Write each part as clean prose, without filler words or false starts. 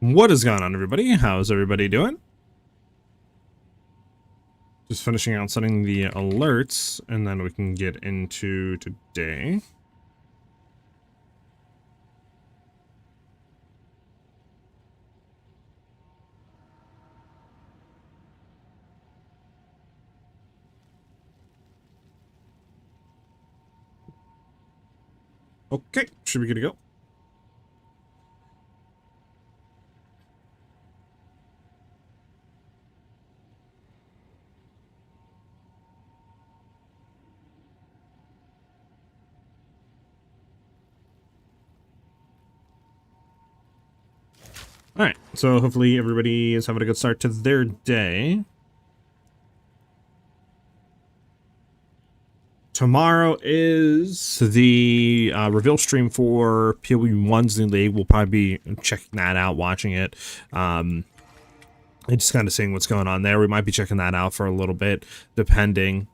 What is going on, everybody? How's everybody doing? Just finishing out setting the alerts, and then we can get into today. Okay, should be good to go. Alright, so hopefully everybody is having a good start to their day. Tomorrow is the reveal stream for PoE 1's new league. We'll probably be checking that out, watching it. And just kind of seeing what's going on there. We might be checking that out for a little bit, depending.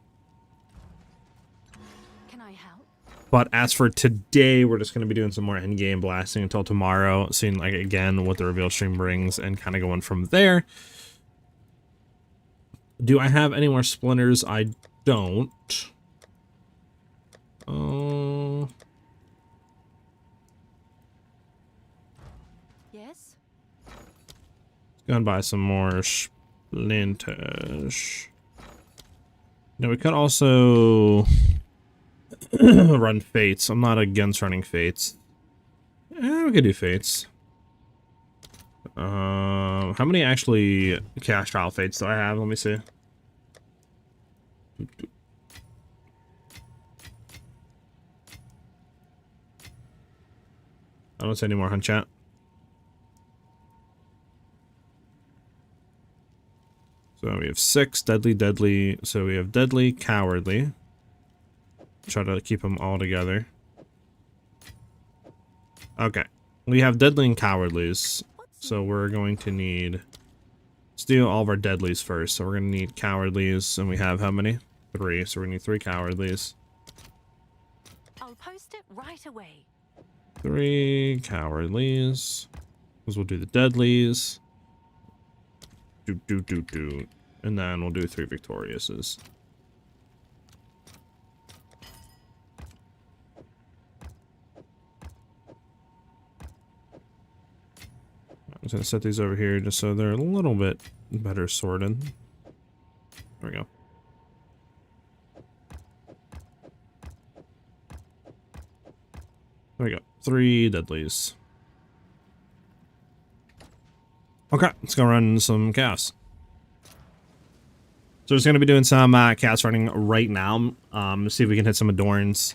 But as for today, we're just going to be doing some more in-game blasting until tomorrow, seeing, like, again, what the reveal stream brings and kind of going from there. Do I have any more splinters? I don't. Yes? Gonna buy some more splinters. Now, we could also run fates. I'm not against running fates. We could do fates. How many actually cash trial fates do I have? Let me see. I don't see any more hunt chat. So we have 6 deadly. So we have deadly, cowardly. Try to keep them all together. Okay, we have deadly and cowardlies, so we're going to need, let's do all of our deadlies first. So we're going to need cowardlies, and we have how many? 3, so we need 3 cowardlies. I'll post it right away. 3 cowardlies, because we'll do the deadlies. And then we'll do 3 victoriouses. I'm just gonna set these over here just so they're a little bit better sorted. There we go. There we go. 3 deadlies. Okay, let's go run some chaos. So we're just gonna be doing some chaos running right now. See if we can hit some Adorns,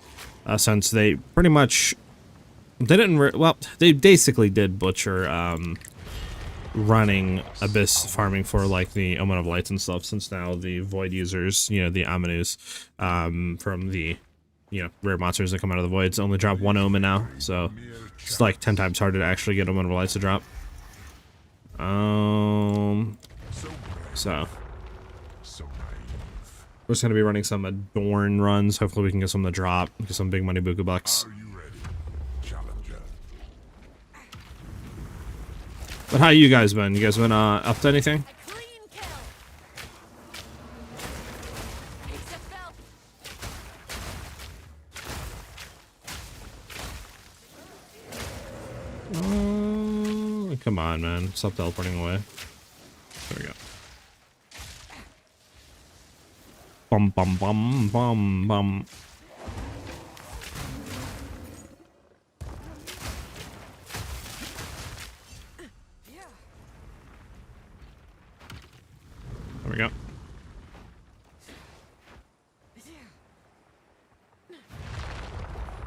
since they pretty much they basically did butcher running Abyss farming for like the Omen of Lights and stuff, since now the Void users, you know, the Aminus from the, you know, rare monsters that come out of the Voids only drop 1 Omen now, so it's like 10 times harder to actually get Omen of Lights to drop. So we're just gonna be running some Adorn runs. Hopefully we can get some to drop, get some big money buku bucks. But how you guys been? You guys been up to anything? Come on, man. Stop teleporting away. There we go. Bum bum bum bum bum. There we go.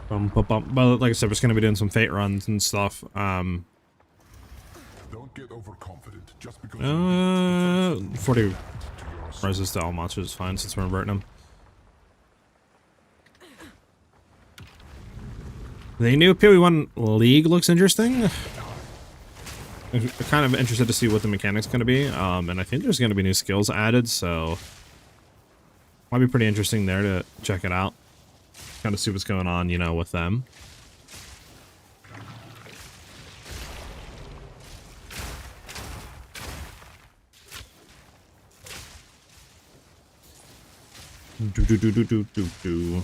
Bum, bum, bum. But like I said, we're just gonna be doing some fate runs and stuff. Don't get overconfident just because 40 resist to all monsters is fine since we're inverting them. The new PoE 1 League looks interesting. I'm kind of interested to see what the mechanic's going to be, and I think there's going to be new skills added, so might be pretty interesting there to check it out. Kind of see what's going on, you know, with them. Do do do do do do do.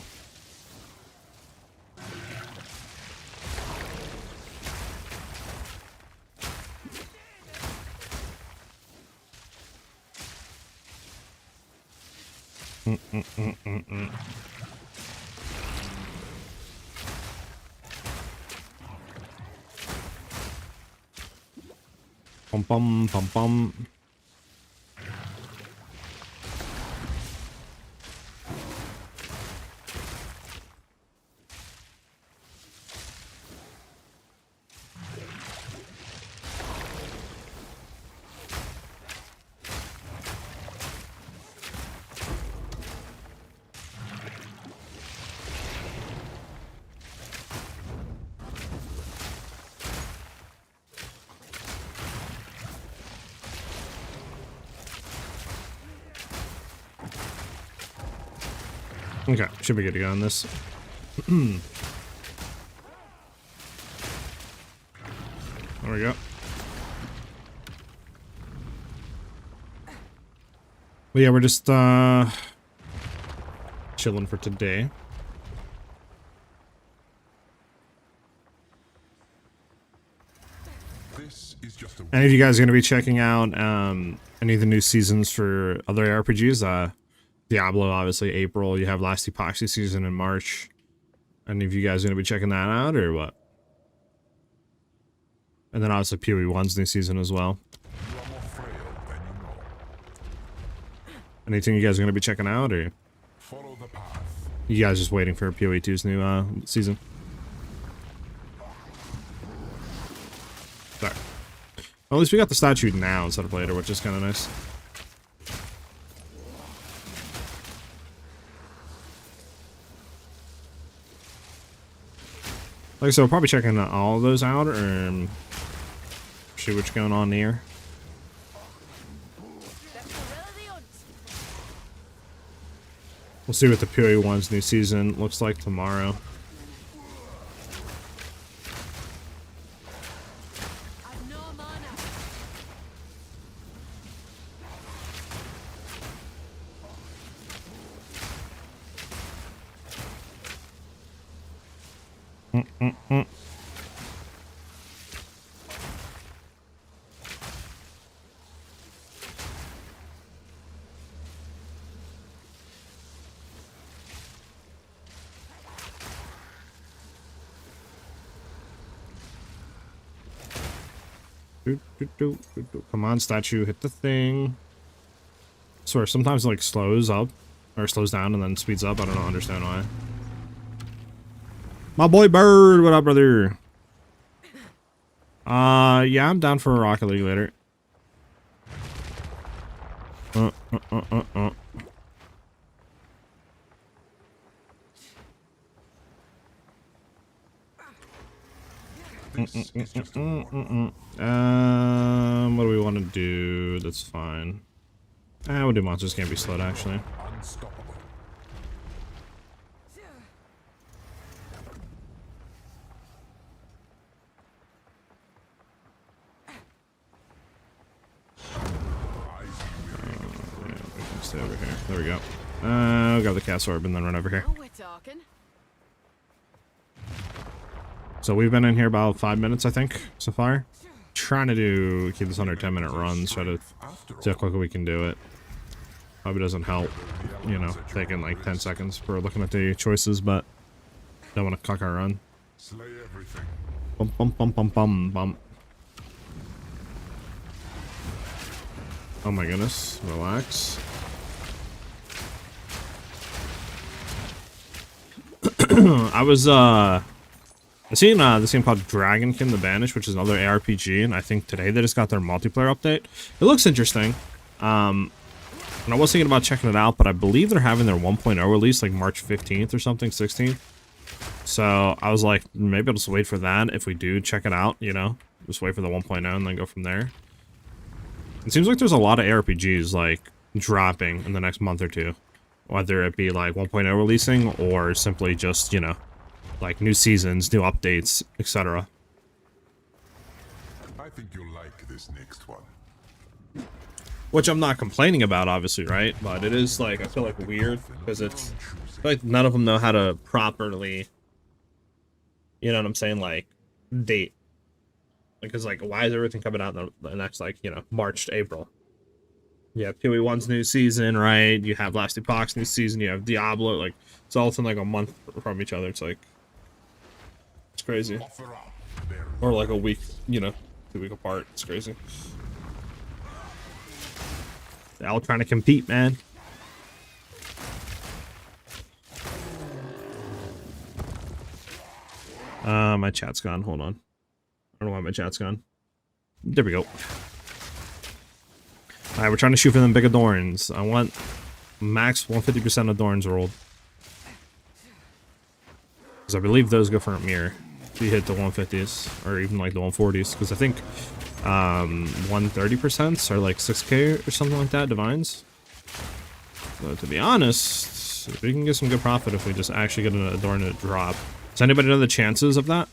Pum pum pum pum. Okay, should be good to go on this. There we go. But yeah, we're just chilling for today. Any of you guys are going to be checking out any of the new seasons for other RPGs? Diablo, obviously, April. You have Last Epoxy season in March. Any of you guys going to be checking that out, or what? And then obviously PoE 1's new season as well. Anything you guys are going to be checking out, or you guys just waiting for PoE 2's new season? Sorry. Well, at least we got the statue now instead of later, which is kind of nice. Like I said, we're probably checking all of those out, or see what's going on here. We'll see what the PoE 1's new season looks like tomorrow. Come on, statue, hit the thing. I swear, sometimes it like slows up, or slows down and then speeds up. I don't understand why. My boy Bird, what up, brother? Yeah, I'm down for a Rocket League later. What do we want to do? That's fine. We'll do monsters can't be slowed, actually. Yeah, we can stay over here. There we go. We'll grab the cast orb and then run over here. So we've been in here about 5 minutes, I think, so far. Trying to keep this under 10-minute runs, try to see how quickly we can do it. Probably doesn't help, you know, taking like 10 seconds for looking at the choices, but don't want to cuck our run. Bum bum bum bum bum bum. Oh my goodness, relax. I seen this game called Dragonkin the Banished, which is another ARPG, and I think today they just got their multiplayer update. It looks interesting. And I was thinking about checking it out, but I believe they're having their 1.0 release like March 15th or something, 16th. So I was like, maybe I'll just wait for that if we do check it out, you know? Just wait for the 1.0 and then go from there. It seems like there's a lot of ARPGs like dropping in the next month or two. Whether it be like 1.0 releasing or simply just, you know, like new seasons, new updates, etc. I think you'll like this next one. which I'm not complaining about, obviously, right? But it is like, I feel like weird because it's I feel like none of them know how to properly, you know what I'm saying, like date. Because like, why is everything coming out in the next, like, you know, March to April? You have PoE 1's new season, right? You have Last Epoch's new season. You have Diablo. Like, it's all within like a month from each other. It's like, it's crazy. Or like a week, you know, 2 week apart. It's crazy. They're all trying to compete, man. My chat's gone. Hold on. I don't know why my chat's gone. There we go. Alright, we're trying to shoot for them big Adorns. I want max 150% Adorns rolled. Because I believe those go for a mirror. If you hit the 150s, or even like the 140s. Because I think 130% are like 6k or something like that, Divines. So to be honest, we can get some good profit if we just actually get an Adorn to drop. Does anybody know the chances of that?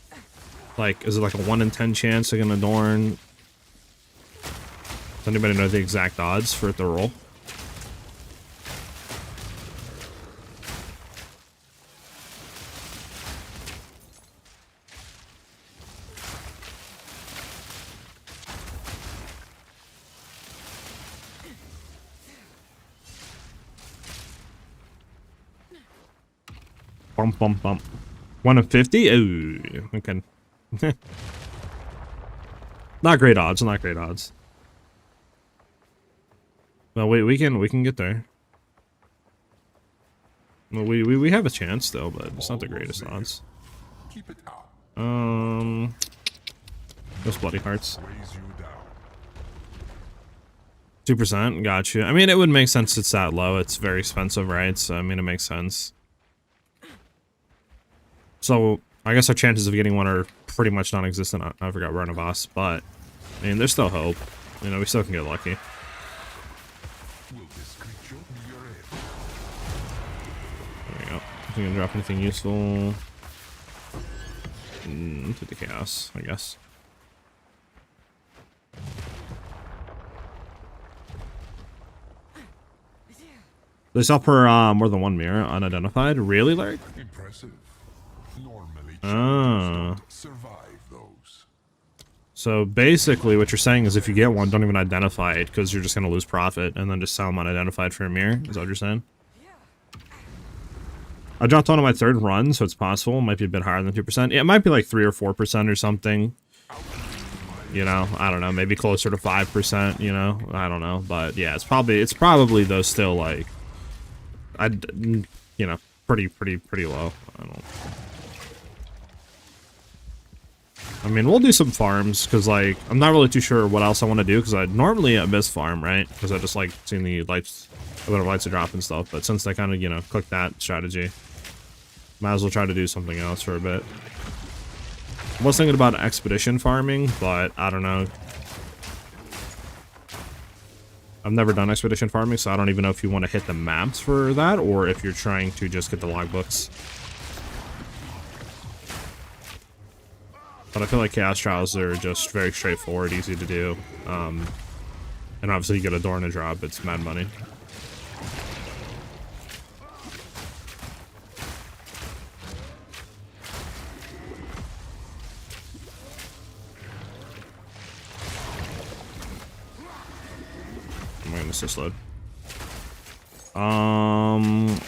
Like, is it like a 1 in 10 chance to get an Adorn? Does anybody know the exact odds for it to roll? Bump, bump, bump. 1 in 50? Ooh, okay. Not great odds, not great odds. Well, wait, we can get there. Well, we have a chance though, but it's not the greatest odds. Those bloody hearts. 2%, got you. I mean, it would make sense it's that low. It's very expensive, right? So I mean, it makes sense. So I guess our chances of getting one are pretty much non-existent. I forgot we're on a boss, but I mean, there's still hope. You know, we still can get lucky. There we go. If we can drop anything useful into the chaos, I guess. They sell per more than one mirror, unidentified. Really, Larry? Impressive. Normally survive those. So basically what you're saying is if you get one, don't even identify it because you're just going to lose profit and then just sell them unidentified for a mirror. Is that what you're saying? I dropped one on my third run, so it's possible. It might be a bit higher than 2%. Yeah, it might be like 3 or 4% or something. You know, I don't know. Maybe closer to 5%, you know? I don't know. But yeah, it's probably though still like, you know, pretty low. I mean, we'll do some farms, because, like, I'm not really too sure what else I want to do, because I normally miss farm, right? Because I just like seeing the lights, a bit of lights to drop and stuff, but since they kind of, you know, clicked that strategy, might as well try to do something else for a bit. I was thinking about expedition farming, but I don't know. I've never done expedition farming, so I don't even know if you want to hit the maps for that, or if you're trying to just get the logbooks. But I feel like Chaos Trials are just very straightforward, easy to do. And obviously you get a Adorn to drop, it's mad money. I'm gonna assist load.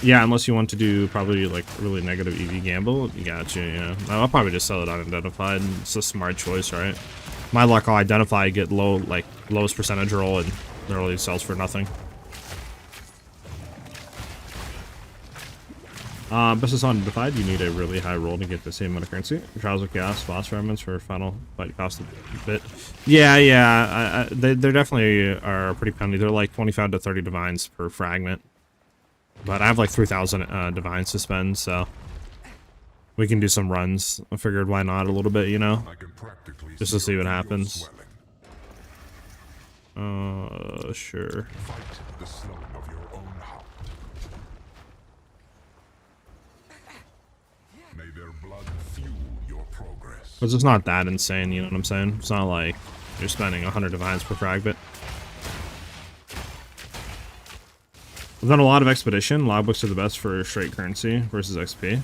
Yeah, unless you want to do probably like really negative EV gamble, you got you, yeah. I'll probably just sell it unidentified. It's a smart choice, right? My luck, I'll identify, get low, like lowest percentage roll, and literally sells for nothing. Business unidentified, you need a really high roll to get the same amount of currency. Trials of Chaos, boss fragments for final fight cost a bit. Yeah, they definitely are pretty penny. They're like 25 to 30 divines per fragment. But I have like 3,000 divines to spend, so we can do some runs. I figured why not a little bit, you know? Just to see what happens. Sure. Because it's not that insane, you know what I'm saying? It's not like you're spending 100 divines per fragment. I've done a lot of expedition. Logbooks are the best for straight currency versus XP.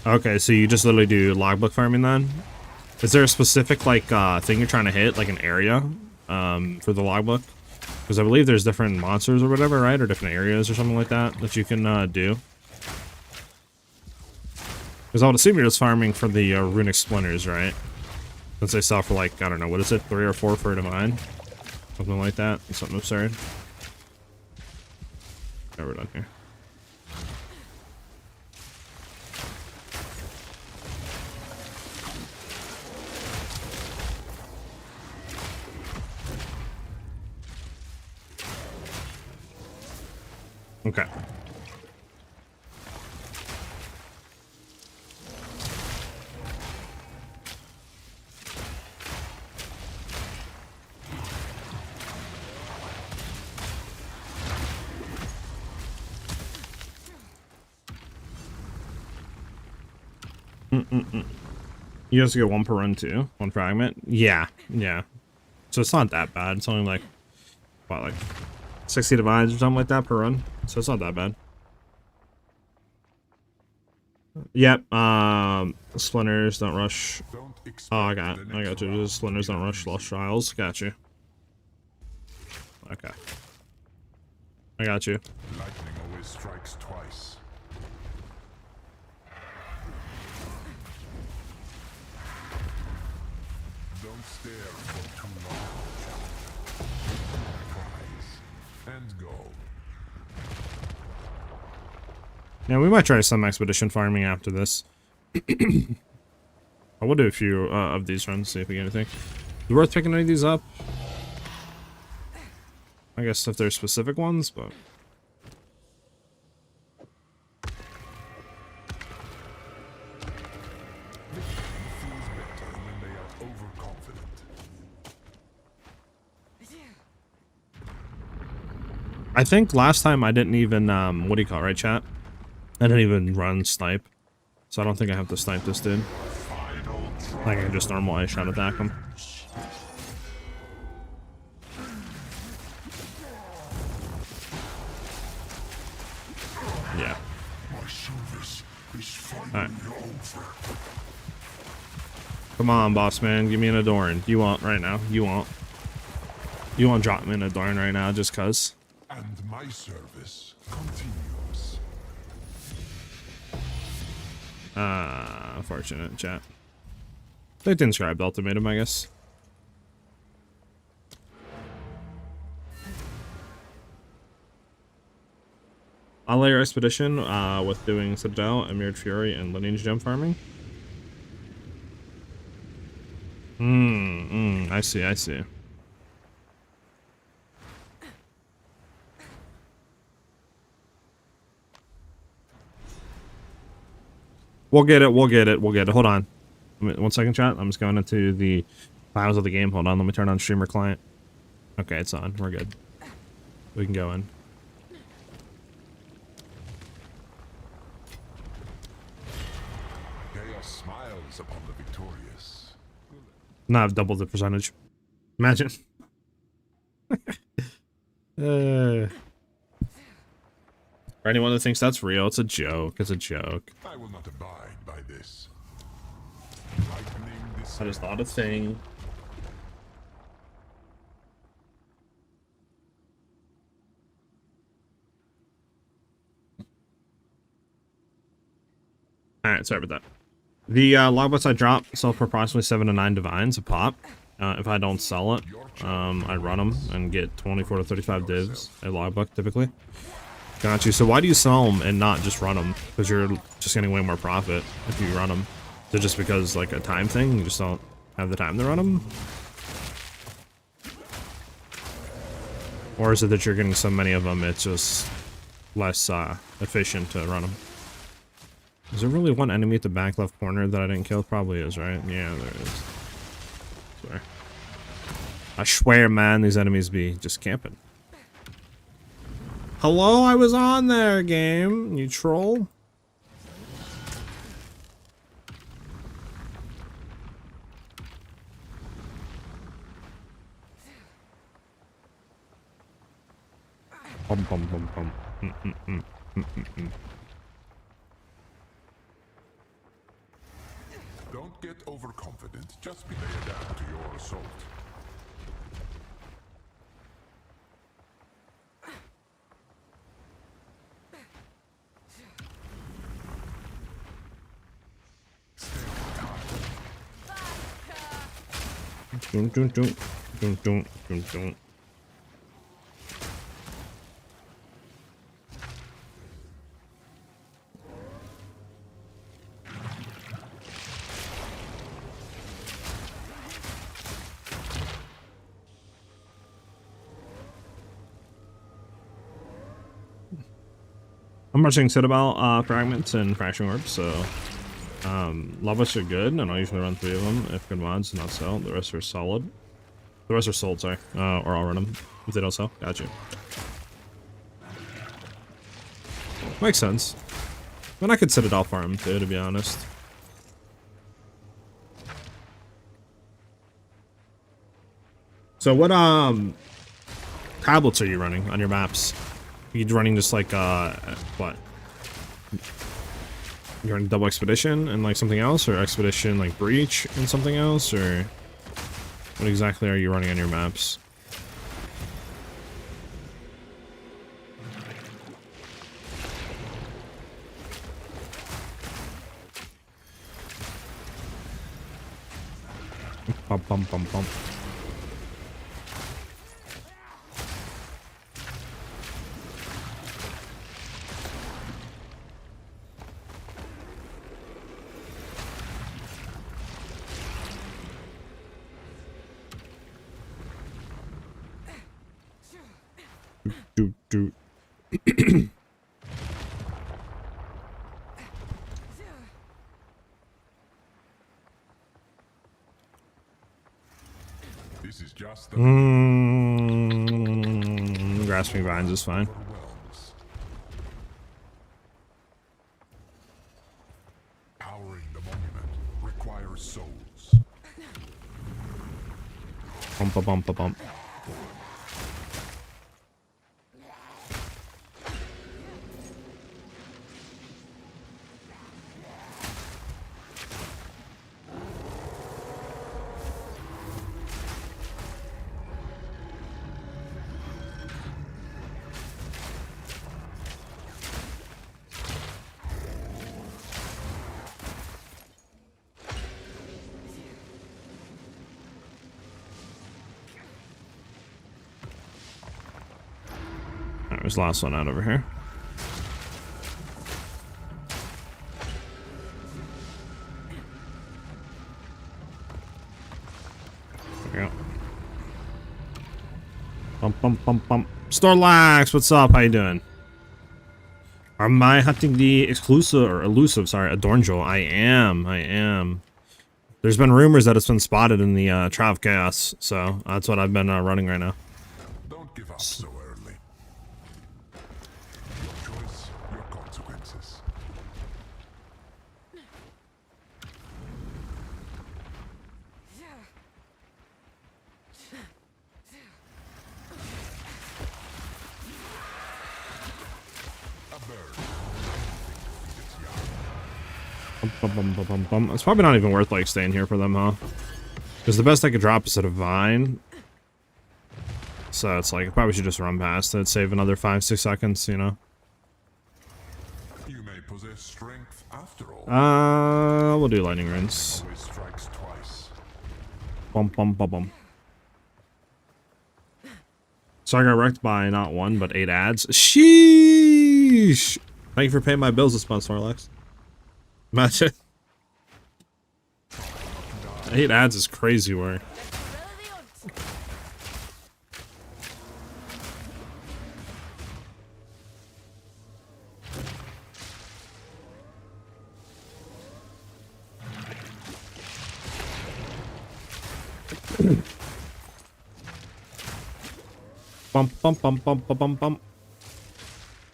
Okay, so you just literally do logbook farming then? Is there a specific like thing you're trying to hit, like an area, for the logbook? Because I believe there's different monsters or whatever, right? Or different areas or something like that that you can do. Because I would assume you're just farming for the runic splinters, right? Since they sell for like, I don't know, what is it, 3 or 4 for a divine? Something like that. Something absurd. Yeah, we're done here. Okay. You also get 1 per run too? 1 fragment? Yeah, yeah. So it's not that bad. It's only like, what, like 60 divines or something like that per run? So it's not that bad. Yep, splinters don't rush. Oh, I got you. Just splinters don't rush lost trials. Got you. Okay. I got you. Lightning always strikes twice. Don't stare for too long. Prize and go. Yeah, we might try some expedition farming after this. I will do a few of these runs, see if we get anything. Is it worth picking any of these up? I guess if there's specific ones, but... I think last time I didn't even, what do you call it, right, chat? I didn't even run snipe. So I don't think I have to snipe this dude. I can just normal ice shot attack him. Yeah. Alright. Come on, boss man. Give me an Adorn. You want right now. You want. You want to drop me an Adorn right now just cuz. And my service continues. Unfortunate, chat. They didn't describe the ultimatum, I guess. I'll layer expedition with doing Citadel, Emired Fury, and Lineage Gem farming. I see, I see. We'll get it, we'll get it, we'll get it. Hold on. 1 second, chat. I'm just going into the files of the game. Hold on, let me turn on streamer client. Okay, it's on. We're good. We can go in. Chaos smiles upon the victorious. Now I've doubled the percentage. Imagine. For anyone that thinks that's real, it's a joke. It's a joke. I will not abide by this. That is not a thing. Alright, sorry about that. The logbooks I drop sell for approximately 7 to 9 divines a pop. If I don't sell it, I run them and get 24 to 35 divs a logbook typically. Got you. So why do you sell them and not just run them? Because you're just getting way more profit if you run them. Is it just because like a time thing? You just don't have the time to run them? Or is it that you're getting so many of them it's just less efficient to run them? Is there really one enemy at the back left corner that I didn't kill? Probably is, right? Yeah, there is. I swear, man, these enemies be just camping. Hello, I was on there, game. You troll. Bum, bum, bum, bum. Don't get overconfident. Just be laid down to your assault. Dun, dun, dun, dun, dun, dun, dun. I'm rushing Citadel fragments and crashing orbs, so Lovas are good, and I'll usually run 3 of them if good mods, not sell. The rest are solid. The rest are sold, sorry. Or I'll run them if they don't sell. Gotcha. Makes sense. But I could Citadel farm too, to be honest. So what tablets are you running on your maps? Are you running just like what? You're running double expedition and like something else, or expedition like breach and something else, or what exactly are you running on your maps? Bum bum bum bum. Do. This is just the Grasping vines is fine. overwhelms. Powering the monument requires souls. Bump a bump a bump. Alright, there's the last one out over here. There we go. Bump, bump, bump, bump. Snorlax, what's up? How you doing? Am I hunting the exclusive or elusive? Sorry, Adornjol. I am. There's been rumors that it's been spotted in the Trial of Chaos, so that's what I've been running right now. Don't give up so early. Your choice, your consequences. A bird. Bum, bum, bum, bum, bum. It's probably not even worth like staying here for them, huh? Because the best I could drop is a divine. So it's like I probably should just run past it, save another 5-6 seconds, you know. You may possess strength after all. We'll do lightning rinse. Always strikes twice. Bum bum bum bum. So I got wrecked by not 1 but 8 ads. Sheesh! Thank you for paying my bills this month, Snorlax. Imagine. 8 ads is crazy work. Bump bump bump bump bump bump bump.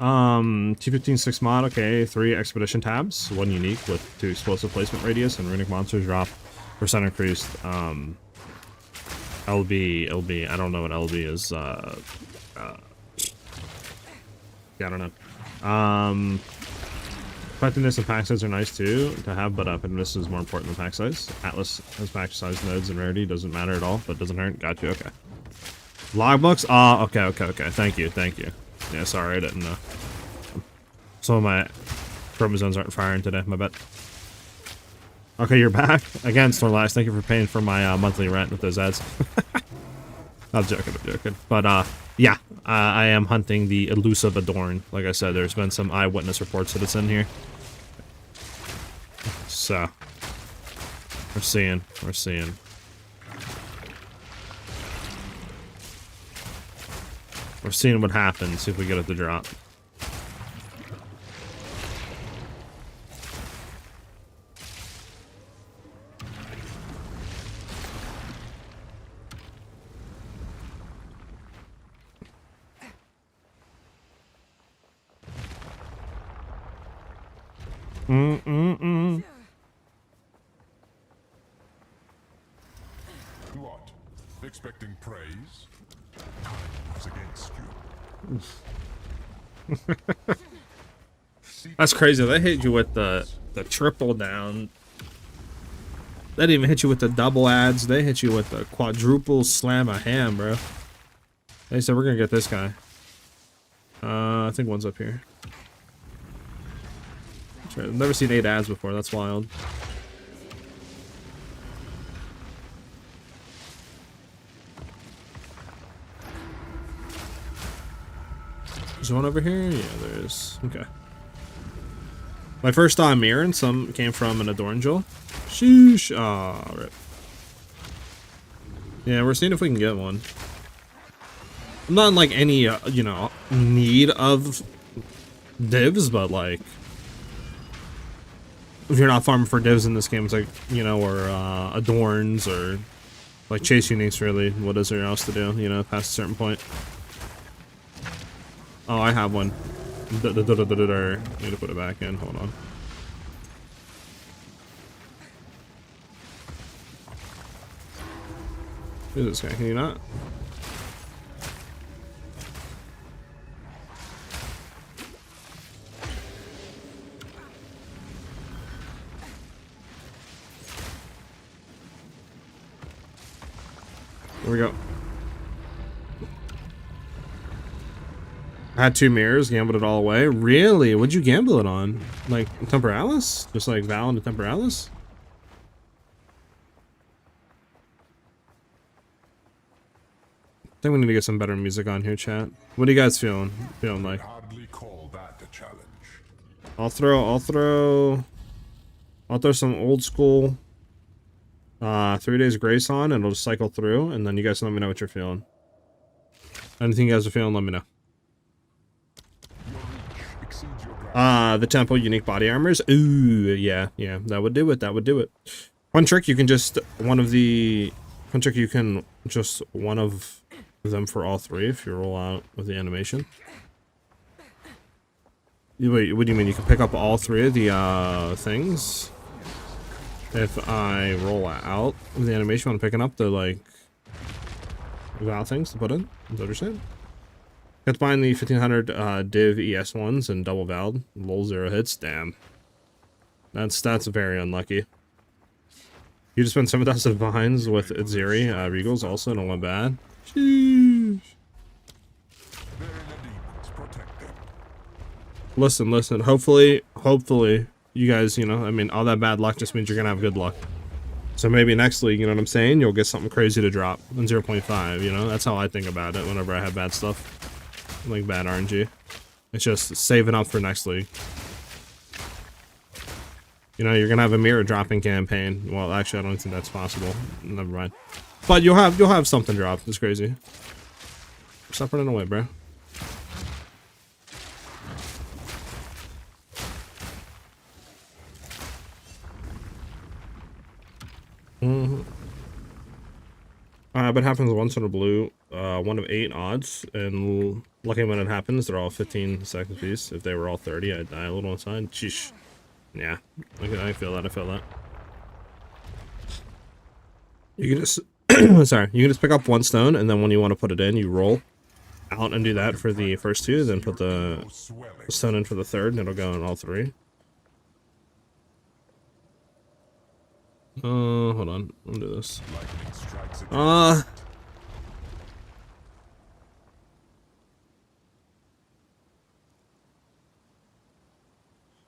T15 6 mod, okay, 3 expedition tabs, 1 unique with 2 explosive placement radius, and runic monsters drop percent increased. LB, I don't know what LB is. Yeah, I don't know. Effectiveness and pack size are nice too to have, but effectiveness is more important than pack size. Atlas has pack size, nodes, and rarity. Doesn't matter at all, but doesn't hurt. Got you. Okay. Logbooks? Ah, okay. Thank you. Yeah, sorry, I didn't know. Some of my chromosomes aren't firing today. My bad. Okay, you're back again, Snorlax. Thank you for paying for my monthly rent with those ads. I'm joking. But yeah, I am hunting the elusive Adorn. Like I said, there's been some eyewitness reports that it's in here. So we're seeing. We're seeing what happens if we get it to drop. What? Expecting praise? Time is against you. That's crazy. They hit you with the triple down. They didn't even hit you with the double ads. They hit you with the quadruple slam a ham, bro. They said we're gonna get this guy. I think one's up here. I've never seen 8 ads before. That's wild. There's one over here? Yeah, there is. Okay. My first mirror and some came from an Adorn Jewel. Sheesh. Aw, rip. Yeah, we're seeing if we can get one. I'm not in like any, you know, need of divs, but like, if you're not farming for divs in this game, it's like, you know, or Adorns or like chase uniques really. What is there else to do, you know, past a certain point? Oh, I have one. Need to put it back in. Hold on. Who's this guy? Can you not? There we go. I had 2 mirrors, gambled it all away. Really? What'd you gamble it on? Like Temporalis? Just like Val into Temporalis? I think we need to get some better music on here, chat. What are you guys feeling? Feeling like? Hardly call that a challenge. I'll throw some old school 3 days grace on, and it'll just cycle through, and then you guys let me know what you're feeling. Anything you guys are feeling, let me know. The tempo unique body armors. Ooh, yeah, that would do it. One trick, you can just one of them for all 3 if you roll out with the animation. Wait, what do you mean? You can pick up all 3 of the things? If I roll out with the animation, I'm picking up the like Val things to put in. Is that what you're saying? Got to find the 1500 div ES ones and double valed. Lol 0 hits. Damn. That's very unlucky. You just spent 7,000 vines with Itziri. Regals also don't went bad. Sheesh. Listen. Hopefully, you guys, you know, I mean, all that bad luck just means you're gonna have good luck. So maybe next league, you know what I'm saying? You'll get something crazy to drop in 0.5, you know? That's how I think about it whenever I have bad stuff. Like bad RNG. It's just saving up for next league. You know, you're gonna have a mirror dropping campaign. Well, actually, I don't think that's possible. Never mind. But you'll have something drop. It's crazy. Stop running away, bro. But it happens once in a blue, 1 of 8 odds, and lucky when it happens, they're all 15 seconds piece. If they were all 30, I'd die a little inside. Sheesh. Yeah, I feel that. You can just, sorry, you can just pick up 1 stone, and then when you want to put it in, you roll out and do that for the first two, then put the stone in for the third, and it'll go in all three. Hold on. I'll do this.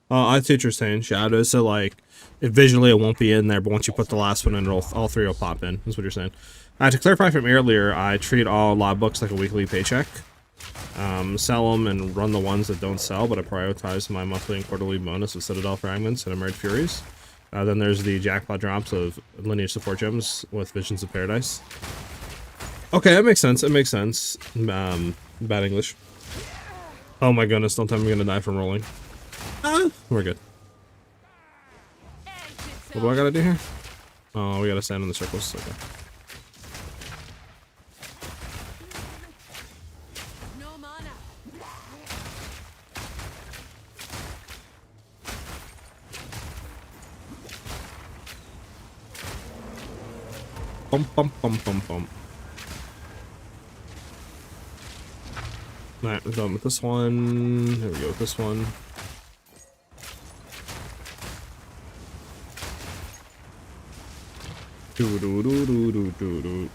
I see what you're saying, Shadow. So, like, visually it won't be in there, but once you put the last one in, all three will pop in. That's what you're saying. To clarify from earlier, I treat all logbooks like a weekly paycheck. Sell them and run the ones that don't sell, but I prioritize my monthly and quarterly bonus of Citadel fragments and Emerged Furies. Then there's the jackpot drops of lineage support gems with Visions of Paradise. Okay, that makes sense. It makes sense. Bad English. Oh my goodness, don't tell me I'm gonna die from rolling. We're good. What do I gotta do here? Oh, we gotta stand in the circles. Okay. Bum bum bum bum bum. Alright, we're done with this one. Here we go with this one. Do do do do do do do.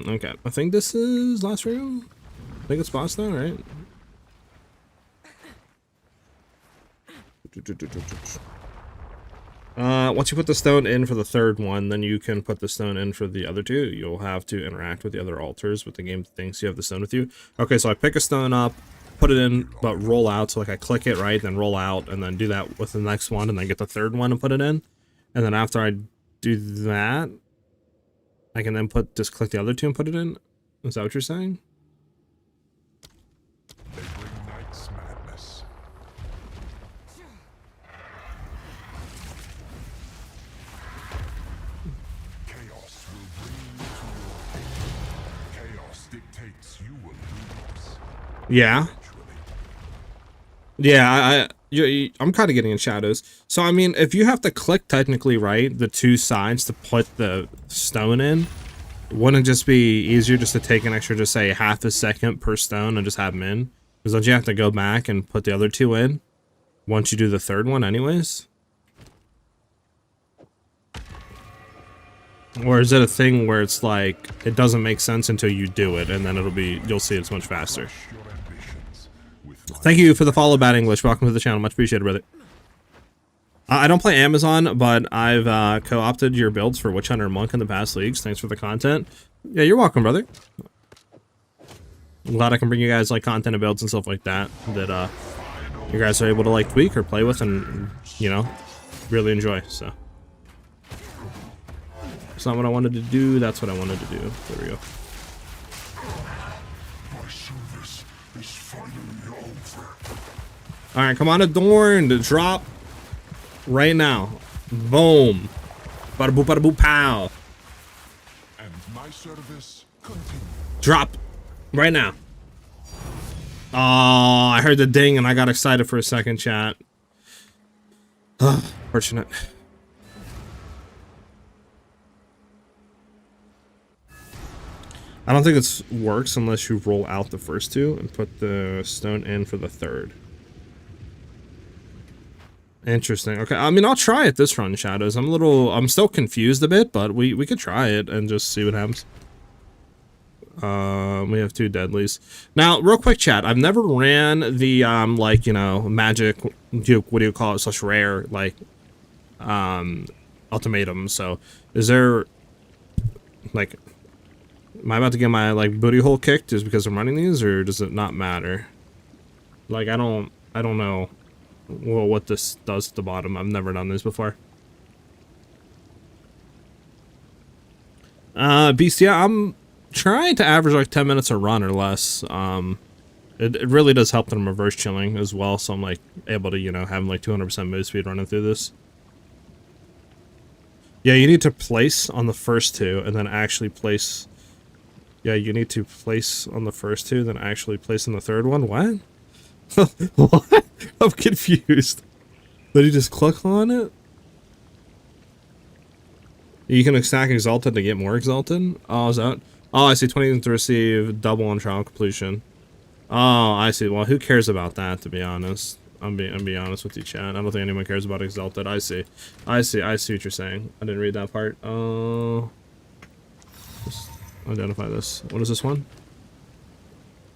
Okay, I think this is last room. I think it's boss now, right? Once you put the stone in for the third one, then you can put the stone in for the other two. You'll have to interact with the other altars, but the game thinks you have the stone with you. Okay, so I pick a stone up, put it in, but roll out. So like I click it, right, then roll out, and then do that with the next one, and then get the third one and put it in. And then after I do that, I can then just click the other two and put it in. Is that what you're saying? They bring night's madness. Chaos will bring you to your end. Chaos dictates you will lose. Yeah. Yeah, I'm kind of getting in shadows. So, I mean, if you have to click technically, right, the two sides to put the stone in, wouldn't it just be easier just to take an extra, just say half a second per stone and just have them in? Because don't you have to go back and put the other two in once you do the third one anyways? Or is it a thing where it's like, it doesn't make sense until you do it, and then you'll see it's much faster? Thank you for the follow, Bad English. Welcome to the channel. Much appreciated, brother. I don't play Amazon, but I've co-opted your builds for Witch Hunter and Monk in the past leagues. Thanks for the content. Yeah, you're welcome, brother. I'm glad I can bring you guys like content and builds and stuff like that you guys are able to like tweak or play with and, you know, really enjoy. So it's not what I wanted to do. That's what I wanted to do. There we go. All right, come on, Adorn to drop right now. Boom. Bada boop, bada boop, pow. And my service continues. Drop right now. Oh, I heard the ding and I got excited for a second, chat. Fortunate. I don't think it works unless you roll out the first two and put the stone in for the third. Interesting. Okay, I mean, I'll try it this run, Shadows. I'm still confused a bit, but we could try it and just see what happens. We have two deadlies. Now, real quick, chat. I've never ran the, like, you know, magic, what do you call it, such rare, like, ultimatum. So, is there, like, am I about to get my, like, booty hole kicked just because I'm running these, or does it not matter? Like, I don't know. Well, what this does to the bottom. I've never done this before. Beast, yeah, I'm trying to average like 10 minutes a run or less. It really does help that I'm reverse chilling as well, so I'm like able to, you know, have like 200% move speed running through this. Yeah, you need to place on the first two and then actually place. Yeah, you need to place on the first two, then actually place on the third one. What? What? I'm confused. Did you just click on it? You can stack Exalted to get more Exalted? Oh, is that? Oh, I see. 20 to receive double on trial completion. Oh, I see. Well, who cares about that, to be honest? I'm being honest with you, chat. I don't think anyone cares about Exalted. I see what you're saying. I didn't read that part. Oh. Just identify this. What is this one?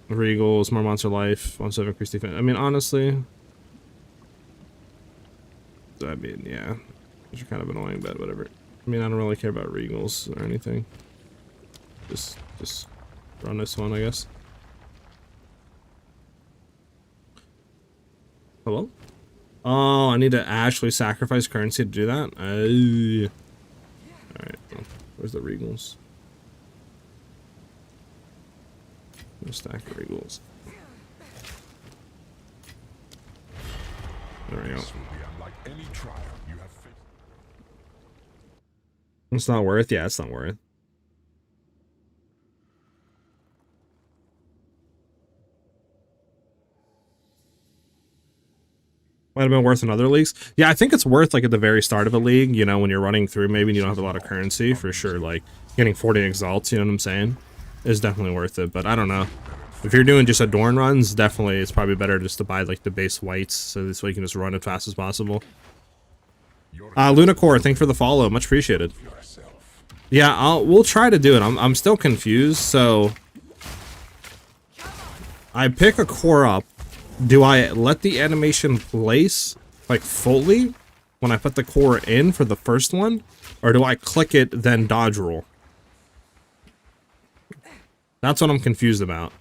Regals, more monster life, 1/7 increased defense. I mean, honestly. I mean, yeah. These are kind of annoying, but whatever. I mean, I don't really care about Regals or anything. Just run this one, I guess. Hello? Oh, I need to actually sacrifice currency to do that? Alright, well, where's the Regals? Stack of Regals. There we go. It's not worth? Yeah, it's not worth. Might have been worth in other leagues. Yeah, I think it's worth like at the very start of a league, you know, when you're running through, maybe you don't have a lot of currency, for sure, like getting 40 exalts, you know what I'm saying? Is definitely worth it, but I don't know. If you're doing just Adorn runs, definitely it's probably better just to buy like the base whites, so this way you can just run as fast as possible. Lunacore, thanks for the follow, much appreciated. Yeah, we'll try to do it. I'm still confused, so I pick a core up. Do I let the animation place, like, fully when I put the core in for the first one? Or do I click it, then dodge roll? That's what I'm confused about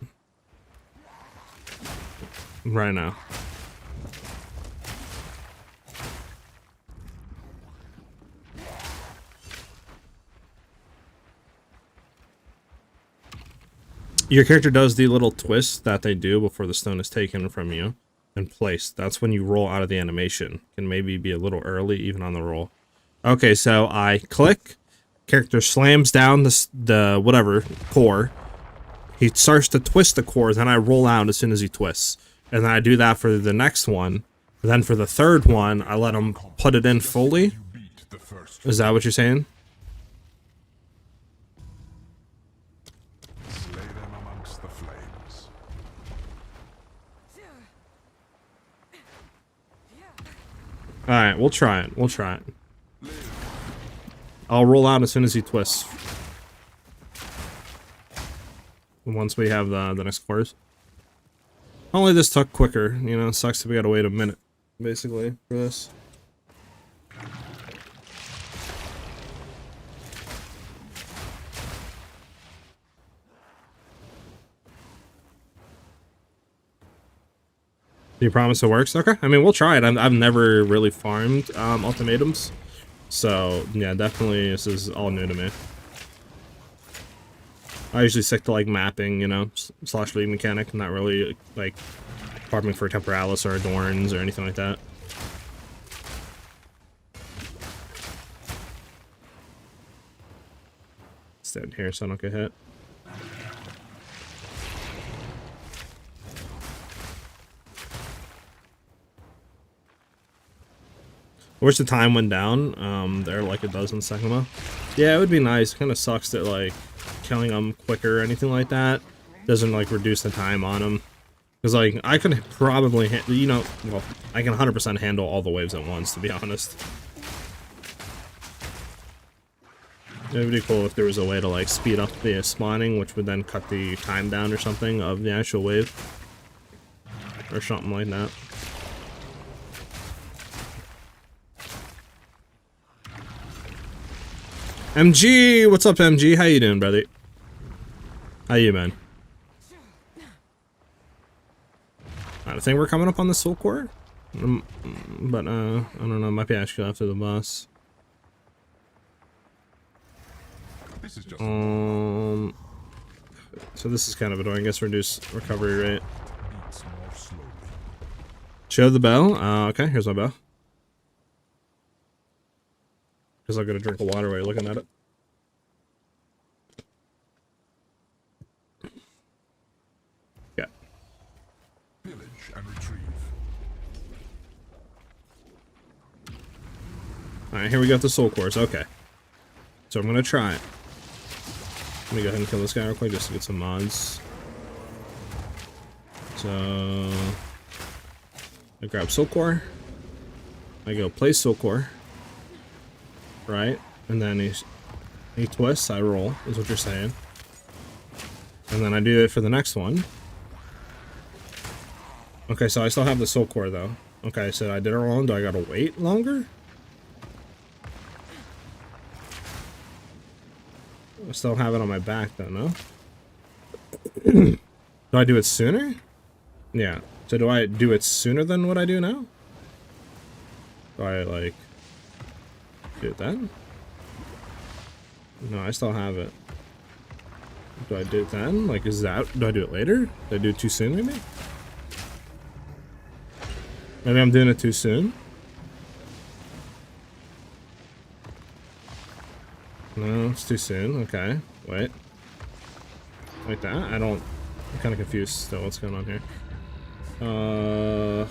right now. Your character does the little twist that they do before the stone is taken from you and placed. That's when you roll out of the animation. Can maybe be a little early even on the roll. Okay, so I click, character slams down the whatever core. He starts to twist the core, then I roll out as soon as he twists. And then I do that for the next one. And then for the third one, I let him put it in fully. Is that what you're saying? Alright, we'll try it. We'll try it. I'll roll out as soon as he twists. Once we have the next course. Only this took quicker, you know, it sucks that we gotta wait a minute, basically, for this. You promise it works? Okay, I mean, we'll try it. I've never really farmed ultimatums. So, yeah, definitely this is all new to me. I usually stick to, like, mapping, you know, slash league mechanic, not really, like, farming for Temporalis or Adorns or anything like that. Stand here so I don't get hit. I wish the time went down there like it does in Sekima. Yeah, it would be nice. It kind of sucks that like killing them quicker or anything like that doesn't like reduce the time on them. Because like I could probably, you know, well, I can 100% handle all the waves at once, to be honest. It would be cool if there was a way to like speed up the spawning, which would then cut the time down or something of the actual wave. Or something like that. MG, what's up, MG? How you doing, brother? How you, man? I think we're coming up on the soul core, but I don't know. Might be actually after the boss. So this is kind of annoying. I guess reduce recovery rate. Show the bell. Okay, here's my bell. Because I'm gonna drink a water while you're looking at it. Yeah. Pillage and retrieve. Alright, here we got the soul cores. Okay. So I'm gonna try it. Let me go ahead and kill this guy real quick just to get some mods. So I grab soul core. I go place soul core. Right? And then he twists, I roll, is what you're saying. And then I do it for the next one. Okay, so I still have the soul core though. Okay, so I did it wrong. Do I gotta wait longer? I still have it on my back though, no? Do I do it sooner? Yeah. So do I do it sooner than what I do now? Do I like do it then? No, I still have it. Do I do it then? Like, is that, do I do it later? Did I do it too soon maybe? Maybe I'm doing it too soon? No, it's too soon. Okay, wait. Like that? I'm kind of confused still. What's going on here? I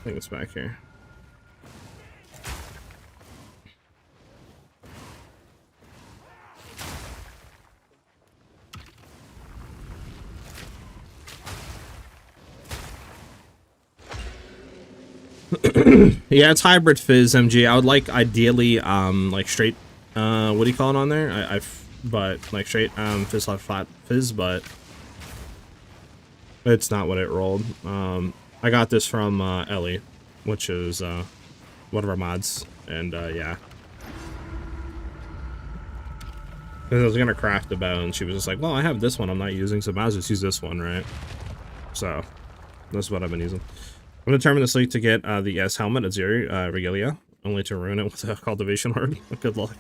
think it's back here. Yeah, it's hybrid fizz MG. I would like ideally like straight what do you call it on there? But like straight fizz left flat fizz, but it's not what it rolled. I got this from Ellie, which is one of our mods, and yeah. Because I was gonna craft a bow, and she was just like, "Well, I have this one. I'm not using, so I might as well just use this one, right?" So that's what I've been using. I'm determined this league to get the S helmet at 0 regalia, only to ruin it with a cultivation horde. Good luck.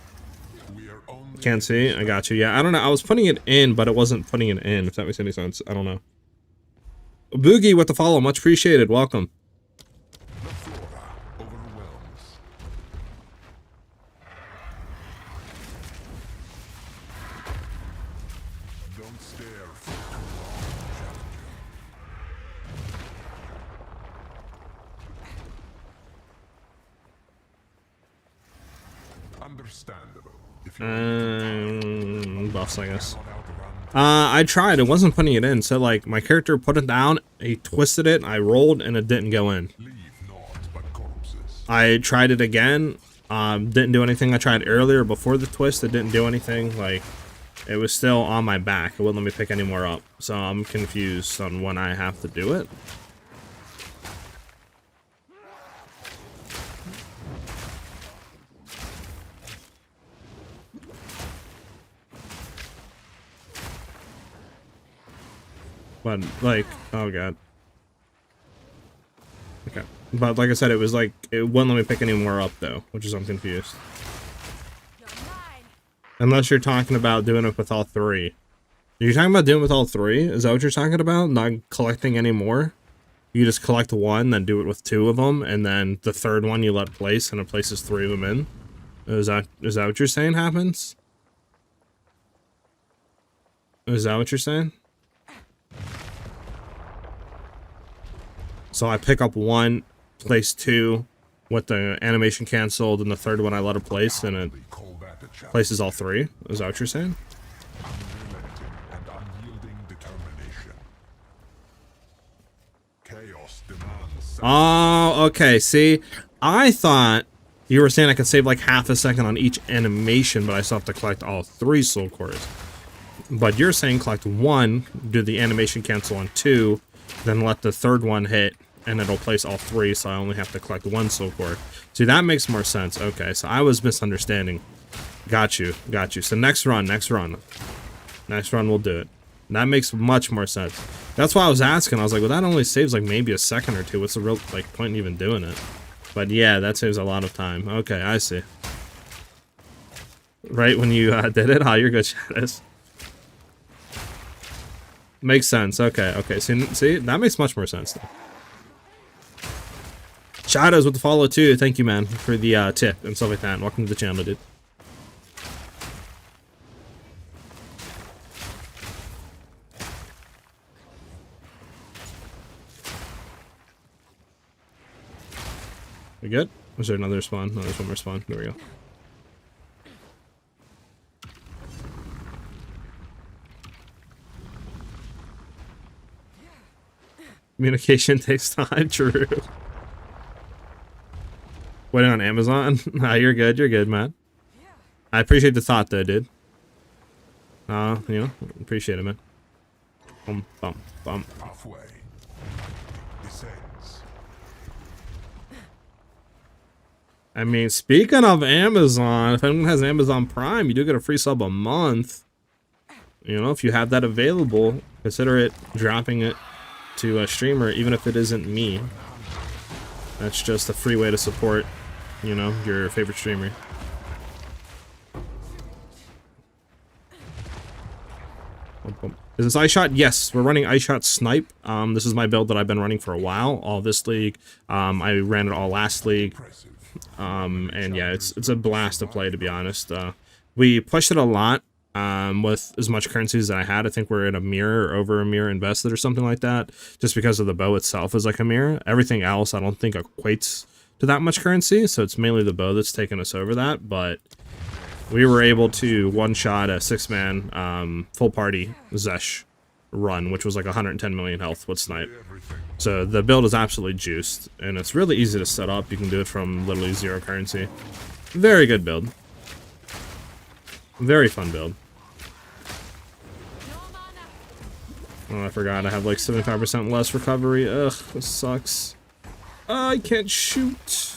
Can't see. I got you. Yeah, I don't know. I was putting it in, but it wasn't putting it in. If that makes any sense, I don't know. Boogie with the follow, much appreciated. Welcome. The flora overwhelms. Don't stare for too long, challenger. Understandable. If you Buffs, I guess. not outrun I tried. It wasn't putting it in. So like my character put it down, he twisted it, I rolled, and it didn't go in. leave naught but corpses. I tried it again. Didn't do anything. I tried earlier before the twist. It didn't do anything. Like it was still on my back. It wouldn't let me pick any more up. So I'm confused on when I have to do it. But like, oh god. Okay. But like I said, it was like, it wouldn't let me pick any more up though, which is I'm confused. Unless you're talking about doing it with all three. You're talking about doing it with all three? Is that what you're talking about? Not collecting any more? You just collect one, then do it with two of them, and then the third one you let place, and it places three of them in? Is that what you're saying happens? Is that what you're saying? So I pick up one, place two, with the animation canceled, and the third one I let it place, and it Call that a challenge. places all three? Is that what you're saying? Unrelenting and unyielding determination. Chaos demands. Oh, okay, see? I thought you were saying I could save like half a second on each animation, but I still have to collect all three soul cores. But you're saying collect one, do the animation cancel on two, then let the third one hit, and it'll place all three, so I only have to collect one soul core. See, that makes more sense. Okay, so I was misunderstanding. Got you, got you. So next run we'll do it. That makes much more sense. That's why I was asking. I was like, well, that only saves like maybe a second or two. What's the real like point in even doing it? But yeah, that saves a lot of time. Okay, I see. Right when you did it? Oh, you're good, SiahZ. Makes sense. Okay, okay. See, that makes much more sense. Though. Shadows with the follow too. Thank you, man, for the tip and stuff like that. Welcome to the channel, dude. We good? Was there another spawn? No, there's one more spawn. There we go. Communication takes time, true. Waiting on Amazon? Nah, you're good, man. I appreciate the thought, though, dude. You know, appreciate it, man. Bum, bum, bum. Halfway. Descends. I mean, speaking of Amazon, if anyone has Amazon Prime, you do get a free sub a month. You know, if you have that available, consider it dropping it to a streamer, even if it isn't me. That's just a free way to support, you know, your favorite streamer. Is this iShot? Yes, we're running iShot Snipe. This is my build that I've been running for a while, all this league. I ran it all last league. And yeah, it's a blast to play, to be honest. We pushed it a lot with as much currencies that I had. I think we're in a mirror or over a mirror invested or something like that, just because of the bow itself is like a mirror. Everything else I don't think equates to that much currency, so it's mainly the bow that's taken us over that. But we were able to one-shot a 6-man full party Zesh run, which was like 110 million health with Snipe. So the build is absolutely juiced, and it's really easy to set up. You can do it from literally 0 currency. Very good build. Very fun build. Oh, I forgot. I have like 75% less recovery. Ugh, this sucks. I can't shoot.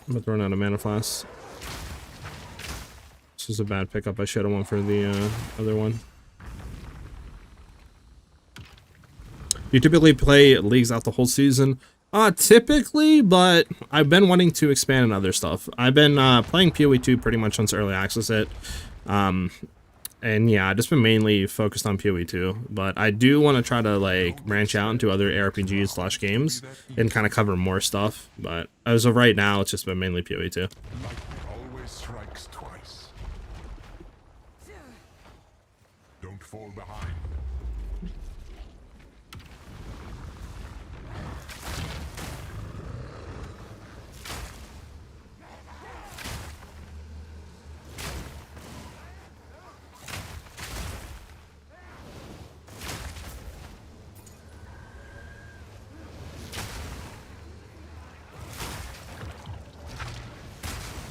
I'm about to run out of mana flask. This is a bad pickup. I should have won for the other one. You typically play leagues out the whole season? Typically, but I've been wanting to expand in other stuff. I've been playing PoE 2 pretty much since early access it. And yeah, I've just been mainly focused on PoE 2, but I do want to try to like branch out into other RPGs / games and kind of cover more stuff. But as of right now, it's just been mainly PoE 2. Always strikes twice. Don't fall behind.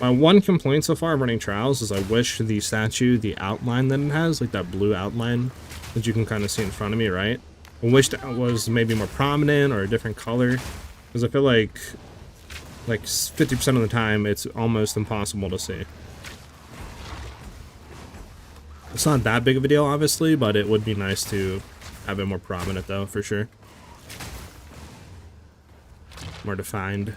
My one complaint so far of running trials is I wish the statue, the outline that it has, like that blue outline that you can kind of see in front of me, right? I wish that was maybe more prominent or a different color, because I feel like 50% of the time it's almost impossible to see. It's not that big of a deal, obviously, but it would be nice to have it more prominent, though, for sure. More defined.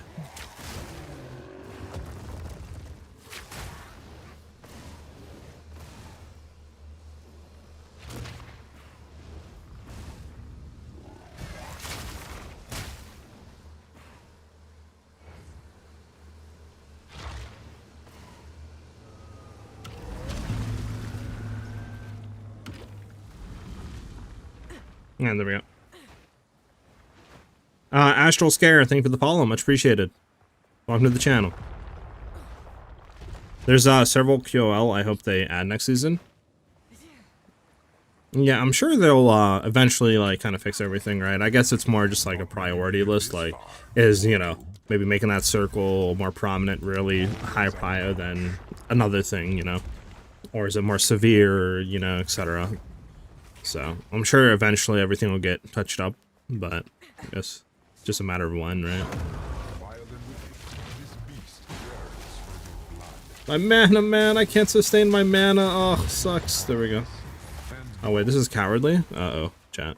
And there we go. Astral Scare, thank you for the follow, much appreciated. Welcome to the channel. There's several QOL I hope they add next season. Yeah, I'm sure they'll eventually like kind of fix everything, right? I guess it's more just like a priority list, like is, you know, maybe making that circle more prominent, really high prio than another thing, you know? Or is it more severe, you know, etc. So, I'm sure eventually everything will get touched up, but I guess it's just a matter of when, right? My mana, man, I can't sustain my mana. Oh, sucks. There we go. Oh, wait, this is cowardly? Uh-oh, chat.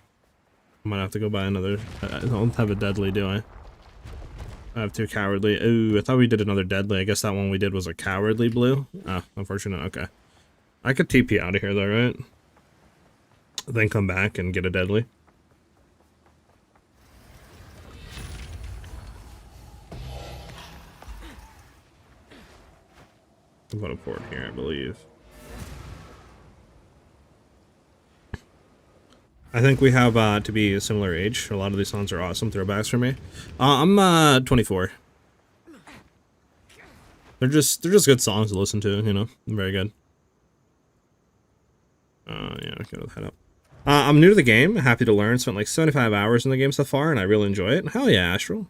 I might have to go buy another. I don't have a deadly, do I? I have 2 cowardly. Ooh, I thought we did another deadly. I guess that one we did was a cowardly blue. Ah, unfortunate. Okay. I could TP out of here, though, right? Then come back and get a deadly. I'll put a port here, I believe. I think we have to be a similar age. A lot of these songs are awesome throwbacks for me. I'm 24. They're just good songs to listen to, you know. Very good. Yeah, I gotta head up. I'm new to the game, happy to learn. Spent like 75 hours in the game so far, and I really enjoy it. Hell yeah, Astral.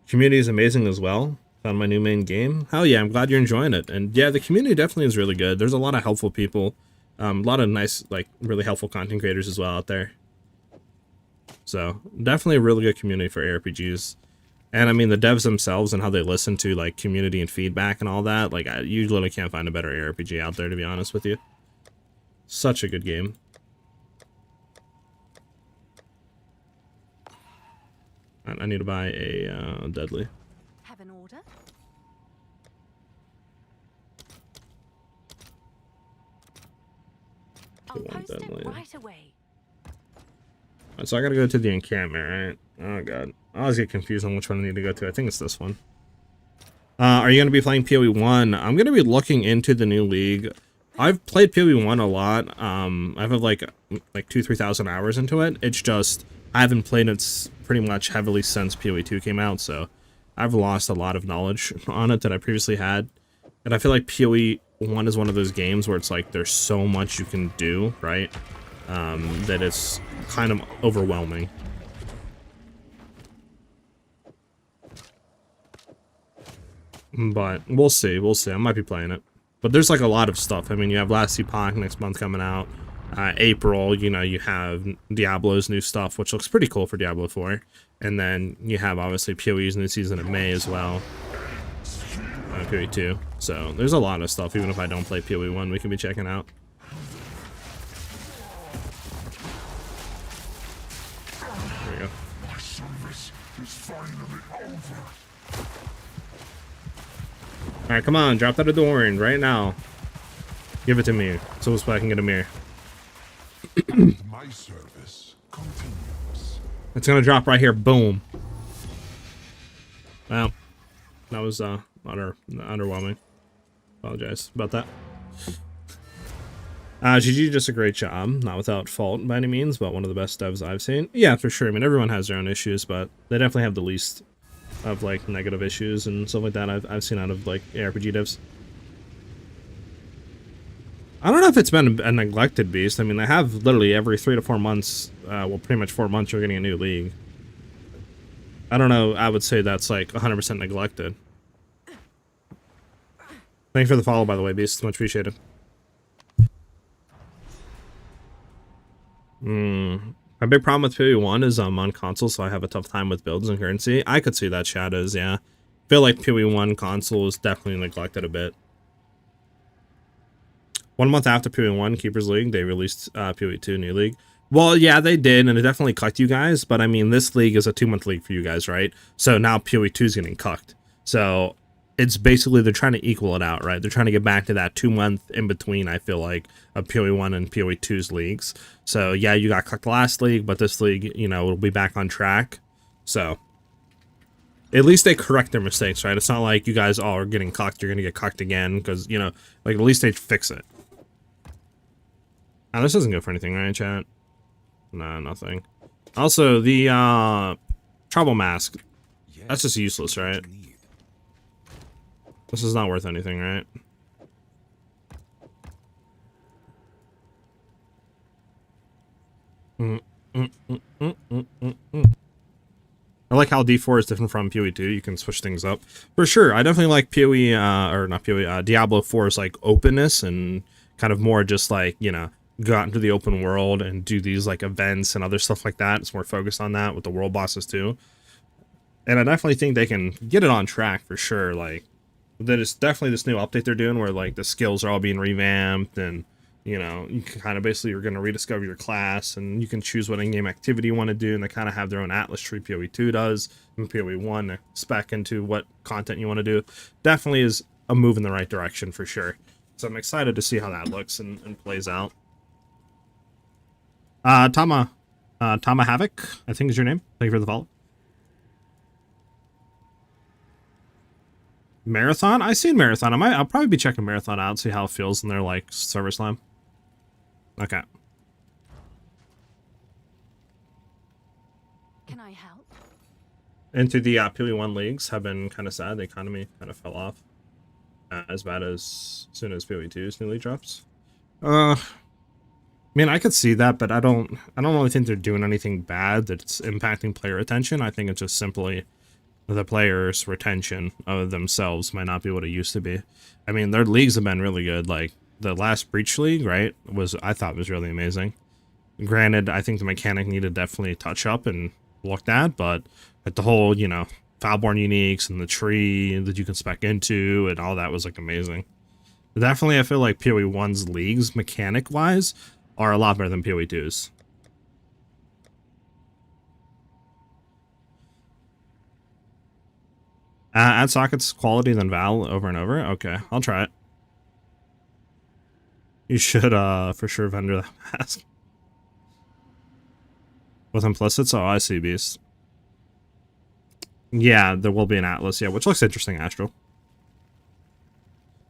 Community is amazing as well. Found my new main game. Hell yeah, I'm glad you're enjoying it. And yeah, the community definitely is really good. There's a lot of helpful people. A lot of nice, like, really helpful content creators as well out there. So, definitely a really good community for ARPGs. And I mean, the devs themselves and how they listen to, like, community and feedback and all that. Like, you literally can't find a better ARPG out there, to be honest with you. Such a good game. I need to buy a deadly. Have an order? I'll post it right away. So I gotta go to the encampment, right? Oh god. I always get confused on which one I need to go to. I think it's this one. Are you gonna be playing PoE 1? I'm gonna be looking into the new league. I've played PoE 1 a lot. I've had like 2,000-3,000 hours into it. It's just I haven't played it pretty much heavily since PoE 2 came out, so I've lost a lot of knowledge on it that I previously had. And I feel like PoE 1 is one of those games where it's like there's so much you can do, right? That it's kind of overwhelming. But we'll see, I might be playing it. But there's like a lot of stuff. I mean, you have Last Epoch next month coming out. April, you know, you have Diablo's new stuff, which looks pretty cool for Diablo 4. And then you have, obviously, PoE's new season in May as well. PoE 2. So, there's a lot of stuff, even if I don't play PoE 1, we can be checking out. There we go. My service is finally over. Alright, come on, drop that Adorn right now. Give it to me, so I can get a mirror. My service continues. It's gonna drop right here, boom. Well, that was underwhelming. Apologize about that. GG, just a great job. Not without fault by any means, but one of the best devs I've seen. Yeah, for sure. I mean, everyone has their own issues, but they definitely have the least of like negative issues and stuff like that I've seen out of like ARPG devs. I don't know if it's been a neglected beast. I mean, they have literally every 3 to 4 months, well, pretty much 4 months, you're getting a new league. I don't know, I would say that's like 100% neglected. Thank you for the follow, by the way, Beast. Much appreciated. My big problem with PoE 1 is I'm on console, so I have a tough time with builds and currency. I could see that, Shadows, yeah. Feel like PoE 1 console is definitely neglected a bit. 1 month after PoE 1 Keepers League, they released PoE 2 New League. Well, yeah, they did, and it definitely cucked you guys, but I mean, this league is a 2-month league for you guys, right? So now PoE 2 is getting cucked. So it's basically, they're trying to equal it out, right? They're trying to get back to that 2-month in between, I feel like, of PoE 1 and PoE 2's leagues. So yeah, you got cucked last league, but this league, you know, will be back on track. So at least they correct their mistakes, right? It's not like you guys all are getting cucked, you're going to get cucked again, because, you know, like, at least they fix it. Now, this doesn't go for anything, right, chat? Nah, nothing. Also, the Trouble Mask, that's just useless, right? This is not worth anything, right? I like how D4 is different from PoE 2. You can switch things up. For sure, I definitely like PoE, or not PoE, Diablo 4's like openness and kind of more just like, you know, go out into the open world and do these like events and other stuff like that. It's more focused on that with the world bosses too. And I definitely think they can get it on track for sure. Like, that is definitely this new update they're doing where like the skills are all being revamped and, you know, you can kind of basically you're going to rediscover your class and you can choose what in-game activity you want to do, and they kind of have their own Atlas tree. PoE 2 does, and PoE 1 spec into what content you want to do. Definitely is a move in the right direction for sure. So I'm excited to see how that looks and plays out. Tama Havoc, I think is your name. Thank you for the follow. Marathon? I seen Marathon. I'll probably be checking Marathon out, see how it feels in their like server slam. Okay. Can I help? Into the PoE 1 leagues have been kind of sad. The economy kind of fell off as bad as soon as PoE 2's new league drops. I mean, I could see that, but I don't really think they're doing anything bad that's impacting player retention. I think it's just simply the players' retention of themselves might not be what it used to be. I mean, their leagues have been really good. Like the last Breach League, right, I thought was really amazing. Granted, I think the mechanic needed definitely touch up and looked at, but like the whole, you know, Foulborn uniques and the tree that you can spec into and all that was like amazing. Definitely, I feel like PoE 1's leagues, mechanic-wise, are a lot better than PoE 2's. Add sockets quality than Val over and over? Okay, I'll try it. You should, for sure vendor that mask. With implicits? Oh, I see, Beast. Yeah, there will be an Atlas, yeah, which looks interesting, Astral.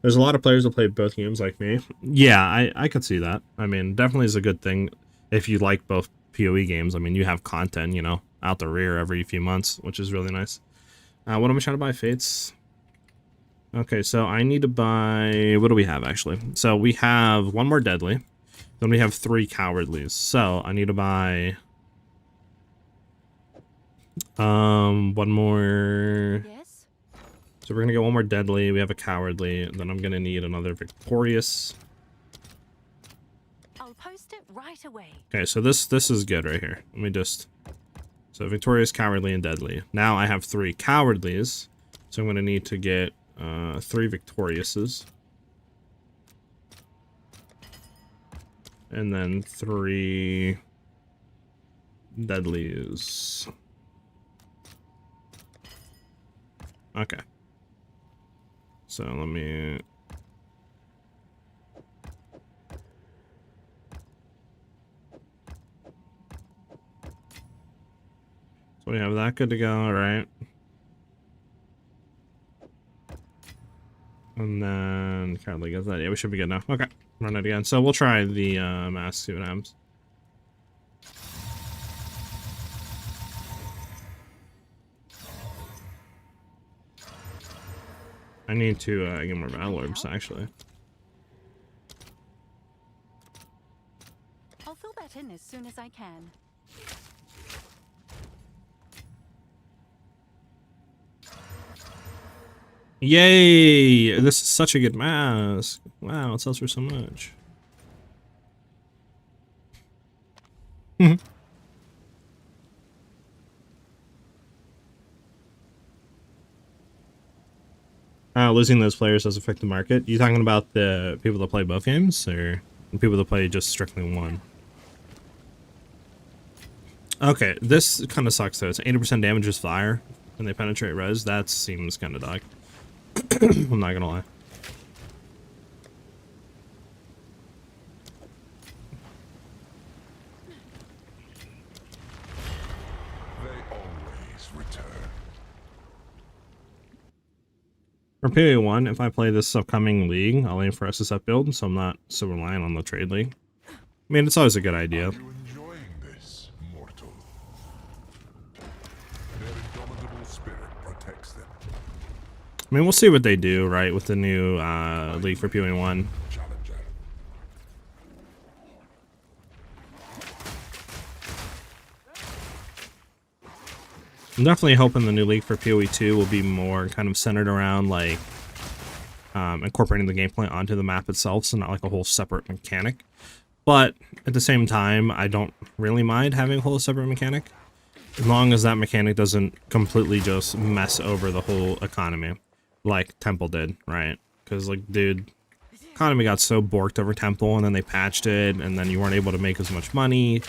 There's a lot of players that play both games like me. Yeah, I could see that. I mean, definitely is a good thing if you like both PoE games. I mean, you have content, you know, out the rear every few months, which is really nice. What am I trying to buy? Fates? Okay, so I need to buy... What do we have, actually? So we have one more Deadly. Then we have 3 Cowardlies. So I need to buy... one more... Yes? So we're gonna get one more Deadly, we have a Cowardly, and then I'm gonna need another Victorious. I'll post it right away. Okay, so this is good right here. Let me just... So Victorious, Cowardly, and Deadly. Now I have 3 Cowardlies, so I'm gonna need to get 3 Victoriouses. And then 3 Deadlies. Okay. So let me... So we have that good to go, alright. And then currently gets that. Yeah, we should be good now. Okay. Run it again. So we'll try the mask, see what happens. I need to get more battle orbs, actually. I'll fill that in as soon as I can. Yay! This is such a good mask. Wow, it sells for so much. Losing those players does affect the market. You talking about the people that play both games, or the people that play just strictly one? Okay, this kind of sucks though. It's 80% damage is fire, and they penetrate res. That seems kind of dog. I'm not gonna lie. They always return. For PoE 1, if I play this upcoming league, I'll aim for SSF build, so I'm not so reliant on the trade league. I mean, it's always a good idea. Are you enjoying this, mortal? Their indomitable spirit protects them. I mean, we'll see what they do, right, with the new league for PoE 1. Challenger. I'm definitely hoping the new league for PoE 2 will be more kind of centered around, like, incorporating the gameplay onto the map itself, so not like a whole separate mechanic. But at the same time, I don't really mind having a whole separate mechanic, as long as that mechanic doesn't completely just mess over the whole economy, like Temple did, right? Because, like, dude, economy got so borked over Temple, and then they patched it, and then you weren't able to make as much money,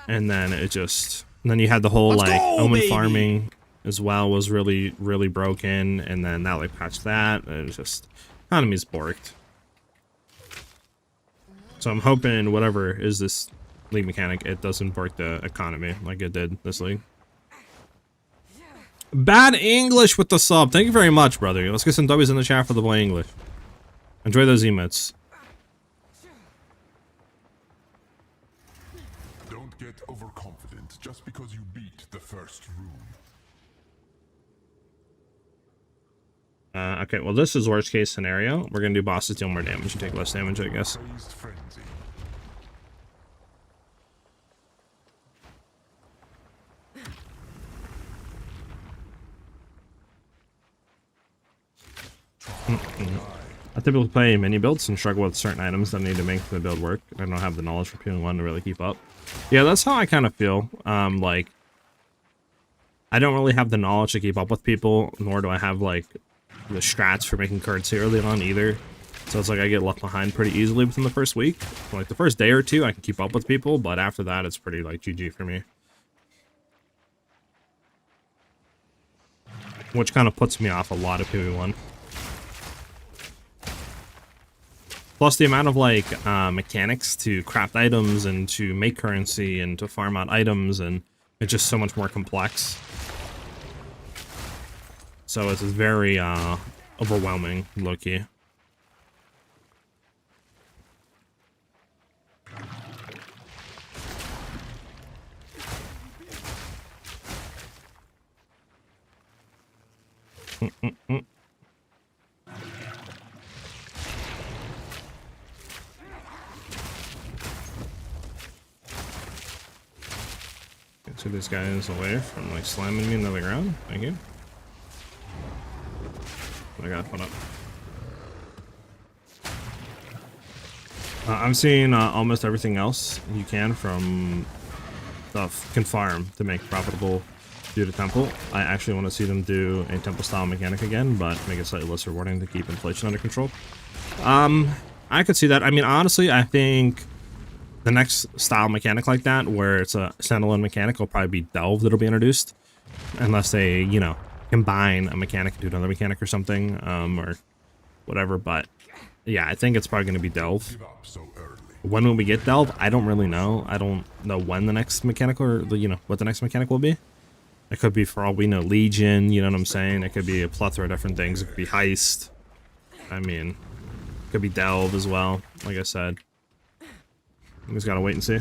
and then it just... And then you had the whole, like, Omen farming as well was really, really broken, and then that, like, patched that, and it was just... Economy's borked. So I'm hoping whatever is this league mechanic, it doesn't bork the economy like it did this league. Bad English with the sub. Thank you very much, brother. Let's get some W's in the chat for the boy English. Enjoy those emotes. Don't get overconfident just because you beat the first room. Okay, well, this is worst case scenario. We're gonna do bosses deal more damage and take less damage, I guess. Praised frenzy. I typically play mini builds and struggle with certain items that I need to make the build work. I don't have the knowledge for PoE1 to really keep up. Yeah, that's how I kind of feel. Like, I don't really have the knowledge to keep up with people, nor do I have, like, the strats for making currency early on either. So it's like I get left behind pretty easily within the first week. Like, the first day or two, I can keep up with people, but after that, it's pretty, like, GG for me. Which kind of puts me off a lot of PoE1. Plus the amount of, like, mechanics to craft items and to make currency and to farm out items, and it's just so much more complex. So it's very, overwhelming, low-key. Get these guys away from, like, slamming me into the ground. Thank you. I gotta put up. I'm seeing almost everything else you can from stuff can farm to make profitable due to temple. I actually want to see them do a temple style mechanic again, but make it slightly less rewarding to keep inflation under control. I could see that. I mean, honestly, I think the next style mechanic like that, where it's a standalone mechanic, will probably be Delve that'll be introduced, unless they, you know, combine a mechanic into another mechanic or something, or whatever. But yeah, I think it's probably going to be Delve. When will we get Delve? I don't really know. I don't know when the next mechanic, or you know, what the next mechanic will be. It could be, for all we know, Legion, you know what I'm saying? It could be a plethora of different things. It could be Heist. I mean, it could be Delve as well, like I said. We just gotta wait and see.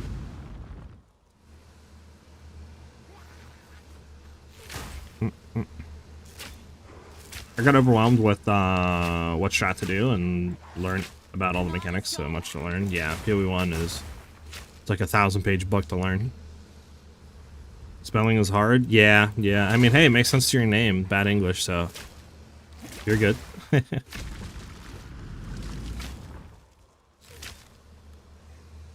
I got overwhelmed with what strat to do and learn about all the mechanics. So much to learn. Yeah, PoE1 is, it's like a 1,000-page book to learn. Spelling is hard. Yeah. I mean, hey, it makes sense to your name. Bad English, so you're good.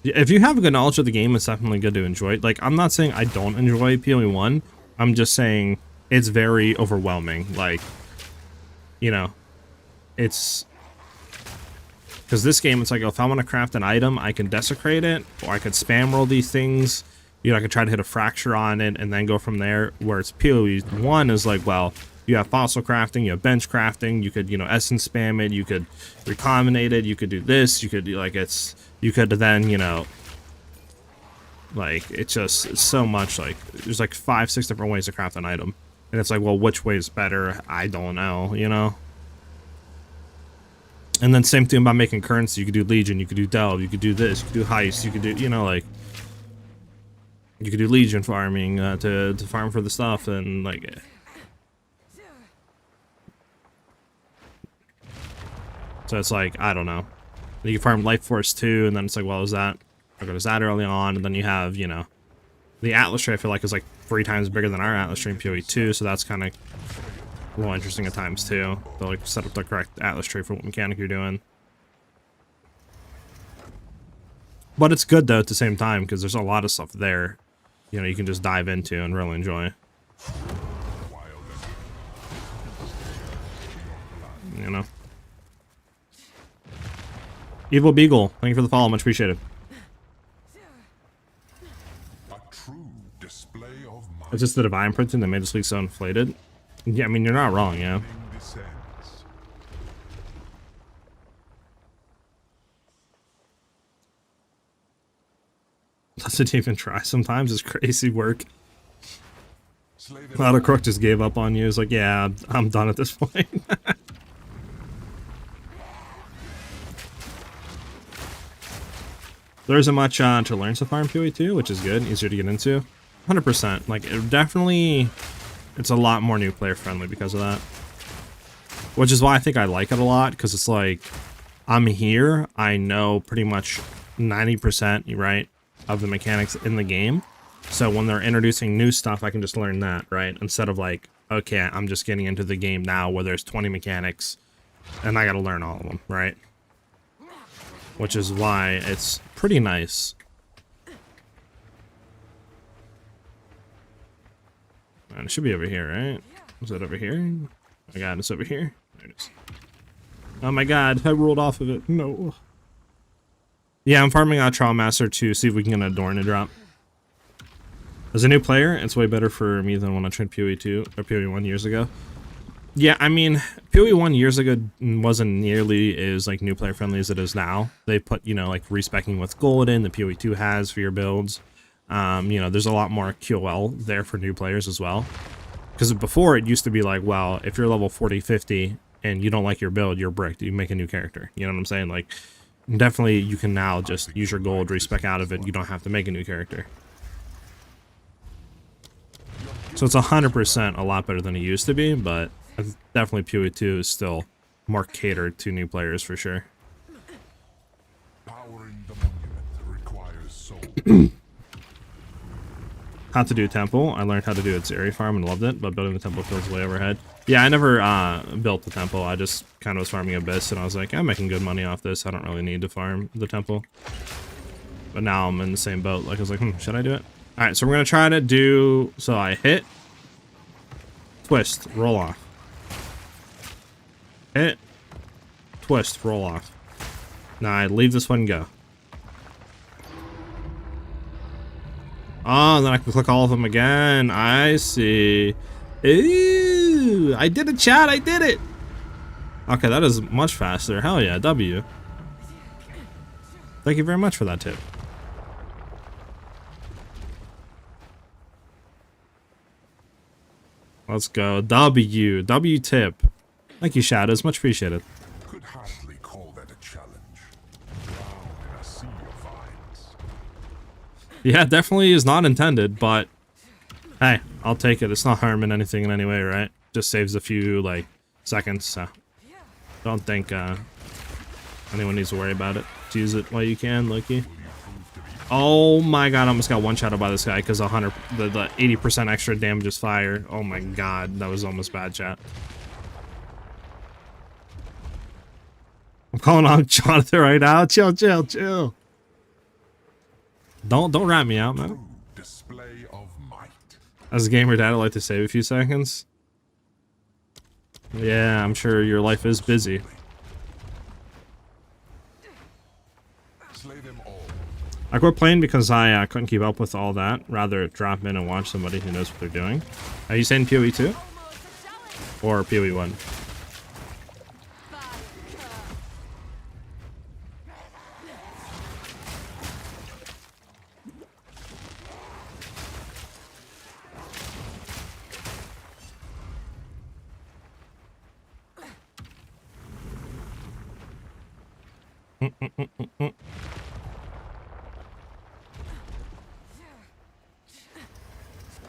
If you have a good knowledge of the game, it's definitely good to enjoy it. Like, I'm not saying I don't enjoy PoE1. I'm just saying it's very overwhelming. Like, you know, it's... because this game, it's like, if I want to craft an item, I can desecrate it, or I could spam roll these things. You know, I could try to hit a fracture on it and then go from there. Whereas PoE1 is like, well, you have fossil crafting, you have bench crafting, you could, you know, essence spam it, you could recombinate it, you could do this, you could do, like, you could then, you know, like, it's so much, like, there's like 5-6 different ways to craft an item. And it's like, well, which way is better? I don't know, you know? And then same thing about making currency. You could do Legion, you could do Delve, you could do this, you could do Heist, you could do, you know, like, you could do Legion farming to farm for the stuff, and, like... So it's like, I don't know. You can farm Life Force too, and then it's like, well, is that... I'll go to that early on, and then you have, you know... The Atlas Tree, I feel like, is like 3 times bigger than our Atlas Tree in PoE2, so that's kind of a little interesting at times too. They'll, like, set up the correct Atlas Tree for what mechanic you're doing. But it's good, though, at the same time, because there's a lot of stuff there, you know, you can just dive into and really enjoy. You know? Evil Beagle, thank you for the follow, much appreciated. It's just the divine printing that made this league so inflated. Yeah, I mean, you're not wrong, yeah. Doesn't even try sometimes, it's crazy work. Slay A them lot of Crook just gave up on you. It's like, yeah, I'm done at this point. There isn't much to learn so far in PoE 2, which is good, easier to get into. 100%. Like, it definitely, it's a lot more new player friendly because of that. Which is why I think I like it a lot, because it's like, I'm here, I know pretty much 90%, right, of the mechanics in the game. So when they're introducing new stuff, I can just learn that, right? Instead of like, okay, I'm just getting into the game now where there's 20 mechanics, and I gotta learn all of them, right? Which is why it's pretty nice. And it should be over here, right? Is it over here? Oh my god, it's over here. There it is. Oh my god, I rolled off of it. No. Yeah, I'm farming out Trial Master to see if we can get a Adorn to drop. As a new player, it's way better for me than when I tried PoE 2 or PoE 1 years ago. Yeah, I mean, PoE 1 years ago wasn't nearly as like new player friendly as it is now. They put, you know, like respecking with gold in the PoE 2 has for your builds. You know, there's a lot more QL there for new players as well. Because before it used to be like, well, if you're level 40, 50 and you don't like your build, you're bricked. You make a new character. You know what I'm saying? Like, definitely you can now just use your gold, respec out of it. You don't have to make a new character. So it's 100% a lot better than it used to be, but definitely PoE 2 is still more catered to new players for sure. Powering the monument requires soul. How to do temple. I learned how to do it Zeri farm and loved it, but building the temple feels way overhead. Yeah, I never built the temple. I just kind of was farming Abyss, and I was like, I'm making good money off this. I don't really need to farm the temple. But now I'm in the same boat. Like, I was like, should I do it? All right, so we're gonna try to do. So I hit, twist, roll off. Hit, twist, roll off. Now I leave this one go. Oh, and then I can click all of them again. I see. Ooh, I did it, chat. I did it. Okay, that is much faster. Hell yeah, W. Thank you very much for that tip. Let's go. W. W tip. Thank you, Shadows. Much appreciated. Could hardly call that a challenge. Drown in a sea of vines. Yeah, definitely is not intended, but hey, I'll take it. It's not harming anything in any way, right? Just saves a few, like, seconds, so don't think anyone needs to worry about it. Just use it while you can, Loki. Oh my god, I almost got one-shotted by this guy because the 80% extra damage is fire. Oh my god, that was almost bad, chat. I'm calling on Jonathan right now. Chill, chill, chill. Don't rat me out, man. True display of might. As a gamer dad, I like to save a few seconds. Yeah, I'm sure your life is busy. Slay them all. I quit playing because I couldn't keep up with all that. Rather drop in and watch somebody who knows what they're doing. Are you saying PoE 2? Or PoE 1?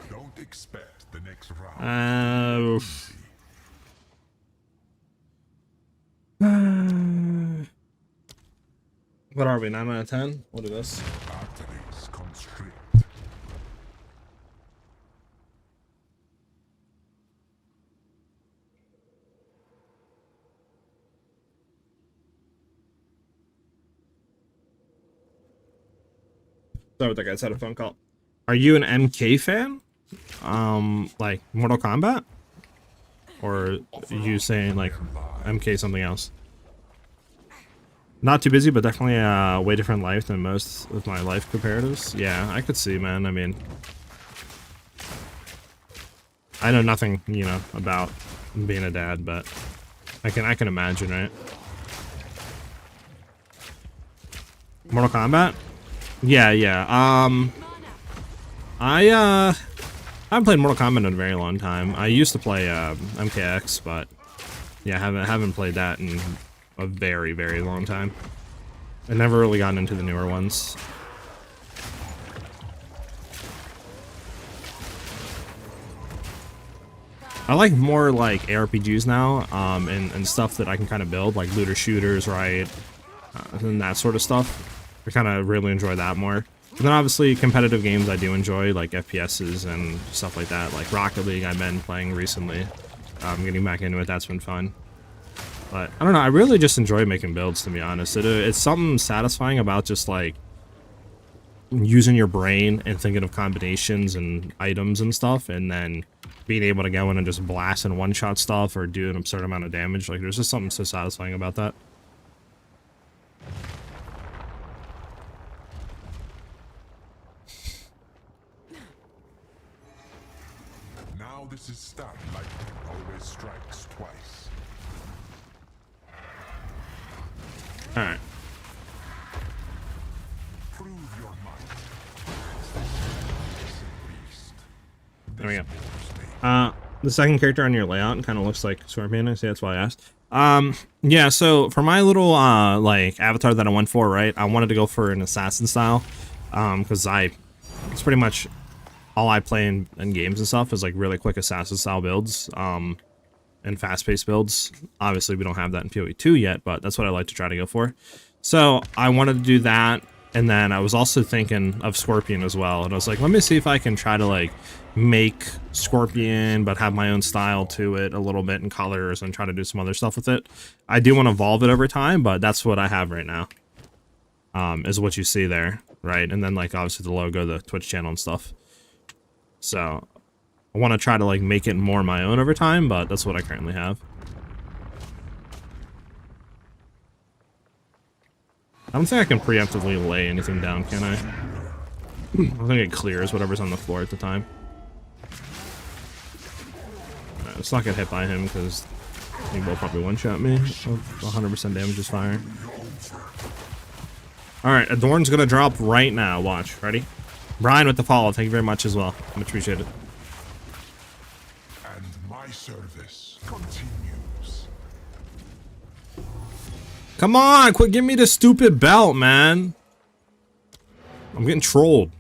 Don't expect the next round. What are we, 9 out of 10? What is this? Arteries constrict. Sorry, that guy's had a phone call. Are you an MK fan? Like Mortal Kombat? Or you saying like MK something else? Not too busy, but definitely a way different life than most of my life comparatives. Yeah, I could see, man. I mean, I know nothing, you know, about being a dad, but I can imagine, right? Mortal Kombat? Yeah, yeah. I haven't played Mortal Kombat in a very long time. I used to play MKX, but yeah, haven't played that in a very, very long time. I never really gotten into the newer ones. I like more like ARPGs now, and stuff that I can kind of build, like looter shooters, right, and that sort of stuff. I kind of really enjoy that more. And then obviously competitive games I do enjoy, like FPSs and stuff like that, like Rocket League I've been playing recently. Getting back into it, that's been fun. But I don't know, I really just enjoy making builds, to be honest. It's something satisfying about just like using your brain and thinking of combinations and items and stuff, and then being able to go in and just blast and one-shot stuff or do an absurd amount of damage. Like, there's just something so satisfying about that. Now this is stat lightning always strikes twice. Alright. Prove your might. Beast. There we go. The second character on your layout kind of looks like Scorpion. I say that's why I asked. Yeah, so for my little, like, avatar that I went for, right, I wanted to go for an assassin style, because it's pretty much all I play in games and stuff is, like, really quick assassin style builds, and fast-paced builds. Obviously, we don't have that in PoE 2 yet, but that's what I like to try to go for. So, I wanted to do that, and then I was also thinking of Scorpion as well, and I was like, let me see if I can try to, like, make Scorpion but have my own style to it a little bit in colors and try to do some other stuff with it. I do want to evolve it over time, but that's what I have right now, is what you see there, right? And then, like, obviously the logo, the Twitch channel and stuff. So I want to try to, like, make it more my own over time, but that's what I currently have. I don't think I can preemptively lay anything down, can I? I think it clears whatever's on the floor at the time. Let's not get hit by him, because he will probably one-shot me. 100% damage is fire. Alright, Adorn's gonna drop right now. Watch. Ready? Brian with the follow. Thank you very much as well. Much appreciated. And my service continues. Come on! Quit giving me the stupid belt, man! I'm getting trolled.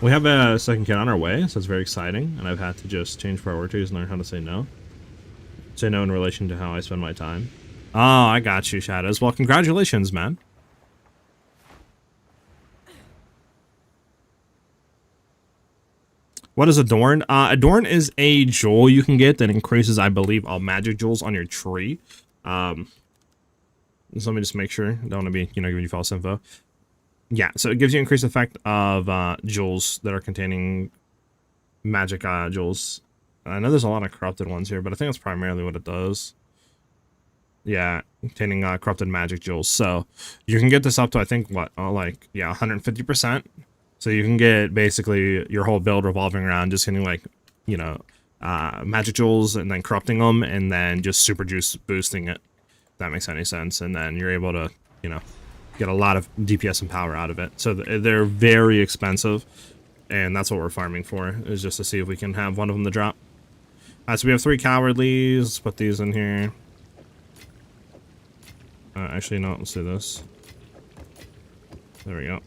We have a second kid on our way, so it's very exciting, and I've had to just change priorities and learn how to say no. Say no in relation to how I spend my time. Oh, I got you, Shadows. Well, congratulations, man. What is Adorn? Adorn is a jewel you can get that increases, I believe, all magic jewels on your tree. So let me just make sure. Don't want to be, giving you false info. Yeah, so it gives you increased effect of jewels that are containing magic jewels. I know there's a lot of corrupted ones here, but I think that's primarily what it does. Yeah, containing corrupted magic jewels. So you can get this up to, I think, what, like, yeah, 150%. So you can get basically your whole build revolving around just getting, like, magic jewels and then corrupting them and then just super juice boosting it, if that makes any sense. And then you're able to, get a lot of DPS and power out of it. So they're very expensive, and that's what we're farming for, is just to see if we can have one of them to drop. So we have 3 cowardlies. Let's put these in here. Actually, no, let's do this. There we go.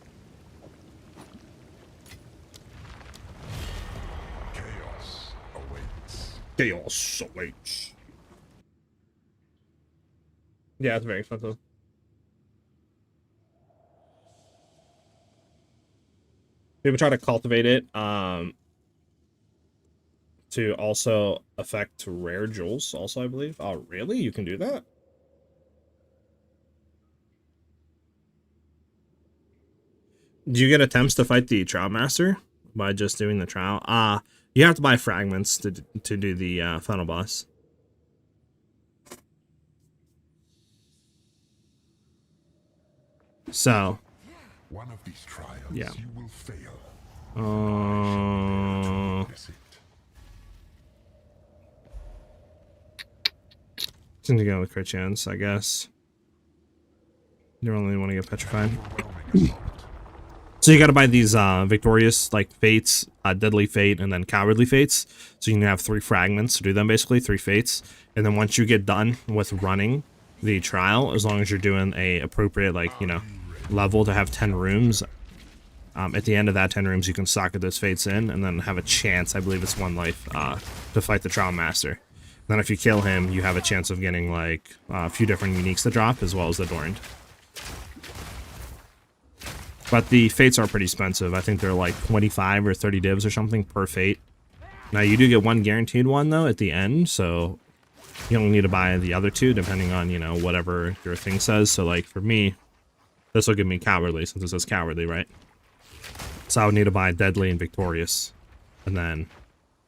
Chaos awaits. Chaos awaits. Yeah, it's very expensive. People try to cultivate it to also affect rare jewels also, I believe. Oh, really? You can do that? Do you get attempts to fight the Trial Master by just doing the trial? You have to buy fragments to do the final boss. So, One of these trials, yeah. you will fail. Seems to go with crit chance, I guess. You don't really want to get petrified. So you got to buy these victorious like fates, deadly fate, and then cowardly fates. So you can have 3 fragments to do them, basically 3 fates. And then once you get done with running the trial, as long as you're doing a appropriate like level to have 10 rooms, at the end of that 10 rooms you can socket those fates in, and then have a chance, I believe it's 1 life, to fight the trial master. Then if you kill him, you have a chance of getting like a few different uniques to drop, as well as the Dorned. But the fates are pretty expensive. I think they're like 25 or 30 divs or something per fate. Now you do get 1 guaranteed one though at the end, so you don't need to buy the other 2 depending on, whatever your thing says. So like for me, this will give me cowardly since it says cowardly, right? So I would need to buy deadly and victorious. And then,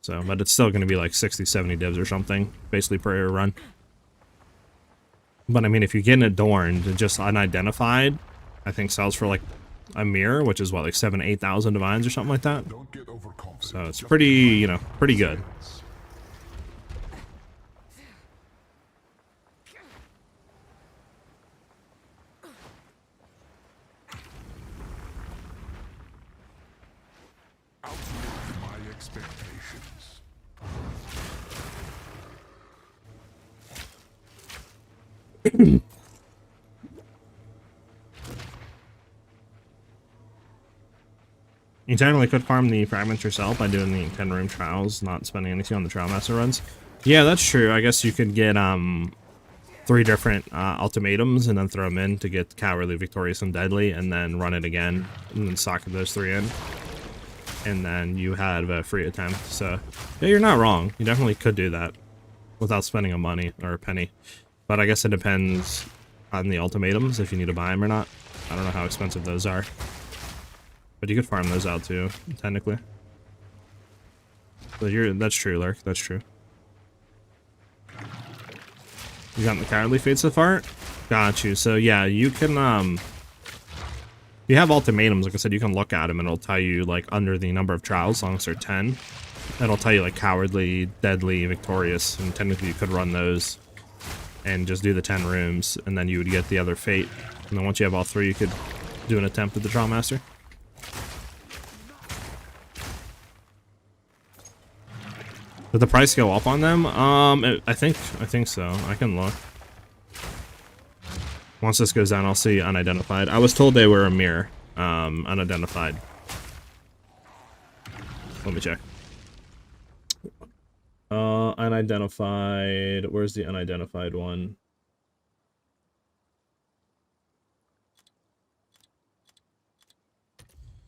but it's still going to be like 60, 70 divs or something, basically per run. But I mean, if you're getting adorned, just unidentified, I think sells for like a mirror, which is what, like 7,000 to 8,000 divines or something like that. Don't get overconfident. So it's pretty, pretty good. Outlive my expectations. You technically could farm the fragments yourself by doing the 10 room trials, not spending anything on the trial master runs. Yeah, that's true. I guess you could get 3 different ultimatums and then throw them in to get cowardly, victorious, and deadly, and then run it again and then socket those 3 in, and then you have a free attempt. So yeah, you're not wrong. You definitely could do that without spending a money or a penny. But I guess it depends on the ultimatums if you need to buy them or not. I don't know how expensive those are. But you could farm those out too, technically. But that's true, Lurk. That's true. You got the cowardly fate so far? Got you. So yeah, you can if you have ultimatums, like I said, you can look at them and it'll tell you like under the number of trials, as long as they're 10. It'll tell you like cowardly, deadly, victorious, and technically you could run those and just do the 10 rooms, and then you would get the other fate. And then once you have all 3, you could do an attempt at the trial master. Did the price go up on them? I think so. I can look. Once this goes down, I'll see unidentified. I was told they were a mirror, unidentified. Let me check. Unidentified. Where's the unidentified one?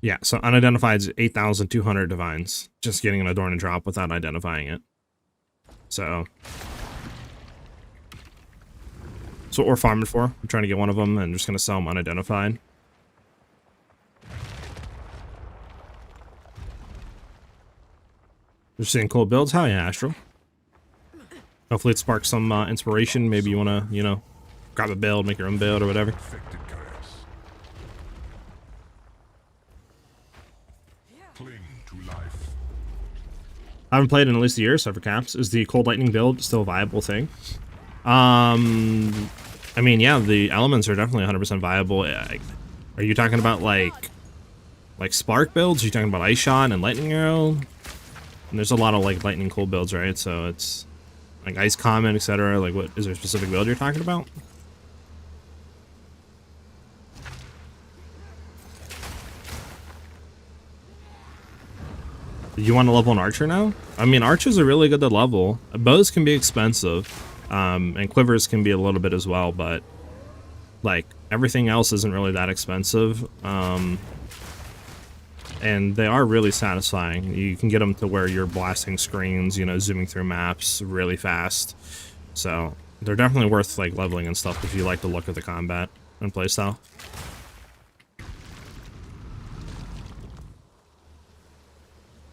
Yeah, so unidentified is 8,200 divines. Just getting an adorn and drop without identifying it. So that's what we're farming for. I'm trying to get one of them and just going to sell them unidentified. You're seeing cool builds? Hell yeah, Astral. Hopefully it sparks some inspiration. Maybe you want to, grab a build, make your own build or whatever. I haven't played in at least a year, so for caps. Is the Cold Lightning build still a viable thing? I mean, yeah, the elements are definitely 100% viable. Are you talking about like spark builds? Are you talking about Ice Shot and Lightning Arrow? And there's a lot of like Lightning Cold builds, right? So it's like Ice Comet, etc. Like, what is there a specific build you're talking about? You want to level an archer now? I mean, archers are really good to level. Bows can be expensive, and quivers can be a little bit as well, but like everything else isn't really that expensive, and they are really satisfying. You can get them to where you're blasting screens, zooming through maps really fast. So they're definitely worth like leveling and stuff if you like to look at the combat and playstyle.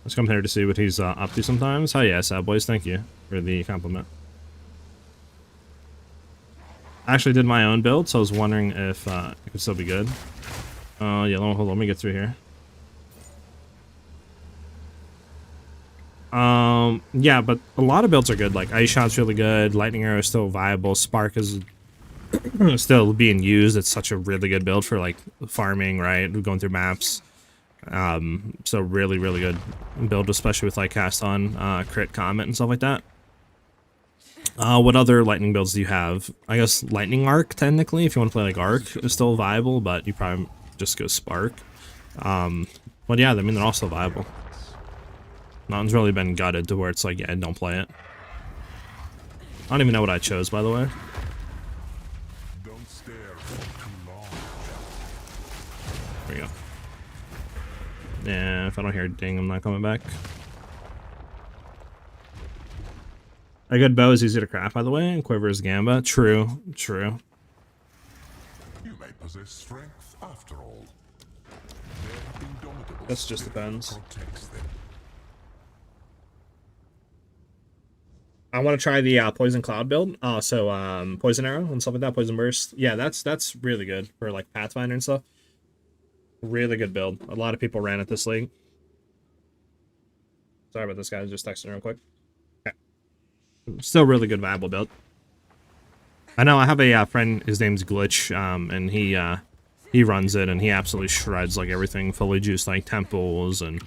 Let's come here to see what he's up to sometimes. Oh yeah, Sad Boys, thank you for the compliment. I actually did my own build, so I was wondering if it could still be good. Yeah, hold on, let me get through here. Yeah, but a lot of builds are good. Like Ice Shot's really good. Lightning Arrow is still viable. Spark is still being used. It's such a really good build for like farming, right? Going through maps. So really, really good build, especially with like cast on, crit, comment, and stuff like that. What other lightning builds do you have? I guess lightning arc, technically, if you want to play like arc, is still viable, but you probably just go spark. But yeah, I mean, they're also viable. Nothing's really been gutted to where it's like, yeah, don't play it. I don't even know what I chose, by the way. Don't stare for too long. There we go. Yeah, if I don't hear a ding, I'm not coming back. A good bow is easy to craft, by the way, and quiver is gamba. True, true. You may possess strength after all. Their indomitable This just spirit depends. protects them. I want to try the poison cloud build. Poison arrow and stuff like that. Poison burst. Yeah, that's really good for like Pathfinder and stuff. Really good build. A lot of people ran at this league. Sorry about this, guys. Just texting real quick. Okay. Still really good viable build. I know I have a friend. His name's Glitch, and he runs it, and he absolutely shreds like everything. Fully juiced like temples and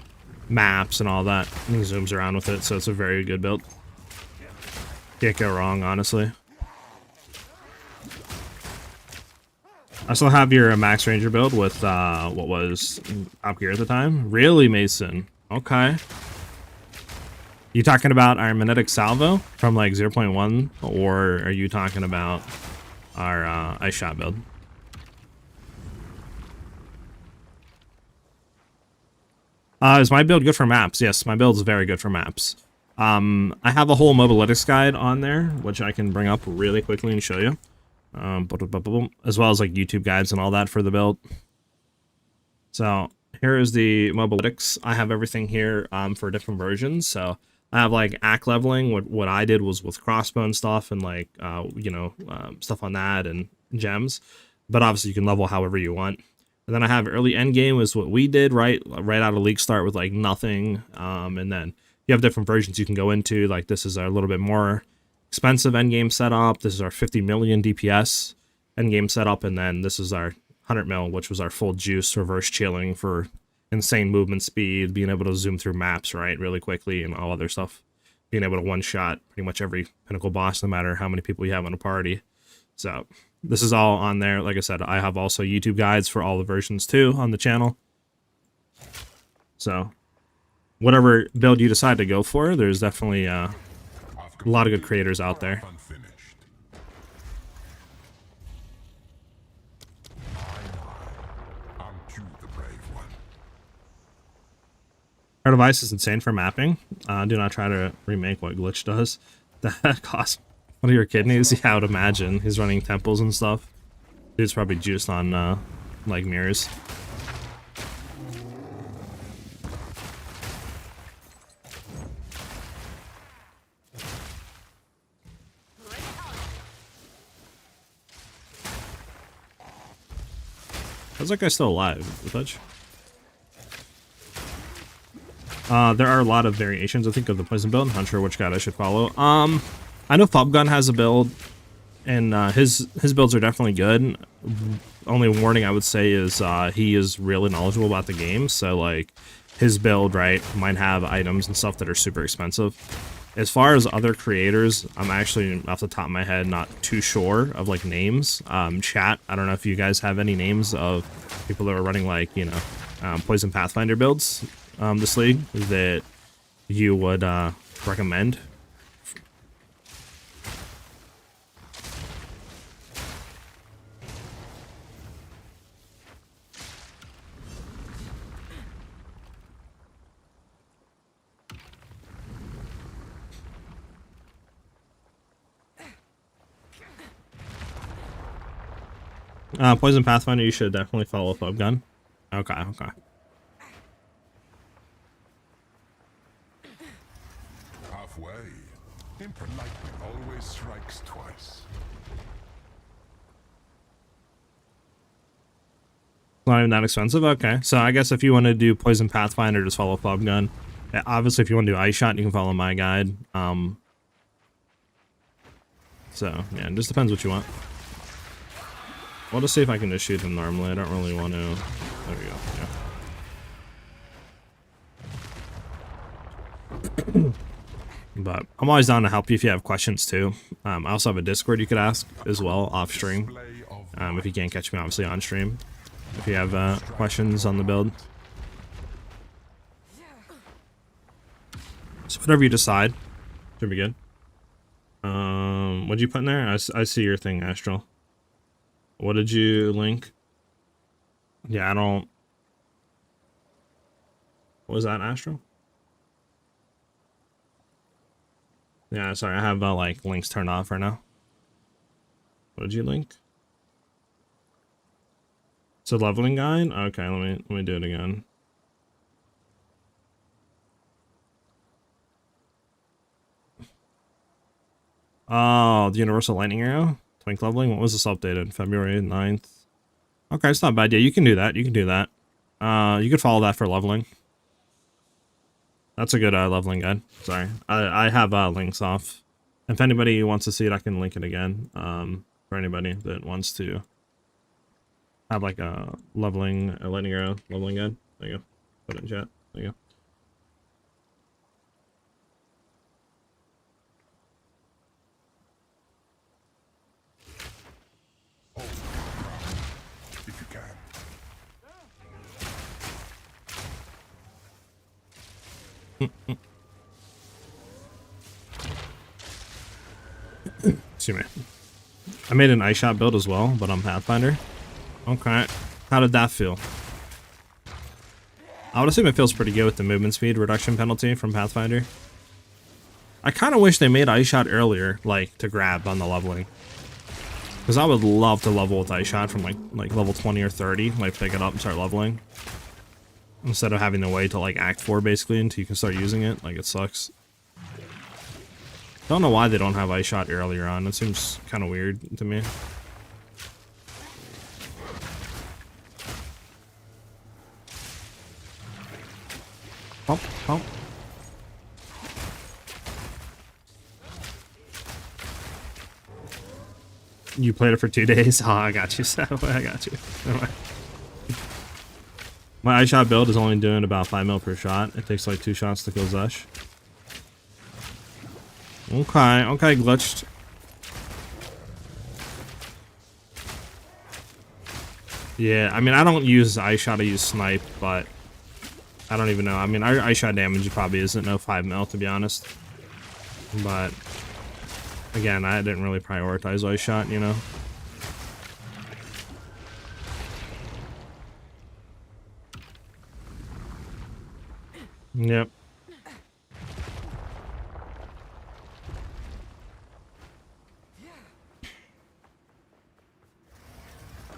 maps and all that. And he zooms around with it, so it's a very good build. Can't go wrong, honestly. I still have your Max Ranger build with, what was up here at the time? Really, Mason? Okay. You talking about our Magnetic Salvo from, like, 0.1? Or are you talking about our, Ice Shot build? Is my build good for maps? Yes, my build is very good for maps. I have a whole mobalytics guide on there, which I can bring up really quickly and show you. As well as like YouTube guides and all that for the build. So here is the mobalytics. I have everything here for different versions. So I have like act leveling. What I did was with crossbow and stuff and like, stuff on that and gems. But obviously you can level however you want. And then I have early end game is what we did right out of league start with like nothing. And then you have different versions you can go into. Like this is a little bit more expensive endgame setup. This is our 50 million DPS endgame setup, and then this is our 100 mil, which was our full juice reverse chilling for insane movement speed, being able to zoom through maps right really quickly, and all other stuff. Being able to one shot pretty much every pinnacle boss, no matter how many people you have on a party. So this is all on there. Like I said, I have also YouTube guides for all the versions too on the channel. So whatever build you decide to go for, there's definitely a lot of good creators out there. Unfinished. I'm Q the brave one. Our device is insane for mapping. Do not try to remake what Glitch does. That costs one of your kidneys. Yeah, I would imagine. He's running temples and stuff. Dude's probably juiced on like mirrors. How's that guy still alive? Touch? There are a lot of variations, I think, of the poison build. I'm not sure which guide I should follow. I know Fubgun has a build, and his builds are definitely good. Only warning I would say is he is really knowledgeable about the game, so like his build, right, might have items and stuff that are super expensive. As far as other creators, I'm actually, off the top of my head, not too sure of, like, names. Chat, I don't know if you guys have any names of people that are running, like, you know, Poison Pathfinder builds this league that you would recommend. Poison Pathfinder, you should definitely follow Fubgun. Okay, okay. Halfway. Impolite always strikes twice. Not even that expensive? Okay. So I guess if you want to do Poison Pathfinder, just follow Fubgun. Yeah, obviously, if you want to do Ice Shot, you can follow my guide. So, yeah, it just depends what you want. I'll just see if I can just shoot him normally. I don't really want to... There we go. Yeah. But I'm always down to help you if you have questions too. I also have a Discord you could ask as well off stream. Display of If you can't catch me obviously on stream. If you have questions on the build. So whatever you decide, should be good. What'd you put in there? I see your thing, Astral. What did you link? Yeah, I don't... What was that, Astral? Yeah, sorry, I have like links turned off right now. What did you link? It's a leveling guide? Okay, let me do it again. Oh, the universal lightning arrow? Twink leveling? What was this updated? February 9th. Okay, it's not bad. Yeah, you can do that. You can do that. You could follow that for leveling. That's a good leveling guide. Sorry. I have links off. If anybody wants to see it, I can link it again. For anybody that wants to have like a lightning arrow leveling guide. There you go. Put it in chat. There you go. if you can. Excuse me. I made an ice shot build as well, but I'm Pathfinder. Okay. How did that feel? I would assume it feels pretty good with the movement speed reduction penalty from Pathfinder. I kind of wish they made ice shot earlier, like to grab on the leveling. Because I would love to level with ice shot from like level 20 or 30, like pick it up and start leveling. Instead of having to wait till like Act 4 basically until you can start using it. Like it sucks. Don't know why they don't have ice shot earlier on. It seems kind of weird to me. Pump, pump. You played it for 2 days? Oh, I got you, so I got you. My ice shot build is only doing about 5 mil per shot. It takes like 2 shots to kill Zesh. Okay, okay, glitched. Yeah, I mean, I don't use ice shot, I use snipe, but I don't even know. I mean, our ice shot damage probably isn't no 5 mil, to be honest. But again, I didn't really prioritize ice shot, you know. Yep.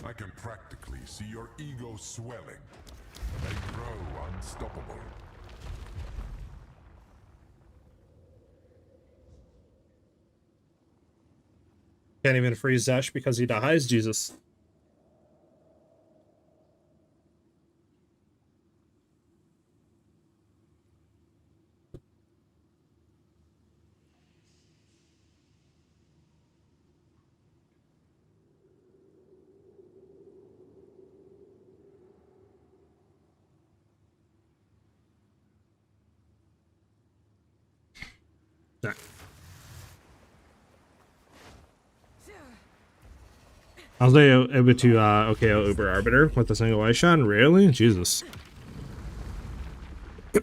I can practically see your ego swelling. They grow unstoppable. Can't even freeze Zesh because he dies, Jesus. Yeah. I was able to OKO Uber Arbiter with a single ice shot? Really? Jesus. I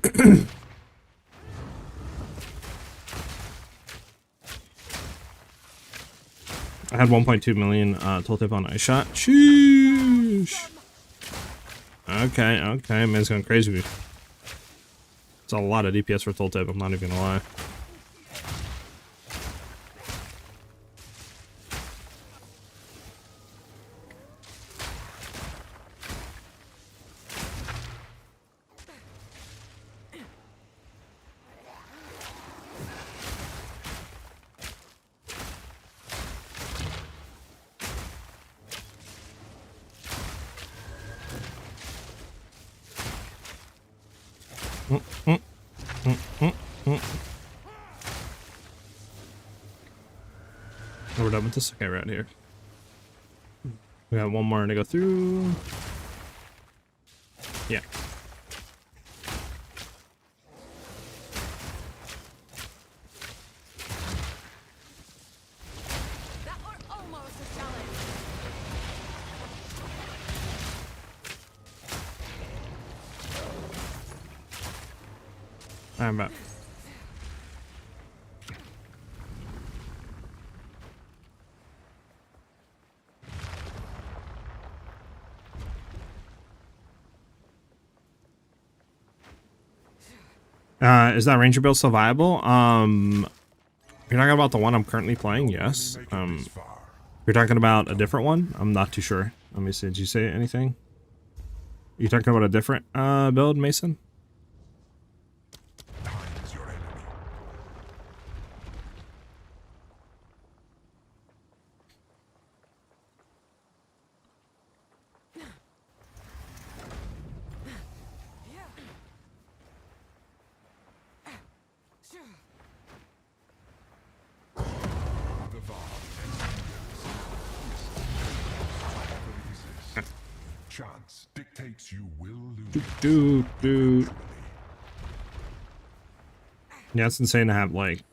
had 1.2 million tooltip on ice shot. Sheesh. Okay, okay, man's going crazy. It's a lot of DPS for tooltip, I'm not even gonna lie. We're done with this. Okay, right here. We got one more to go through. Yeah. I'm back. Is that ranger build still viable? You're talking about the one I'm currently playing? Yes. You're talking about a different one? I'm not too sure. Let me see. Did you say anything? You talking about a different build, Mason? Time is your enemy. The Vav resist. Chance dictates you will lose. Dude. Yeah, it's insane to have like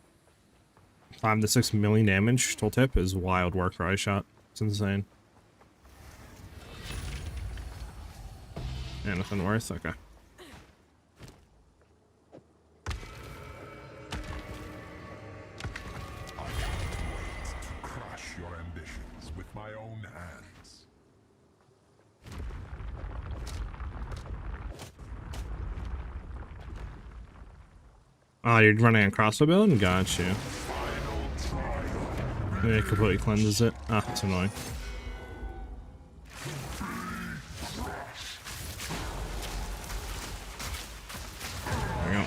5 to 6 million damage. Tooltip is wild work for ice shot. It's insane. Yeah, nothing worth. Okay. Crush your ambitions with my own hands. Oh, you're running a crossbow build? Got you. It completely cleanses it. Ah, it's annoying. There we go.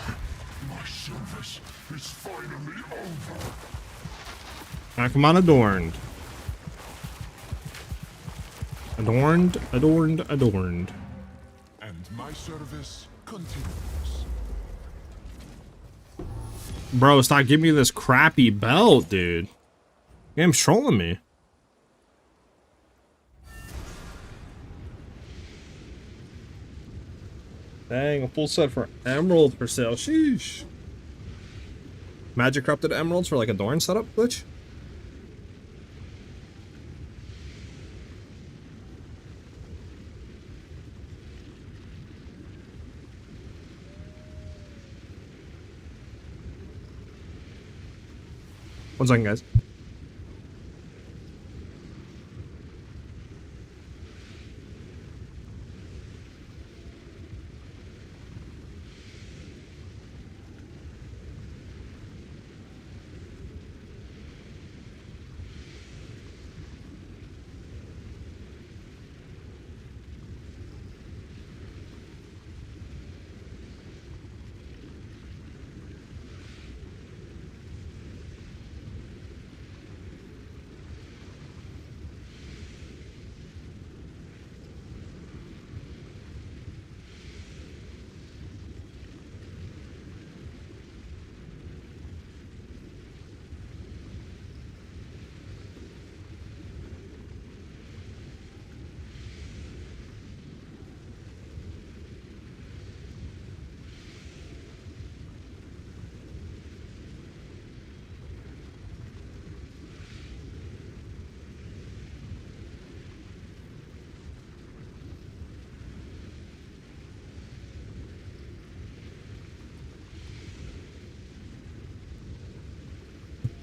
My service is finally over. Now come on, adorned. Adorned. And my service continues. Bro, stop giving me this crappy belt, dude. Game's trolling me. Dang, a full set for emerald for sale. Sheesh. Magic corrupted emeralds for like a Dorn setup glitch? One second, guys.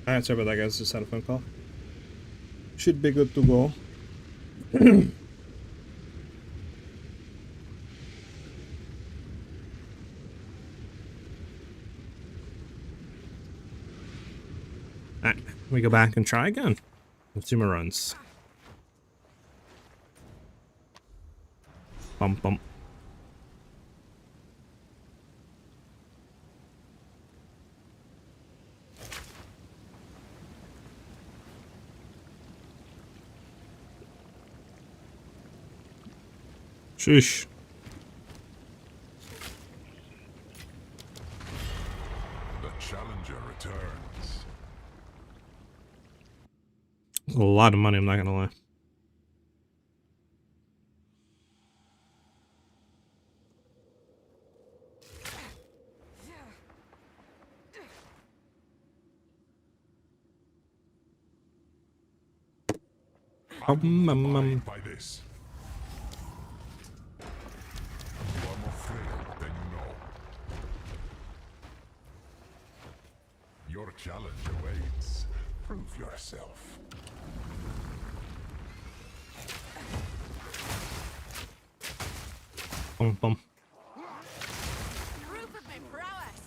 Alright, sorry about that, guys. Just had a phone call. Should be good to go. Alright, we go back and try again. Let's see my runs. Bump, bump. Sheesh. The challenger returns. A lot of money, I'm not gonna lie. Abide by this. You are more frail than you know. challenge awaits. Prove yourself. Bum, bum. Proof of my prowess.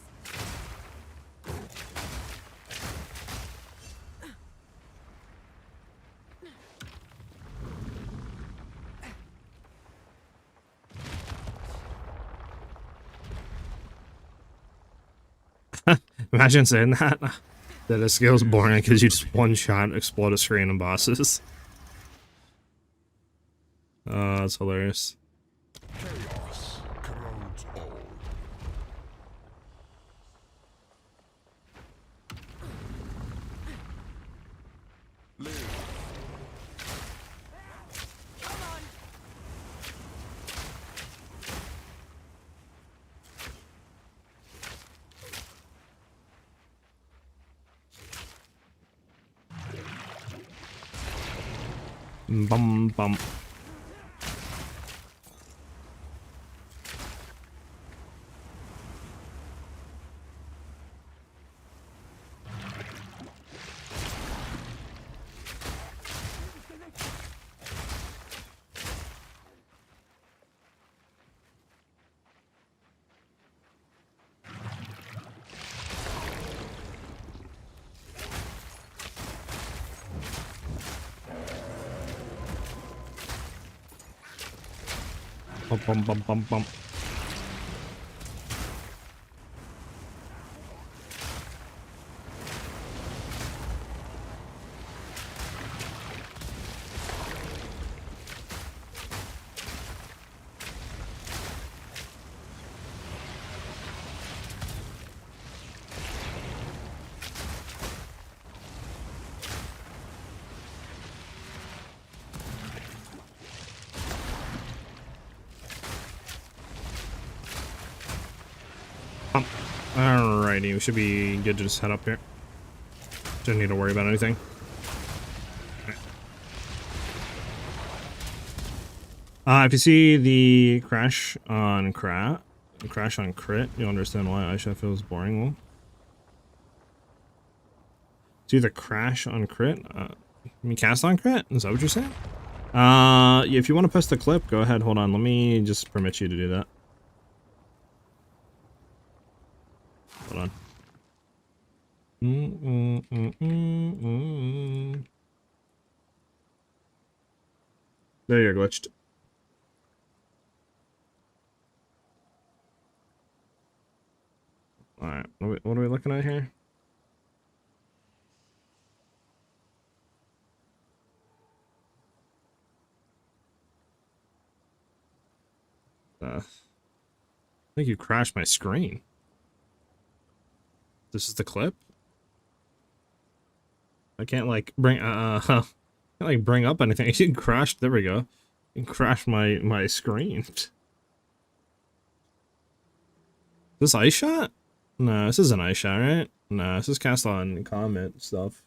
Imagine saying that. That a skill's boring because you just one shot explode a screen and bosses. That's hilarious. Chaos corrodes all. Live. Come on. Bum bum. Bum bum bum bum bum. Alrighty, we should be good to just head up here. Don't need to worry about anything. If you see the crash on crit, you'll understand why Aisha feels boring. Well, it's either crash on crit. I mean, cast on crit. Is that what you're saying? If you want to post the clip, go ahead. Hold on. Let me just permit you to do that. Hold on. There you're glitched. Alright, what are we looking at here? I think you crashed my screen. This is the clip? I can't like bring can't like bring up anything. You can crash. There we go. You can crash my screen. This ice shot? No, this isn't ice shot, right? No, this is cast on comment stuff.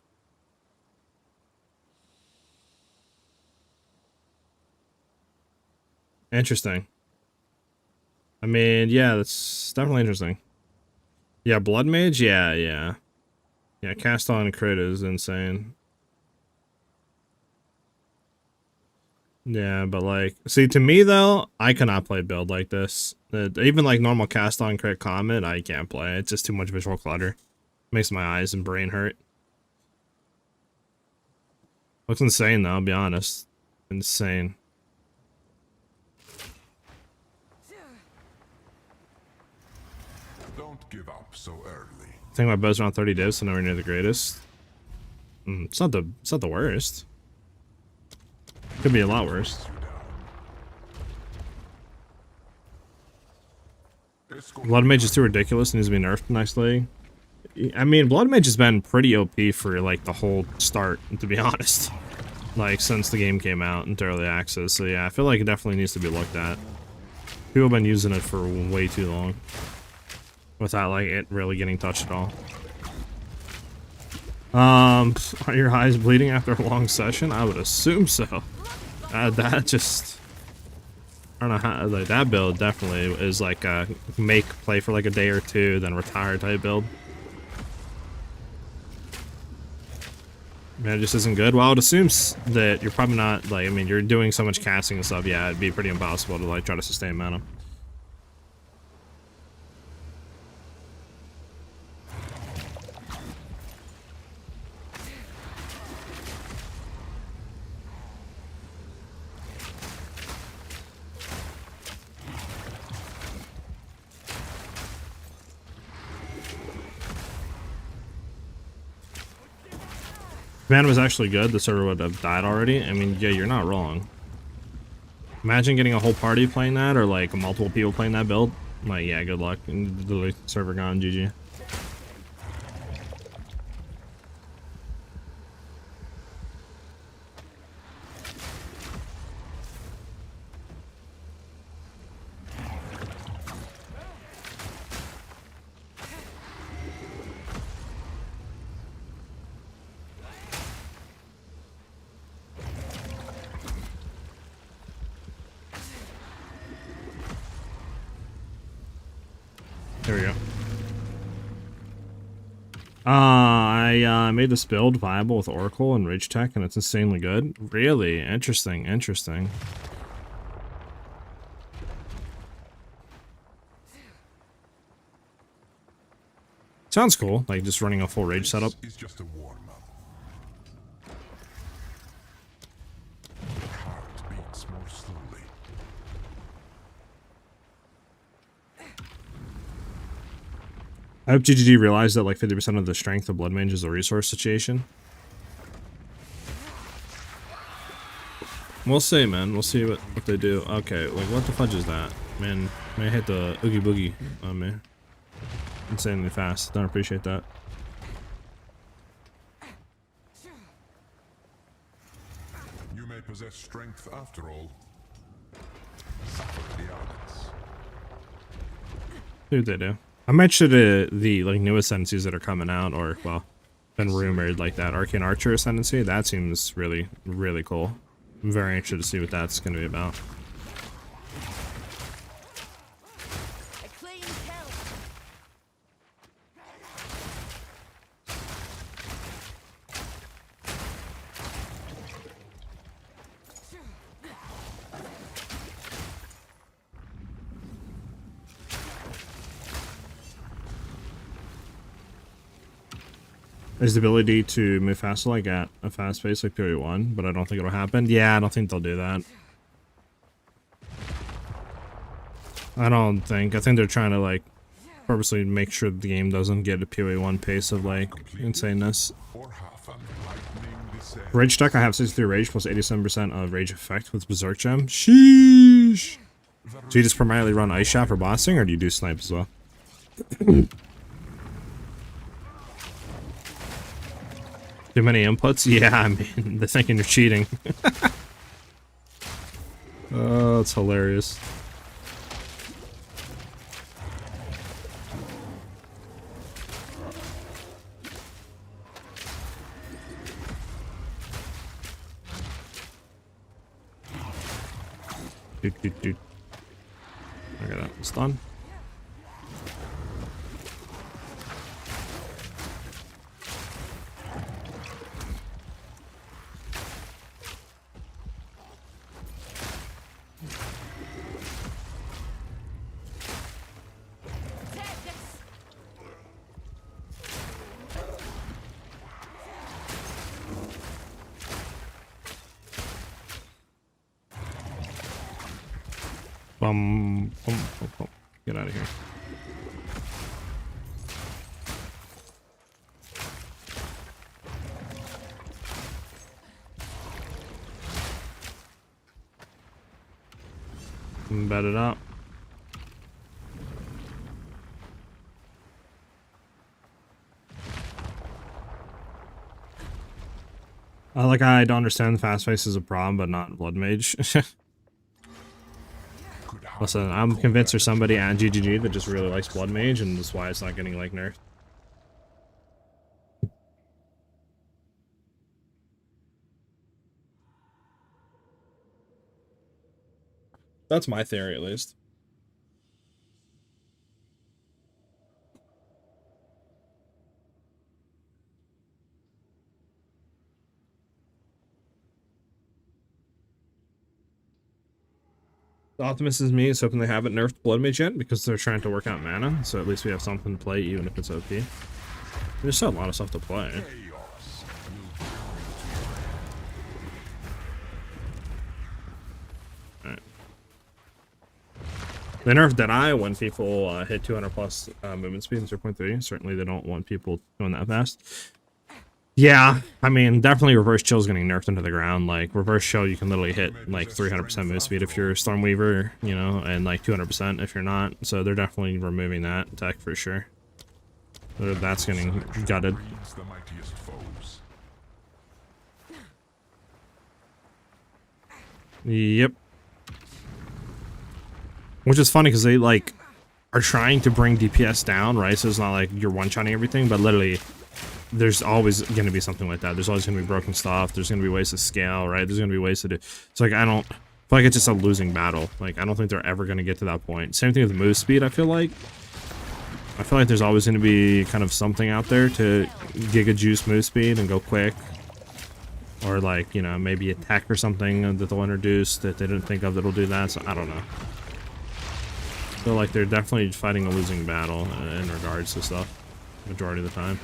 Interesting. I mean, yeah, that's definitely interesting. Yeah, Blood Mage, yeah. Yeah, cast on crit is insane. Yeah, but like, see, to me though, I cannot play build like this. Even like normal cast on crit comment, I can't play. It's just too much visual clutter. Makes my eyes and brain hurt. Looks insane though, I'll be honest. Insane. Don't give up so early. I think my bow's around 30 divs, so nowhere near the greatest. It's not the worst. Could be a lot worse. Blood Mage is too ridiculous and needs to be nerfed nicely. I mean, Blood Mage has been pretty OP for like the whole start, to be honest. Like since the game came out into early access. So yeah, I feel like it definitely needs to be looked at. People have been using it for way too long without like it really getting touched at all. Are your eyes bleeding after a long session? I would assume so. That just, I don't know how, like that build definitely is like a play for like a day or two, then retire type build. Man, it just isn't good. Well, it assumes that you're probably not, like, I mean, you're doing so much casting and stuff, yeah, it'd be pretty impossible to, like, try to sustain mana. Mana was actually good, the server would have died already. I mean, yeah, you're not wrong. Imagine getting a whole party playing that, or like multiple people playing that build. Like, yeah, good luck. The server gone, GG. There we go. I made this build viable with Oracle and Rage Tech, and it's insanely good. Really? Interesting, interesting. Sounds cool, like just running a full Rage setup. Is just a warm-up. The heart beats more slowly. I hope GGG realized that like 50% of the strength of Blood Mage is a resource situation. We'll see, man. We'll see what they do. Okay, like what the fudge is that? Man, may I hit the Oogie Boogie on me. Insanely fast. Don't appreciate that. You may possess strength after all. Suffer the elements. See what they do. I'm interested in the like new ascendancies that are coming out, or well, been rumored, like that Arcane Archer ascendancy. That seems really, really cool. I'm very interested to see what that's going to be about. A clean kill. Is the ability to move faster like at a fast pace like PoE 1, but I don't think it'll happen. Yeah, I don't think they'll do that. I think they're trying to like purposely make sure the game doesn't get a PoE 1 pace of like insaneness. Or half an lightning descent. Rage Tech, I have 63 Rage plus 87% of Rage effect with Berserk Gem. Sheesh! So you just primarily run Ice Shot for bossing, or do you do Snipe as well? Too many inputs? Yeah, I mean, they're thinking you're cheating. Oh, it's hilarious. Doot. Okay, that was done. Bum. Get out of here. Bet it up. Like, I don't understand fast pace is a problem, but not Blood Mage. Listen, I'm convinced there's somebody at GGG that just really likes Blood Mage, and that's why it's not getting, like, nerfed. That's my theory, at least. The optimist is me is hoping they haven't nerfed Blood Mage yet because they're trying to work out mana, so at least we have something to play even if it's OP. There's still a lot of stuff to play. Chaos will bring you to your Alright. They nerfed Deadeye when people hit 200 plus movement speed in 0.3. Certainly they don't want people going that fast. Yeah, I mean, definitely reverse chill is getting nerfed into the ground. Like, reverse chill, you can literally hit, like, 300% move speed if you're Stormweaver, you know, and, like, 200% if you're not. So they're definitely removing that tech for sure. That's getting gutted. breeds the mightiest foes. Yep. Which is funny because they, like, are trying to bring DPS down, right? So it's not like you're one-shotting everything, but literally there's always going to be something like that. There's always going to be broken stuff. There's going to be ways to scale, right? There's going to be ways to do... It's like, I don't... I feel like it's just a losing battle. Like, I don't think they're ever going to get to that point. Same thing with move speed, I feel like. I feel like there's always going to be kind of something out there to giga juice move speed and go quick. Or, like, you know, maybe a tech or something that they'll introduce that they didn't think of that'll do that. So, I don't know. I feel like they're definitely fighting a losing battle in regards to stuff. Majority of the time.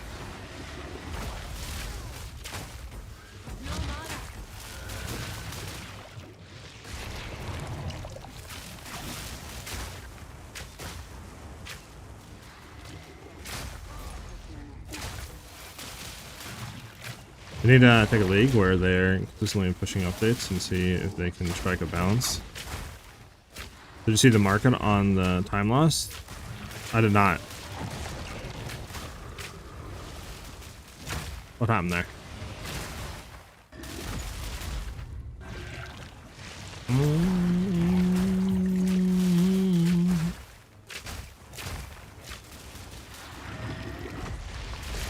We need to take a league where they're consistently pushing updates and see if they can strike a balance. Did you see the market on the time loss? I did not. What happened there?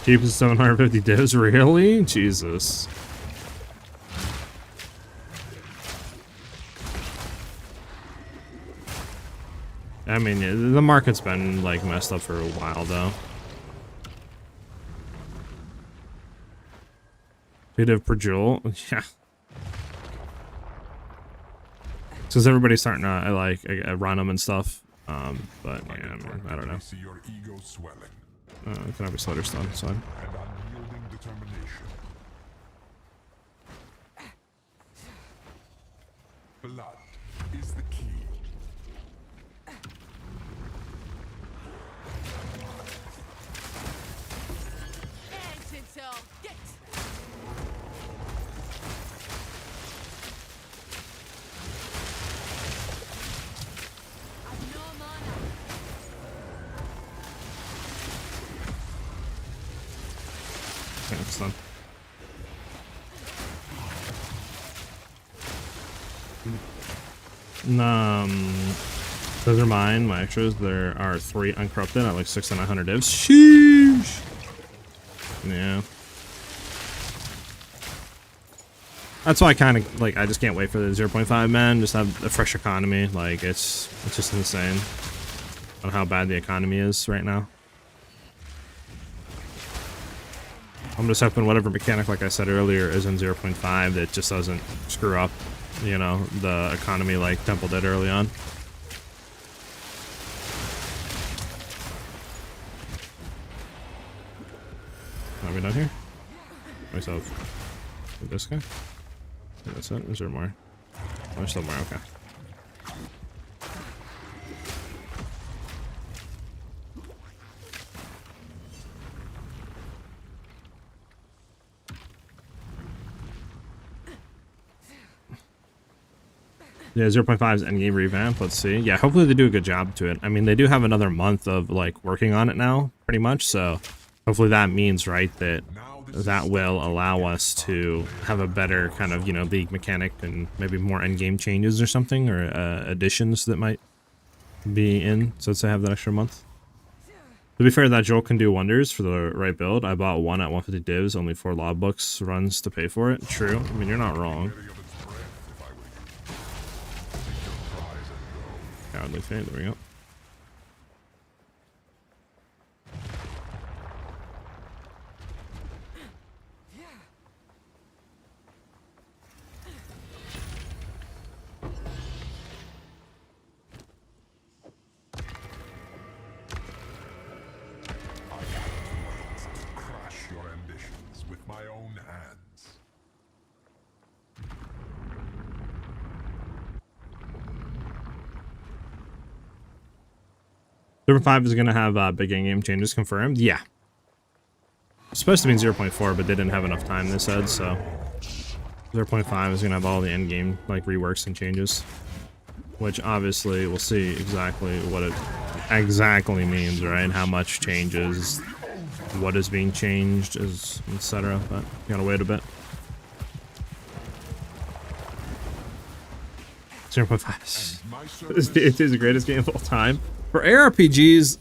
Keeps 750 divs, really? Jesus. I mean, yeah, the market's been, like, messed up for a while, though. Div per joule? Yeah. Because everybody's starting to, like, run them and stuff. But, yeah, I mean, I don't know. See your ego swelling Can I be slower stun? It's fine. and unyielding determination. Blood is the key. Okay, it's done. Those are mine, my extras. There are 3 uncorrupted at like 6 and 900 divs. Sheesh! Yeah. That's why I kind of, like, I just can't wait for the 0.5, man. Just have a fresh economy. Like, it's just insane on how bad the economy is right now. I'm just hoping whatever mechanic, like I said earlier, is in 0.5 that just doesn't screw up, you know, the economy like Temple did early on. Are we done here? Myself. This guy? Yeah, that's it? Is there more? Oh, there's still more, okay. Yeah, 0.5 is endgame revamp. Let's see. Yeah, hopefully they do a good job to it. I mean, they do have another month of, like, working on it now, pretty much, so hopefully that means, right, that that will allow us to have a better kind of, you know, league mechanic and maybe more endgame changes or something, or additions that might be in, since I have that extra month. To be fair, that Joel can do wonders for the right build. I bought one at 150 divs, only 4 logbooks runs to pay for it. True. I mean, you're not wrong. Cowardly Fate, there we go. 0.5 is gonna have big in-game changes confirmed. Yeah. It's supposed to be in 0.4, but they didn't have enough time, they said, so 0.5 is gonna have all the in-game like reworks and changes. Which obviously we'll see exactly what it exactly means, right? How much changes, what is being changed, is etc. But you gotta wait a bit. 0.5. It is the greatest game of all time. For ARPGs,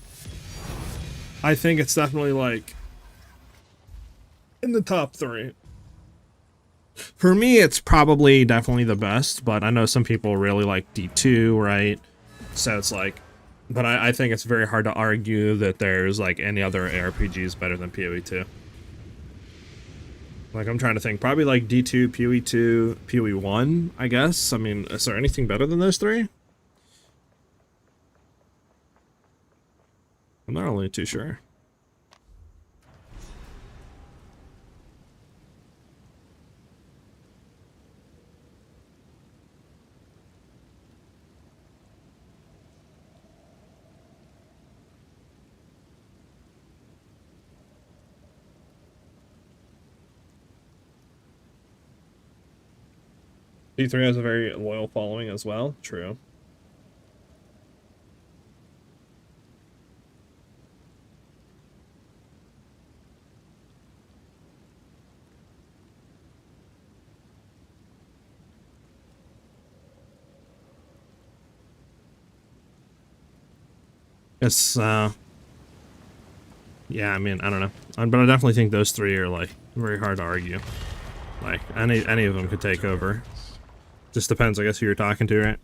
I think it's definitely like in the top 3. For me, it's probably definitely the best, but I know some people really like D2, right? So it's like, but I think it's very hard to argue that there's like any other ARPGs better than PoE 2. Like, I'm trying to think, probably like D2, PoE 2, PoE 1, I guess. I mean, is there anything better than those 3? I'm not really too sure. D3 has a very loyal following as well. True. It's, yeah, I mean, I don't know. But I definitely think those 3 are, like, very hard to argue. Like, any of them could take over. Just depends, I guess, who you're talking to, right?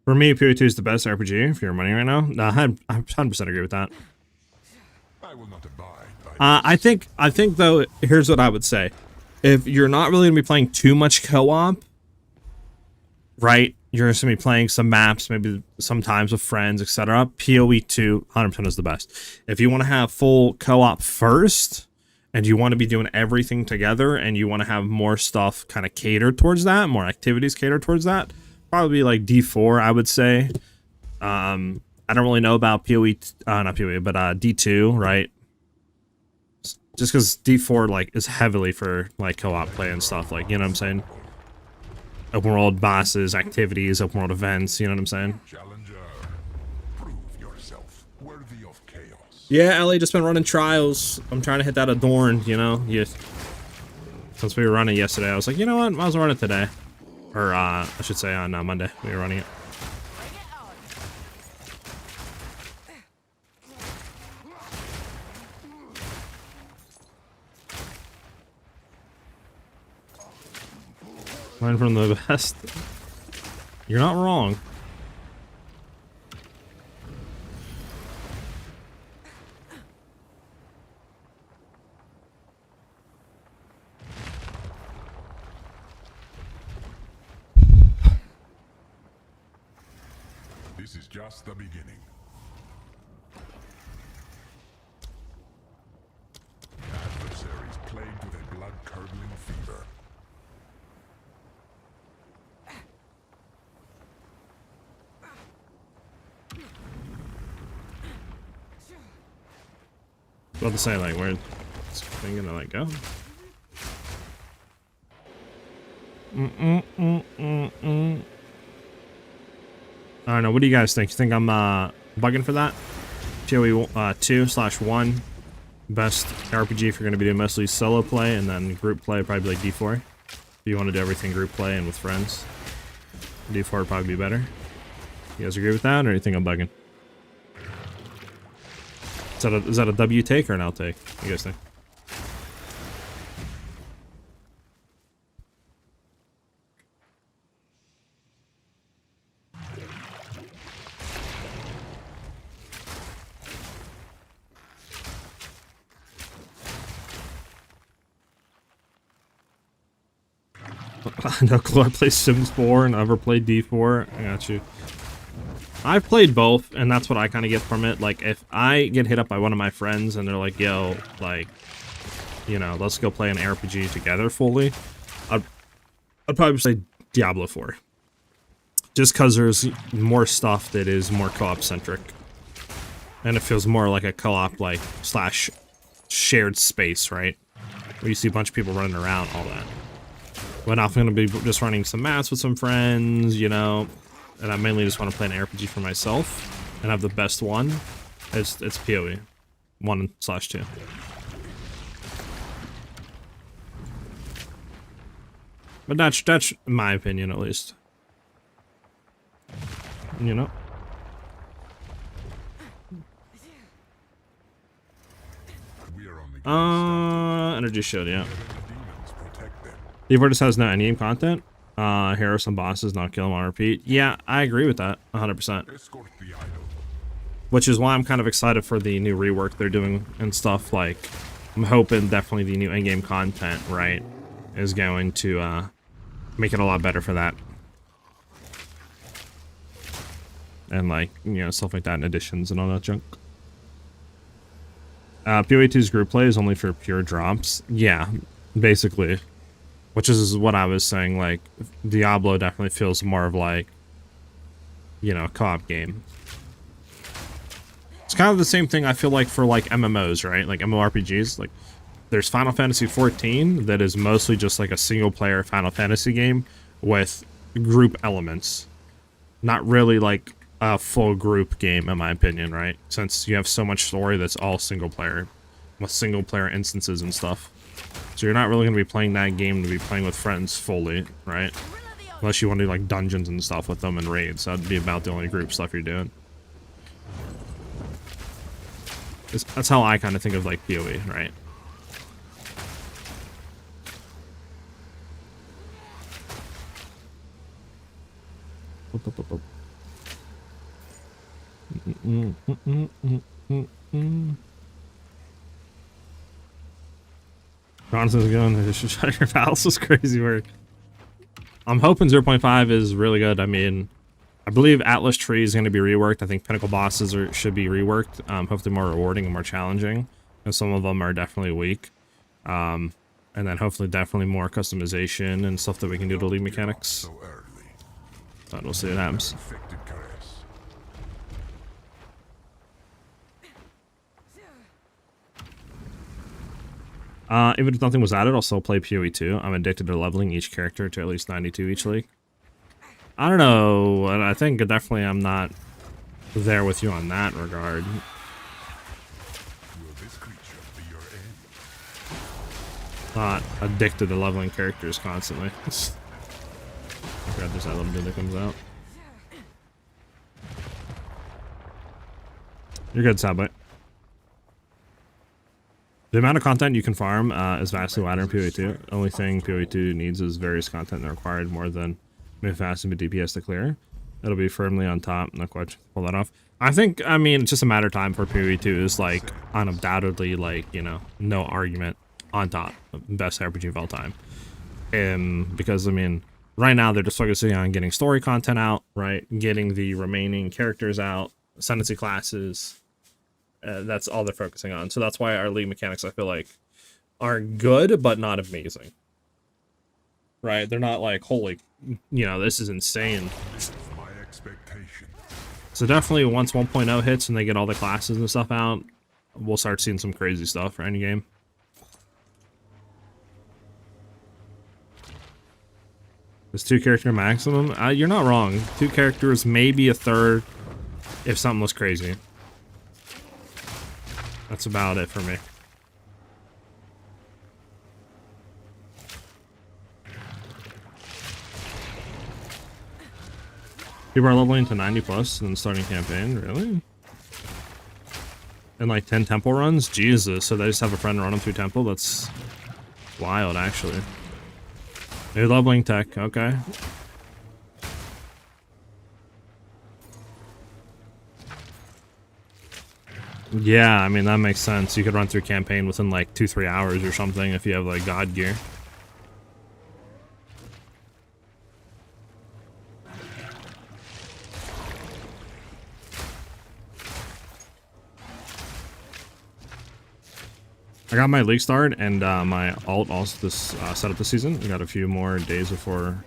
For me, PoE 2 is the best RPG, if you're money right now. No, I 100% agree with that. I will not abide by I think, though, here's what I would say. If you're not really going to be playing too much co-op, right? You're just going to be playing some maps, maybe sometimes with friends, etc. PoE 2, 100% is the best. If you want to have full co-op first, and you want to be doing everything together, and you want to have more stuff kind of catered towards that, more activities catered towards that, probably like D4, I would say. I don't really know about PoE, not PoE, but D2, right? Just because D4 like is heavily for like co-op play and stuff, like, you know what I'm saying? Open world bosses, activities, open world events, you know what I'm saying? challenger. Prove yourself worthy of chaos. Yeah, Ellie, just been running trials. I'm trying to hit that Adorn, you know? Since we were running yesterday, I was like, you know what? Might as well run it today. Or, I should say on Monday, we were running it. Learn from the best. You're not wrong. This is just the beginning. Adversaries plagued with a blood-curdling fever. About to say, like, where's this thing gonna like go? I don't know. What do you guys think? You think I'm bugging for that? PoE 2/1 best RPG if you're gonna be doing mostly solo play, and then group play probably like D4. If you want to do everything group play and with friends, D4 would probably be better. You guys agree with that, or do you think I'm bugging? Is that a W take or an L take? What do you guys think? No clue. I play Sims 4 and never played D4. I got you. I've played both, and that's what I kind of get from it. Like, if I get hit up by one of my friends and they're like, yo, like, you know, let's go play an RPG together fully, I'd probably say Diablo 4. Just because there's more stuff that is more co-op centric. And it feels more like a co-op, like, slash shared space, right? Where you see a bunch of people running around, all that. But now I'm going to be just running some maps with some friends, you know, and I mainly just want to play an RPG for myself and have the best one. It's PoE 1/2. But that's my opinion, at least. You know. We are on the Energy shield, yeah. demons protect them. Devortus has no endgame content. Here are some bosses, not kill them on repeat. Yeah, I agree with that, 100%. Escort the idol. Which is why I'm kind of excited for the new rework they're doing and stuff. Like, I'm hoping definitely the new endgame content, right, is going to make it a lot better for that. And, like, you know, stuff like that in additions and all that junk. PoE 2's group play is only for pure drops. Yeah, basically. Which is what I was saying, like, Diablo definitely feels more of like, you know, a co-op game. It's kind of the same thing I feel like for like MMOs, right? Like MMORPGs, like there's Final Fantasy XIV that is mostly just like a single player Final Fantasy game with group elements. Not really like a full group game in my opinion, right? Since you have so much story that's all single player with single player instances and stuff. So you're not really going to be playing that game to be playing with friends fully, right? Unless you want to do like dungeons and stuff with them and raids. That'd be about the only group stuff you're doing. That's how I kind of think of like PoE, right? Jonathan's going, shut your palace is crazy work. I'm hoping 0.5 is really good. I mean, I believe Atlas Tree is going to be reworked. I think Pinnacle bosses should be reworked. Hopefully more rewarding and more challenging. And some of them are definitely weak. And then hopefully definitely more customization and stuff that we can do to league mechanics. So early. But we'll see what happens. Infected caress. Even if nothing was added, I'll still play PoE 2. I'm addicted to leveling each character to at least 92 each league. I don't know. I think definitely I'm not there with you on that regard. Will this creature be your end? Not addicted to leveling characters constantly. I forgot there's that little dude that comes out. You're good, Sablet. The amount of content you can farm is vastly wider in PoE 2. Only thing PoE 2 needs is various content that required more than move fast and DPS to clear. It'll be firmly on top. Not quite pull that off. I mean, it's just a matter of time for PoE 2 is like undoubtedly like, you know, no argument on top. Best RPG of all time. Because I mean, right now they're just focusing on getting story content out, right? Getting the remaining characters out, ascendancy classes. That's all they're focusing on. So that's why our league mechanics, I feel like, are good, but not amazing. Right? They're not like, holy, you know, this is insane. My expectation. So definitely once 1.0 hits and they get all the classes and stuff out, we'll start seeing some crazy stuff for any game. It's 2 character maximum? You're not wrong. 2 characters, maybe a third, if something was crazy. That's about it for me. People are leveling to 90 plus and starting campaign, really? And like 10 temple runs? Jesus, so they just have a friend run them through temple? That's wild, actually. New leveling tech, okay. Yeah, I mean, that makes sense. You could run through campaign within like 2-3 hours or something if you have like god gear. I got my league start and my alt also this setup this season. We got a few more days before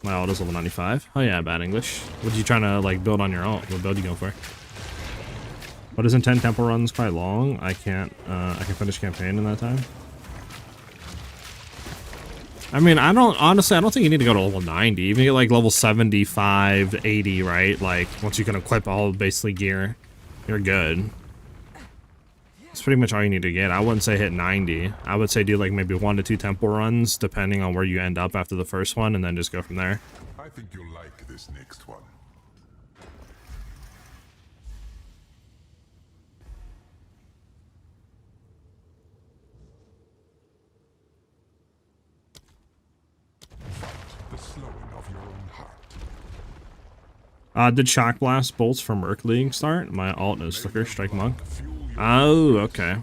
my alt is level 95. Oh yeah, bad English. What are you trying to like build on your alt? What build you going for? But isn't 10 temple runs quite long? I can finish campaign in that time. I mean, honestly, I don't think you need to go to level 90. Even get like level 75, 80, right? Like, once you can equip all basically gear, you're good. That's pretty much all you need to get. I wouldn't say hit 90. I would say do like maybe 1 to 2 temple runs, depending on where you end up after the first one, and then just go from there. I think you'll like this next one. The slowing of your own heart. Did Shock Blast bolts from Merc League start? My alt is Flicker Strike Monk. Oh, okay.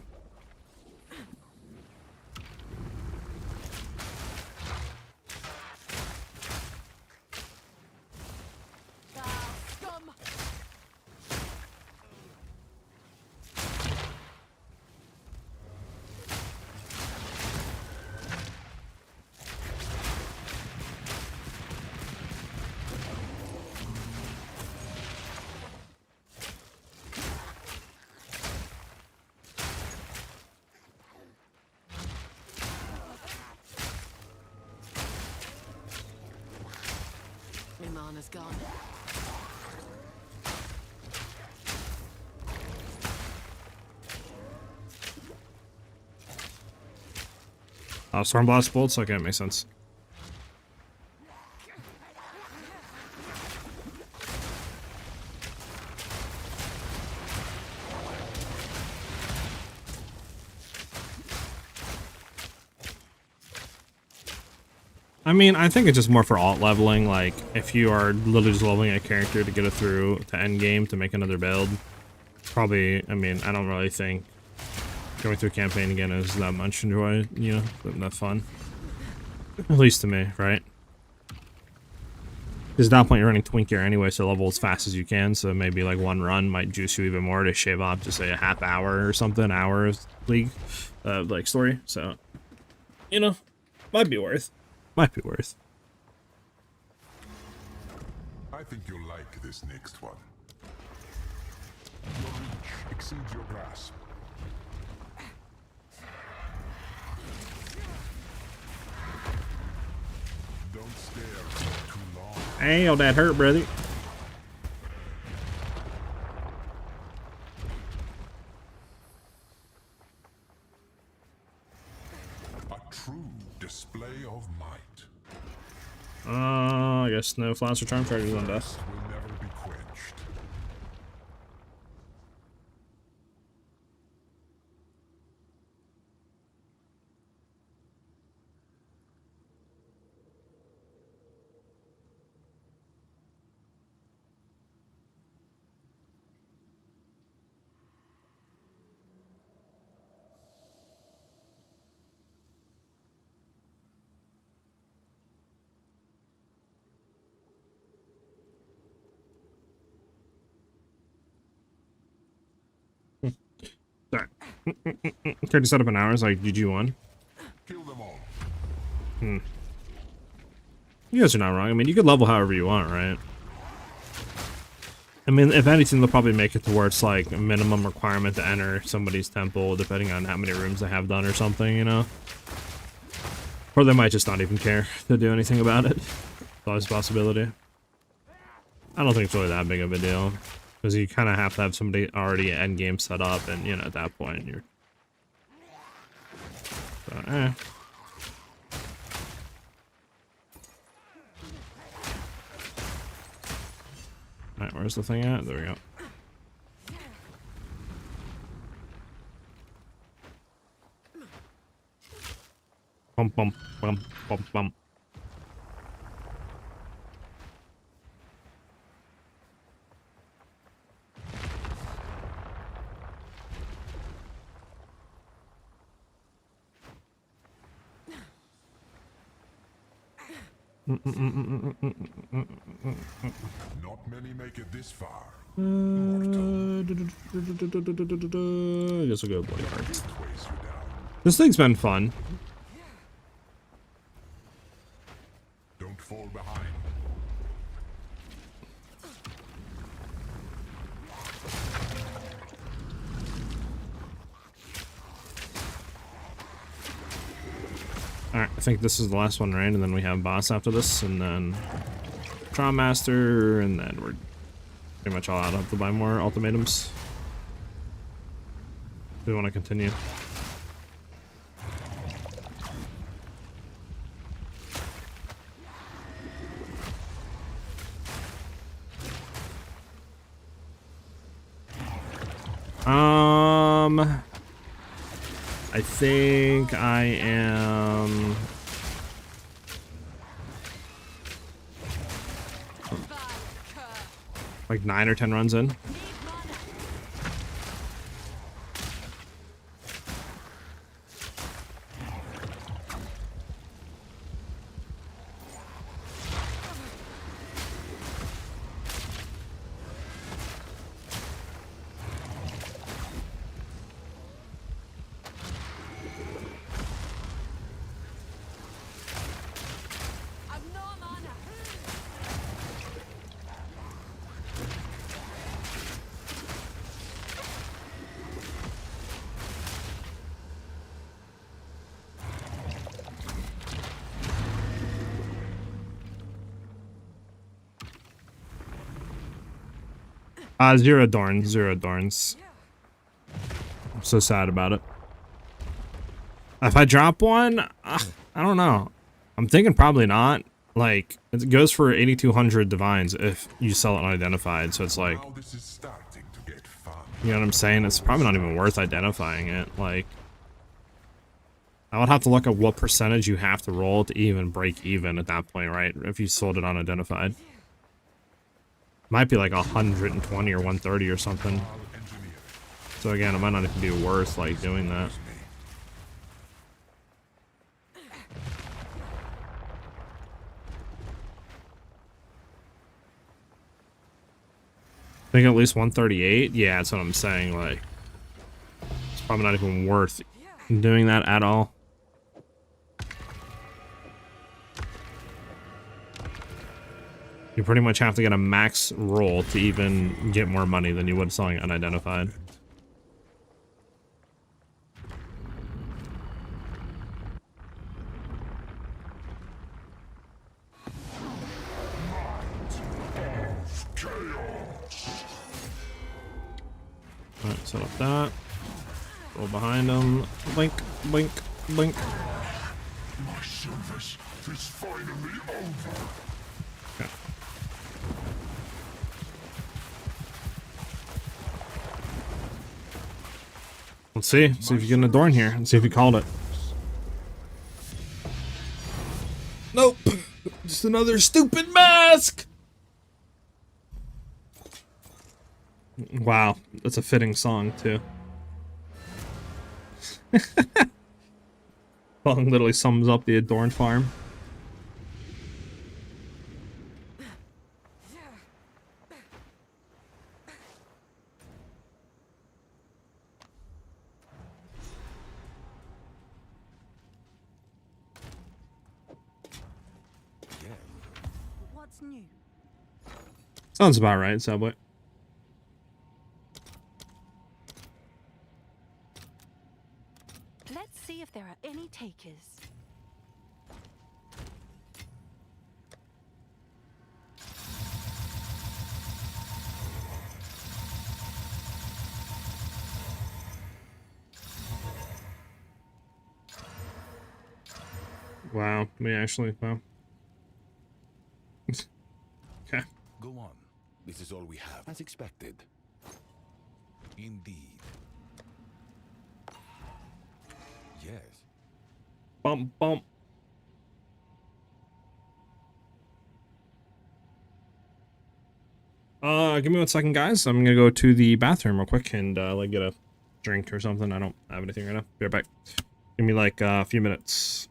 My mana's gone. Storm Blast bolts? Okay, makes sense. I mean, I think it's just more for alt leveling. Like, if you are literally just leveling a character to get it through to end game to make another build, probably, I mean, I don't really think going through campaign again is that much enjoy, you know, that fun. At least to me, right? Because at that point you're running twink gear anyway, so level as fast as you can, so maybe like one run might juice you even more to shave off just say a half hour or something, hour of league, like story, so, you know, might be worth. Might be worth. I think you'll like this next one. Your reach exceeds your grasp. Don't stare for too long. Ow, that hurt, brother. A true display of might. I guess no flash or charm charges on death. Will never be quenched. Sorry. Tried to set up an hour, like GG1. Kill them all. You guys are not wrong. I mean, you could level however you want, right? I mean, if anything, they'll probably make it to where it's like a minimum requirement to enter somebody's temple, depending on how many rooms they have done or something, you know? Or they might just not even care to do anything about it. It's always a possibility. I don't think it's really that big of a deal. Because you kind of have to have somebody already end game set up, and, you know, at that point, you're... So, Alright, where's the thing at? There we go. Bum, bum, bum, bum, bum. Not many make it this far. I guess we'll go bloody hard. This weighs you down. This thing's been fun. Don't fall behind. Alright, I think this is the last one, right? And then we have boss after this, and then Trauma Master, and then we're pretty much all out. I'll have to buy more ultimatums. Do we want to continue? I think I am like 9 or 10 runs in. Zero Dorns, zero Dorns. I'm so sad about it. If I drop one, I don't know. I'm thinking probably not. Like, it goes for 8,200 divines if you sell it unidentified, so it's like, Now this is starting to get fun. you know what I'm saying? It's probably not even worth identifying it. Like, I would have to look at what percentage you have to roll to even break even at that point, right? If you sold it unidentified. Might be like 120 or 130 or something. So again, it might not even be worth like doing that. I think at least 138. Yeah, that's what I'm saying. Like, it's probably not even worth doing that at all. You pretty much have to get a max roll to even get more money than you would selling unidentified. Alright, set up that. Roll behind him. Blink, blink, blink. My service is finally over. Okay. Let's see. See if you get an Adorn here and see if you called it. Nope. Just another stupid mask. Wow, that's a fitting song too. Song literally sums up the Adorn farm. What's new? Sounds about right, Subway. Let's see if there are any takers. Wow, me actually, wow. Okay. Go on. This is all we have. As expected. Indeed. Yes. Bump, bump. Give me 1 second, guys. I'm gonna go to the bathroom real quick and like get a drink or something. I don't have anything right now. Be right back. Give me like a few minutes.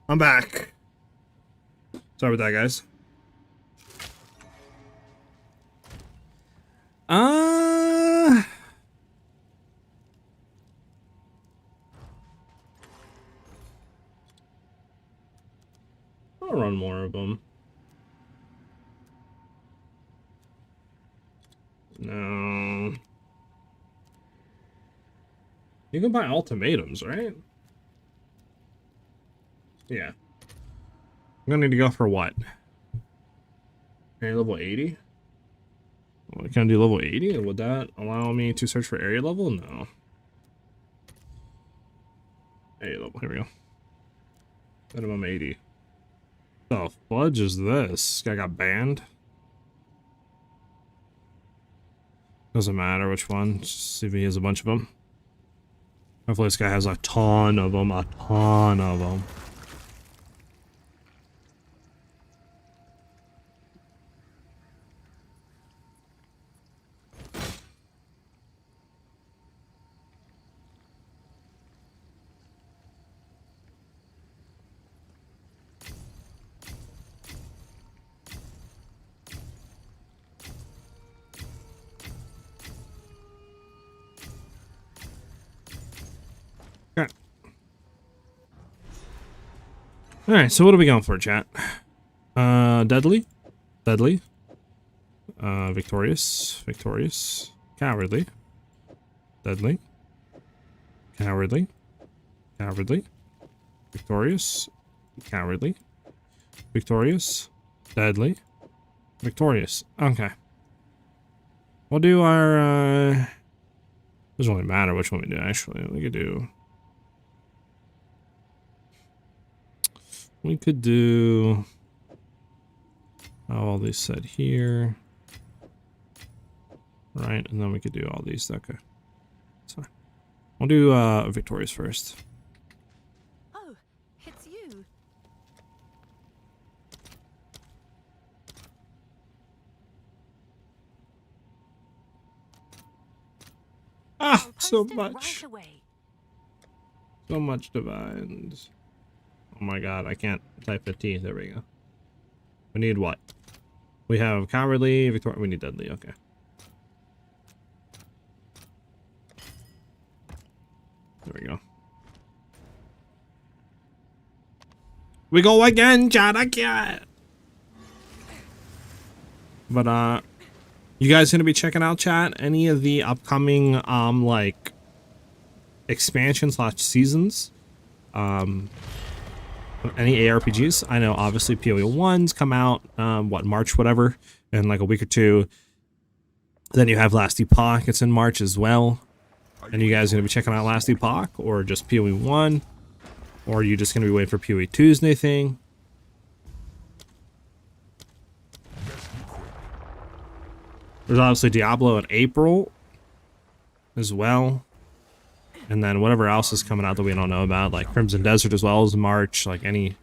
I'm back. Sorry about that, guys. I'll run more of them. No. You can buy ultimatums, right? Yeah. I'm gonna need to go for what? Area level 80? What, can I do level 80? Would that allow me to search for area level? No. Area level, here we go. Minimum 80. The fudge is this? This guy got banned? Doesn't matter which one. Just see if he has a bunch of them. Hopefully this guy has a ton of them. A ton of them. Okay. Alright, so what are we going for, chat? Deadly? Deadly. Victorious. Victorious. Cowardly. Deadly. Cowardly. Cowardly. Victorious. Cowardly. Victorious. Deadly. Victorious. Okay. We'll do our, doesn't really matter which one we do, actually. We could do all these set here. Right, and then we could do all these. Okay. So we'll do Victorious first. Oh, it's you. Ah, I'll so post it much. right away. So much divines. Oh my god, I can't type 15. There we go. We need what? We have Cowardly, Victoria. We need Deadly, okay. There we go. We go again, chat. I can't. But, you guys gonna be checking out, chat, any of the upcoming, like, expansion / seasons? Any ARPGs? I know, obviously, PoE 1's come out, what, March, whatever, in like a week or two. Then you have Last Epoch, it's in March as well. And you guys gonna be checking out Last Epoch, or just PoE 1? Or are you just gonna be waiting for PoE 2's new thing? There's obviously Diablo in April as well. And then whatever else is coming out that we don't know about, like Crimson Desert as well as March, like any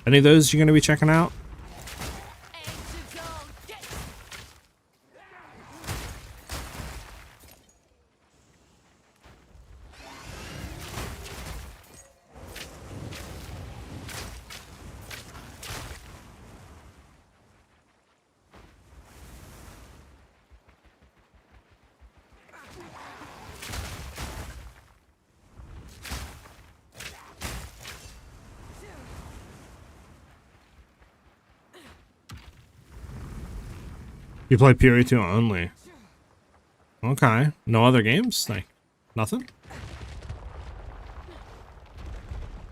of those you're gonna be checking out? You play PoE 2 only. Okay. No other games? Like, nothing?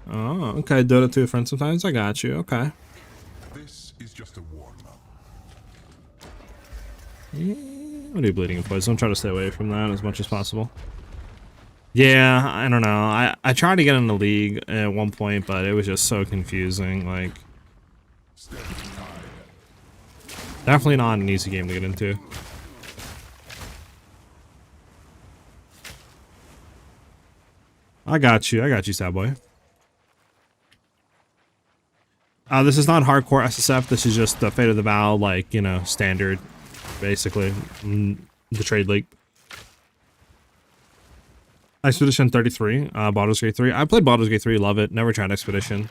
Oh, okay. Dota 2 friends sometimes. I got you. Okay. This is just a warm-up. Yeah, I'll do Bleeding and Poison. I'll try to stay away from that as much as possible. Yeah, I don't know. I tried to get in the league at one point, but it was just so confusing. Like, definitely not an easy game to get into. I got you, sad boy. This is not hardcore SSF. This is just the Fate of the Vow, like, you know, standard, basically, the trade league. Expedition 33, Baldur's Gate 3. I played Baldur's Gate 3, love it. Never tried Expedition.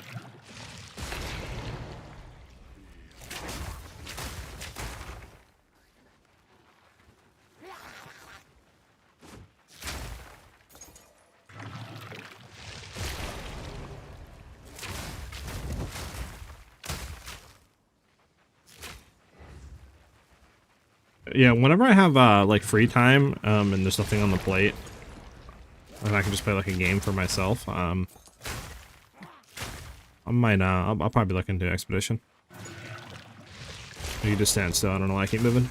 Yeah, whenever I have like free time, and there's nothing on the plate, and I can just play like a game for myself, I might I'll probably look into Expedition. You just stand still, I don't know why I keep moving.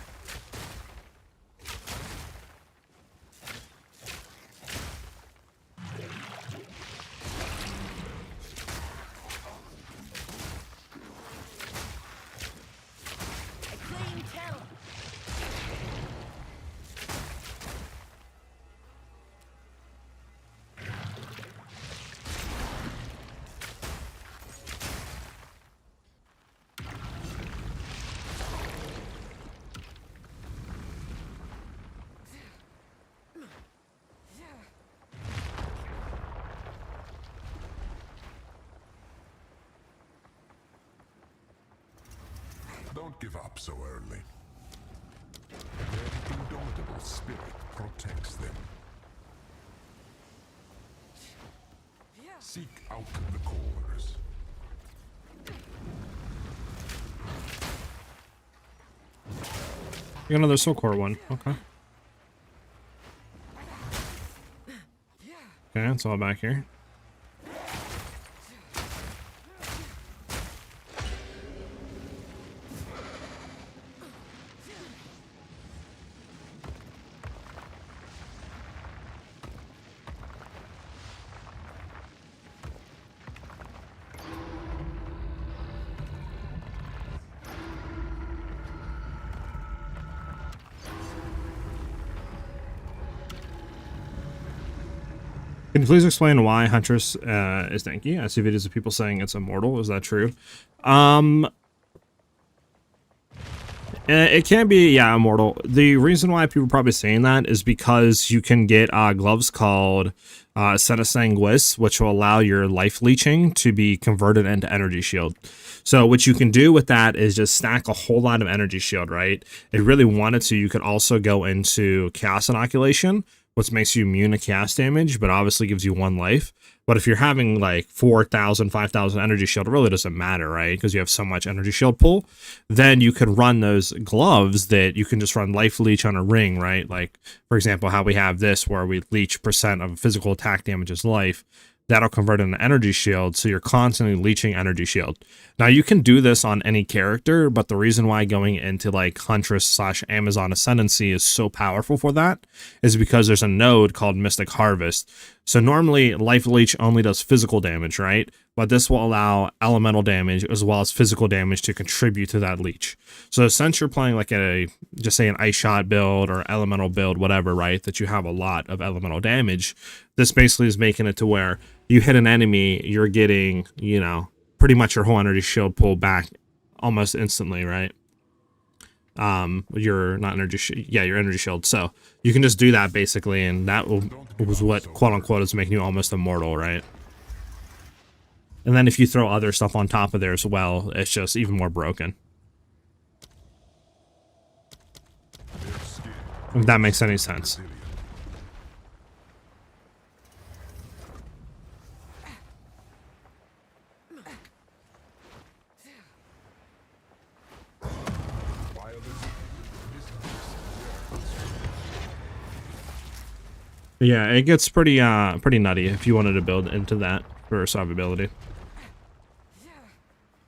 Don't give up so early. Their indomitable spirit protects them. Seek out the cores. You got another Soul Core one. Okay. Okay, it's all back here. Can you please explain why Huntress is tanky? I see videos of people saying it's immortal. Is that true? It can be, yeah, immortal. The reason why people are probably saying that is because you can get gloves called Seta Sanguis, which will allow your life leeching to be converted into energy shield. So what you can do with that is just stack a whole lot of energy shield, right? If you really wanted to, you could also go into Chaos Inoculation, which makes you immune to chaos damage, but obviously gives you 1 life. But if you're having like 4,000, 5,000 energy shield, it really doesn't matter, right? Because you have so much energy shield pull. Then you can run those gloves that you can just run life leech on a ring, right? Like, for example, how we have this where we leech % of physical attack damage as life. That'll convert into energy shield, so you're constantly leeching energy shield. Now you can do this on any character, but the reason why going into like Huntress / Amazon Ascendancy is so powerful for that is because there's a node called Mystic Harvest. So normally Life Leech only does physical damage, right? But this will allow elemental damage as well as physical damage to contribute to that leech. So since you're playing like just say an Ice Shot build or elemental build, whatever, right, that you have a lot of elemental damage, this basically is making it to where you hit an enemy, you're getting, you know, pretty much your whole energy shield pulled back almost instantly, right? Your energy shield. So you can just do that basically, and that was what quote unquote is making you almost immortal, right? And then if you throw other stuff on top of there as well, it's just even more broken. If that makes any sense. Yeah, it gets pretty nutty if you wanted to build into that for survivability.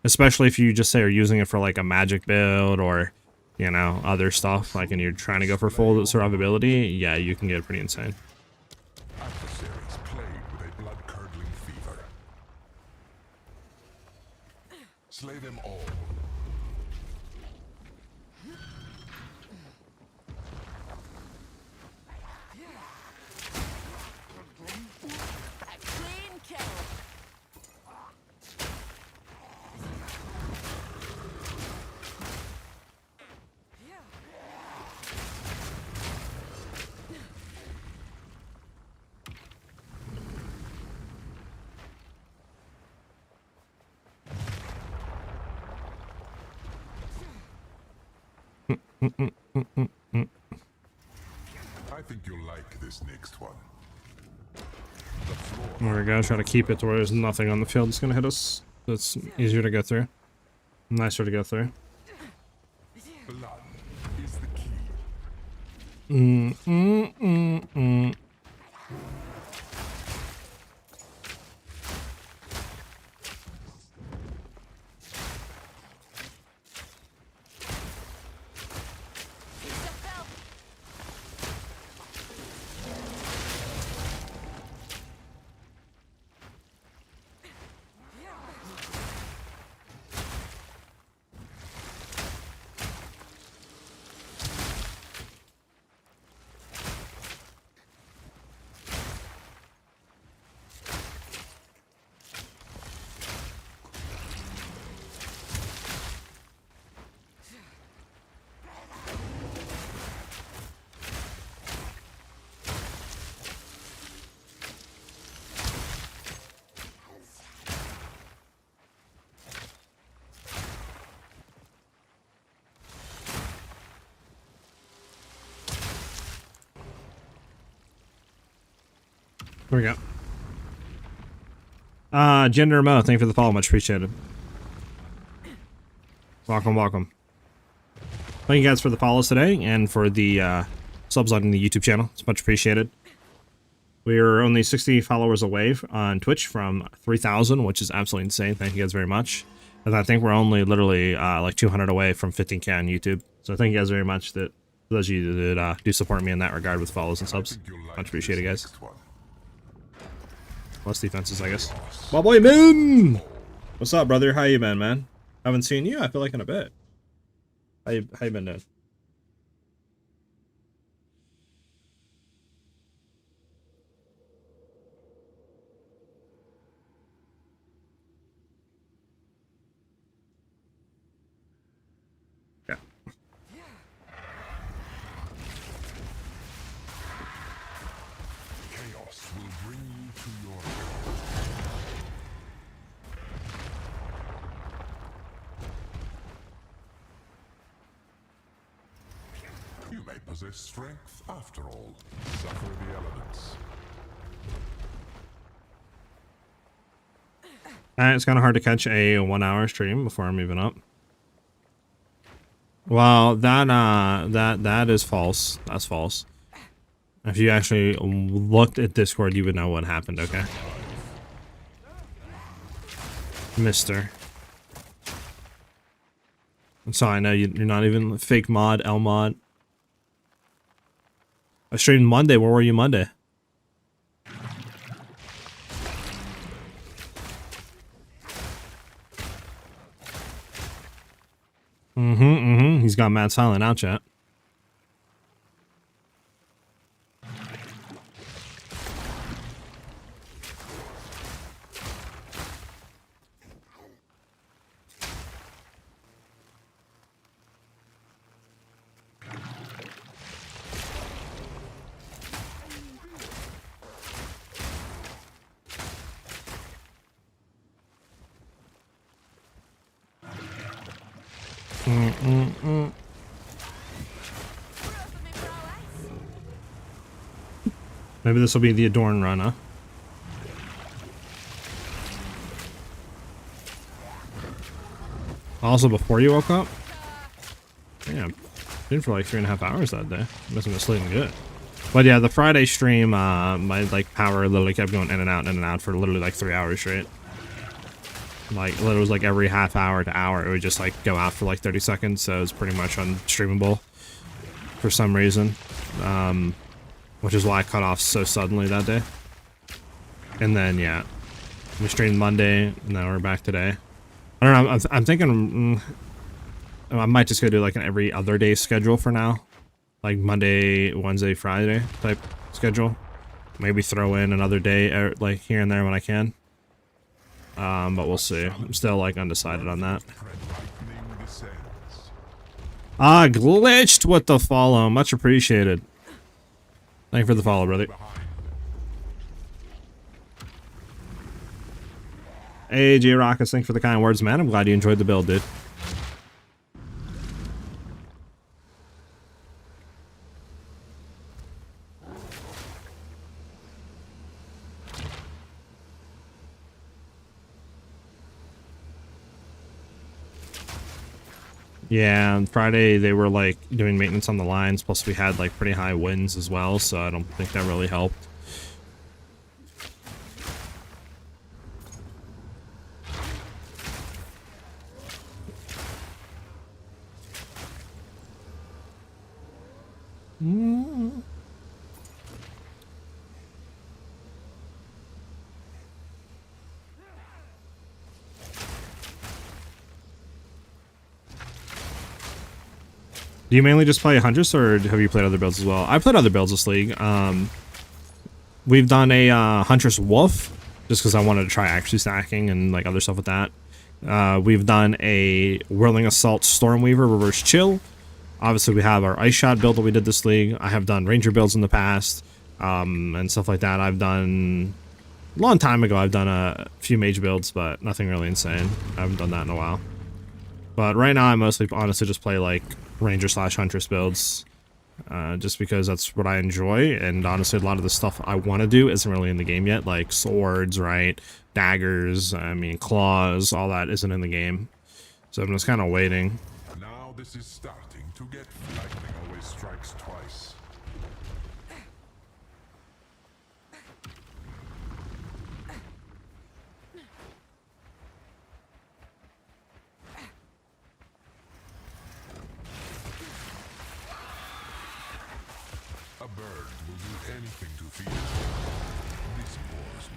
Especially if you just say are using it for like a magic build or, you know, other stuff, like, and you're trying to go for full survivability, yeah, you can get pretty insane. Adversaries plagued with a blood-curdling fever. Slay them all. I think you'll like this next one. There we go. Try to keep it to where there's nothing on the field that's gonna hit us. That's easier to go through. Nicer to go through. Blood is the key. Mm, mm, mm, mm. Here we go. Gender Mo, thank you for the follow, much appreciated. Welcome, welcome. Thank you guys for the follows today and for the subs on the YouTube channel. It's much appreciated. We are only 60 followers away on Twitch from 3,000, which is absolutely insane. Thank you guys very much. And I think we're only literally like 200 away from 15K on YouTube. So thank you guys very much that those of you that do support me in that regard with follows and subs. Much appreciated, guys. Less defenses, I guess. My boy Moon! What's up, brother? How you been, man? Haven't seen you, I feel like, in a bit. How you been doing? Yeah. Chaos will bring you to your You may possess strength after all. Suffer the elements. It's kind of hard to catch a 1 hour stream before I'm even up. Well, that is false. That's false. If you actually looked at Discord, you would know what happened, okay? Mister. So I know you're not even fake mod, L mod. I streamed Monday. Where were you Monday? He's got mad silent out, chat. Maybe this will be the Adorn run, huh? Also, before you woke up? Damn. Been for like 3.5 hours that day. Must have been sleeping good. But yeah, the Friday stream, my like power literally kept going in and out for literally like 3 hours straight. Like, literally was like every half hour to hour, it would just like go out for like 30 seconds, so it was pretty much unstreamable for some reason. Which is why I cut off so suddenly that day. And then, yeah, we streamed Monday, and now we're back today. I don't know, I'm thinking I might just go do like an every other day schedule for now. Like Monday, Wednesday, Friday type schedule. Maybe throw in another day like here and there when I can. But we'll see. I'm still like undecided on that. Ah, glitched with the follow. Much appreciated. Thank you for the follow, brother. Hey, J Rockets, thanks for the kind words, man. I'm glad you enjoyed the build, dude. Yeah, on Friday they were like doing maintenance on the lines, plus we had like pretty high winds as well, so I don't think that really helped. Do you mainly just play Huntress, or have you played other builds as well? I played other builds this league. We've done a Huntress Wolf, just because I wanted to try actually stacking and like other stuff with that. We've done a Whirling Assault Stormweaver Reverse Chill. Obviously, we have our Ice Shot build that we did this league. I have done Ranger builds in the past, and stuff like that. I've done... A long time ago, I've done a few mage builds, but nothing really insane. I haven't done that in a while. But right now, I mostly, honestly, just play like Ranger / Huntress builds, just because that's what I enjoy. And honestly, a lot of the stuff I want to do isn't really in the game yet, like swords, right? Daggers, I mean, claws, all that isn't in the game. So I'm just kind of waiting. Now this is starting to get lightning always strikes twice. A bird will do anything to feed it. This bores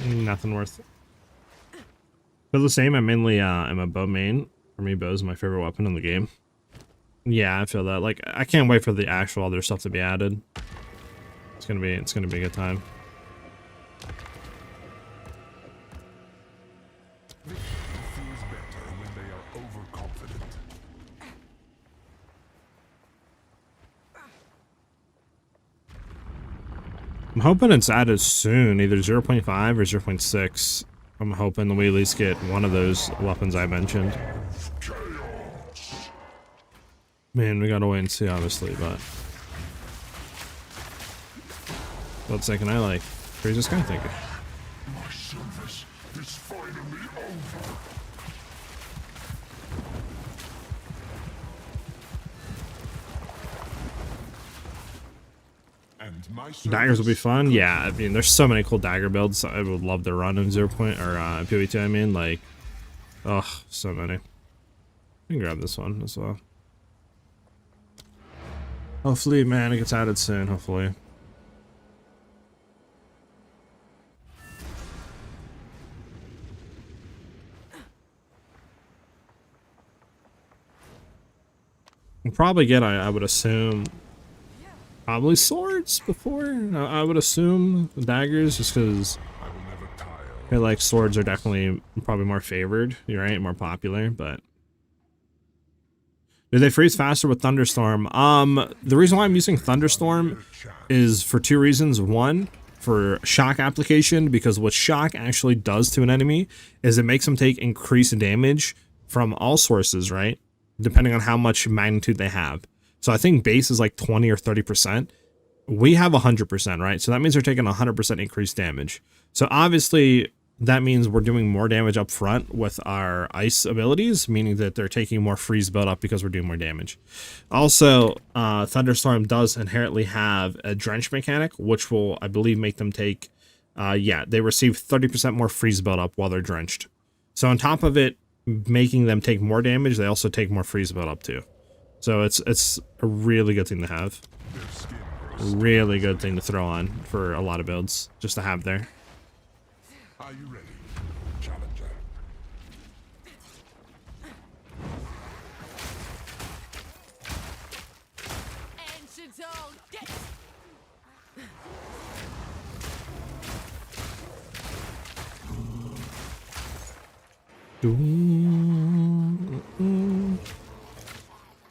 me. Nothing worth it. Feel the same. I mainly am a bow main. For me, bow is my favorite weapon in the game. Yeah, I feel that. Like, I can't wait for the actual other stuff to be added. It's gonna be a good time. Victory feels better when they are overconfident. I'm hoping it's added soon, either 0.5 or 0.6. I'm hoping that we at least get one of those weapons I mentioned. Man, we gotta wait and see, obviously, but... What's second I like? Where's this guy thinking? My service is finally over. And my Daggers will be fun. Yeah, I mean, there's so many cool dagger builds I would love to run in 0. Or PoE 2. I mean, like, oh, so many. I can grab this one as well. Hopefully, man, it gets added soon. Hopefully. We'll probably get, I would assume, probably swords before. I would assume daggers, just because I will never tire. I feel like swords are definitely probably more favored, you're right, more popular, but... Do they freeze faster with Thunderstorm? The reason why I'm using Thunderstorm is for two reasons. One, for shock application, because what shock actually does to an enemy is it makes them take increased damage from all sources, right? Depending on how much magnitude they have. So I think base is like 20 or 30%. We have 100%, right? So that means they're taking 100% increased damage. So obviously that means we're doing more damage up front with our ice abilities, meaning that they're taking more freeze build up because we're doing more damage. Also, Thunderstorm does inherently have a drench mechanic, which will, I believe, make them take, yeah, they receive 30% more freeze build up while they're drenched. So on top of it making them take more damage, they also take more freeze build up too. So it's a really good thing to have. A really good thing to throw on for a lot of builds, just to have there. Are you ready, challenger? Ancient old death.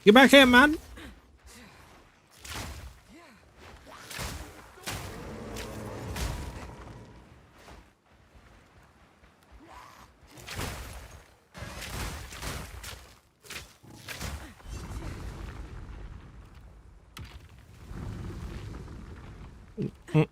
Get back here, man. This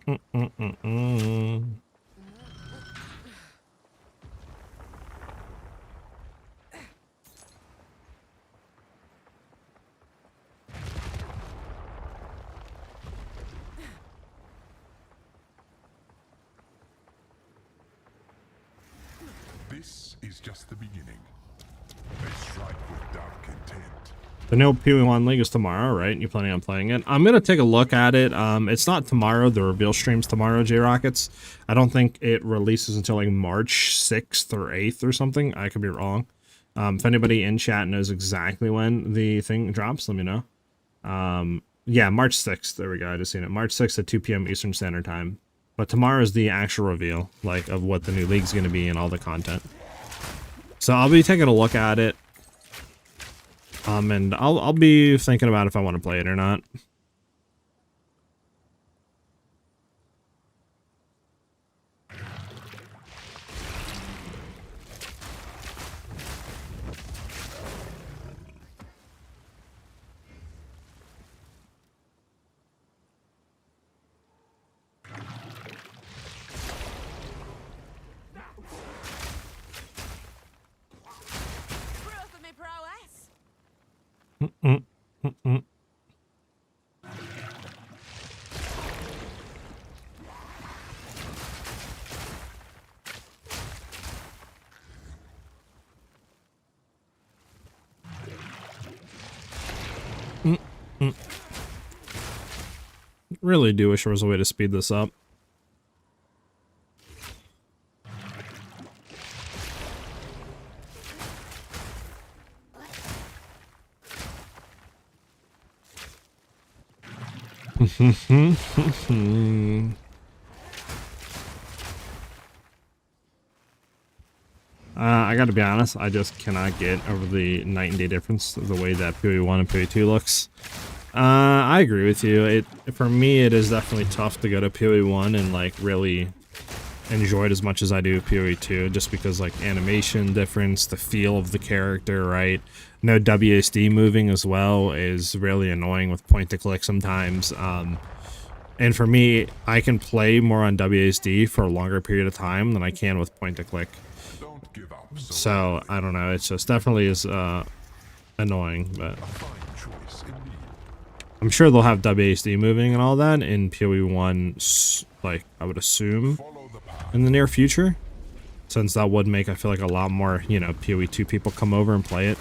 is just the beginning. They strike with dark intent. The new PoE 1 League is tomorrow, right? You planning on playing it? I'm gonna take a look at it. It's not tomorrow. The reveal stream's tomorrow, J-Rockets. I don't think it releases until like March 6th or 8th or something. I could be wrong. If anybody in chat knows exactly when the thing drops, let me know. Yeah, March 6th. There we go. I just seen it. March 6th at 2 p.m. Eastern Standard Time. But tomorrow is the actual reveal, like, of what the new league's gonna be and all the content. So I'll be taking a look at it. And I'll be thinking about if I want to play it or not. Really do wish there was a way to speed this up. I gotta be honest, I just cannot get over the night and day difference of the way that PoE 1 and PoE 2 looks. I agree with you. For me, it is definitely tough to go to PoE 1 and like really enjoy it as much as I do PoE 2, just because like animation difference, the feel of the character, right? No WSD moving as well is really annoying with point to click sometimes. And for me, I can play more on WSD for a longer period of time than I can with point to click. Don't give up so So I don't know. It's just definitely is annoying, but fine choice indeed. I'm sure they'll have WSD moving and all that in PoE 1, like, I would assume, Follow the path. in the near future. Since that would make, I feel like, a lot more, you know, PoE 2 people come over and play it.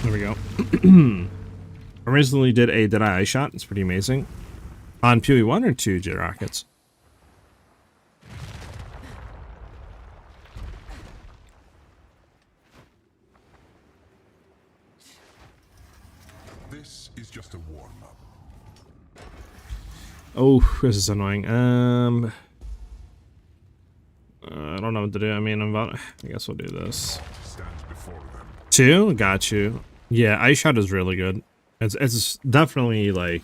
There we go. I recently did a Dead Eye shot. It's pretty amazing. On PoE 1 or 2, J-Rockets? This is just a warm-up. Oh, this is annoying. I don't know what to do. I mean, I guess we'll do this. Stands before them. 2? Got you. Yeah, Ice Shot is really good. It's definitely, like,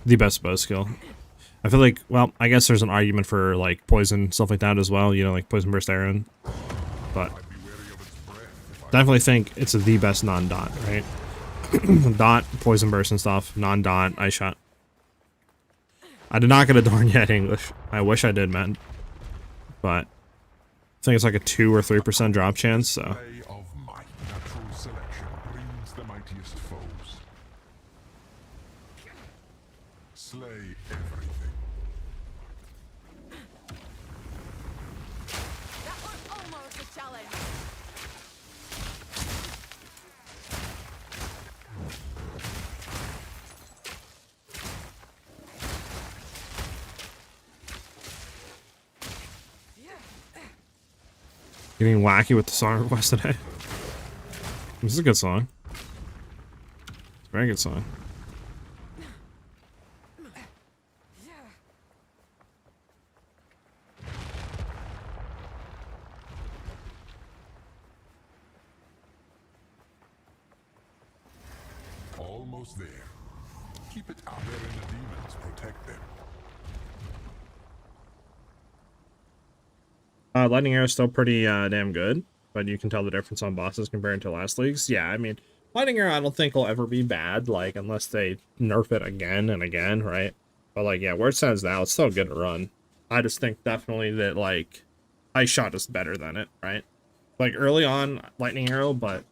the best bow skill. I feel like, well, I guess there's an argument for, like, poison, stuff like that as well. You know, like Poison Burst Arrow. But I'd be wary of its breath if I definitely think it's the best non-dot, right? Dot, Poison Burst and stuff. Non-dot, Ice Shot. I did not get a Dorn yet, English. I wish I did, man. But think it's like a 2 or 3% drop chance, so. Play of might. Natural selection breeds the mightiest foes. Slay everything. That was almost a challenge. Getting wacky with the song request today. This is a good song. It's a very good song. Almost there. Keep it out there and the demons protect them. Lightning Arrow is still pretty damn good, but you can tell the difference on bosses compared to last leagues. Yeah, I mean, Lightning Arrow I don't think will ever be bad, like, unless they nerf it again and again, right? But, like, yeah, where it stands now, it's still good to run. I just think definitely that, like, Ice Shot is better than it, right? Like, early on, Lightning Arrow, but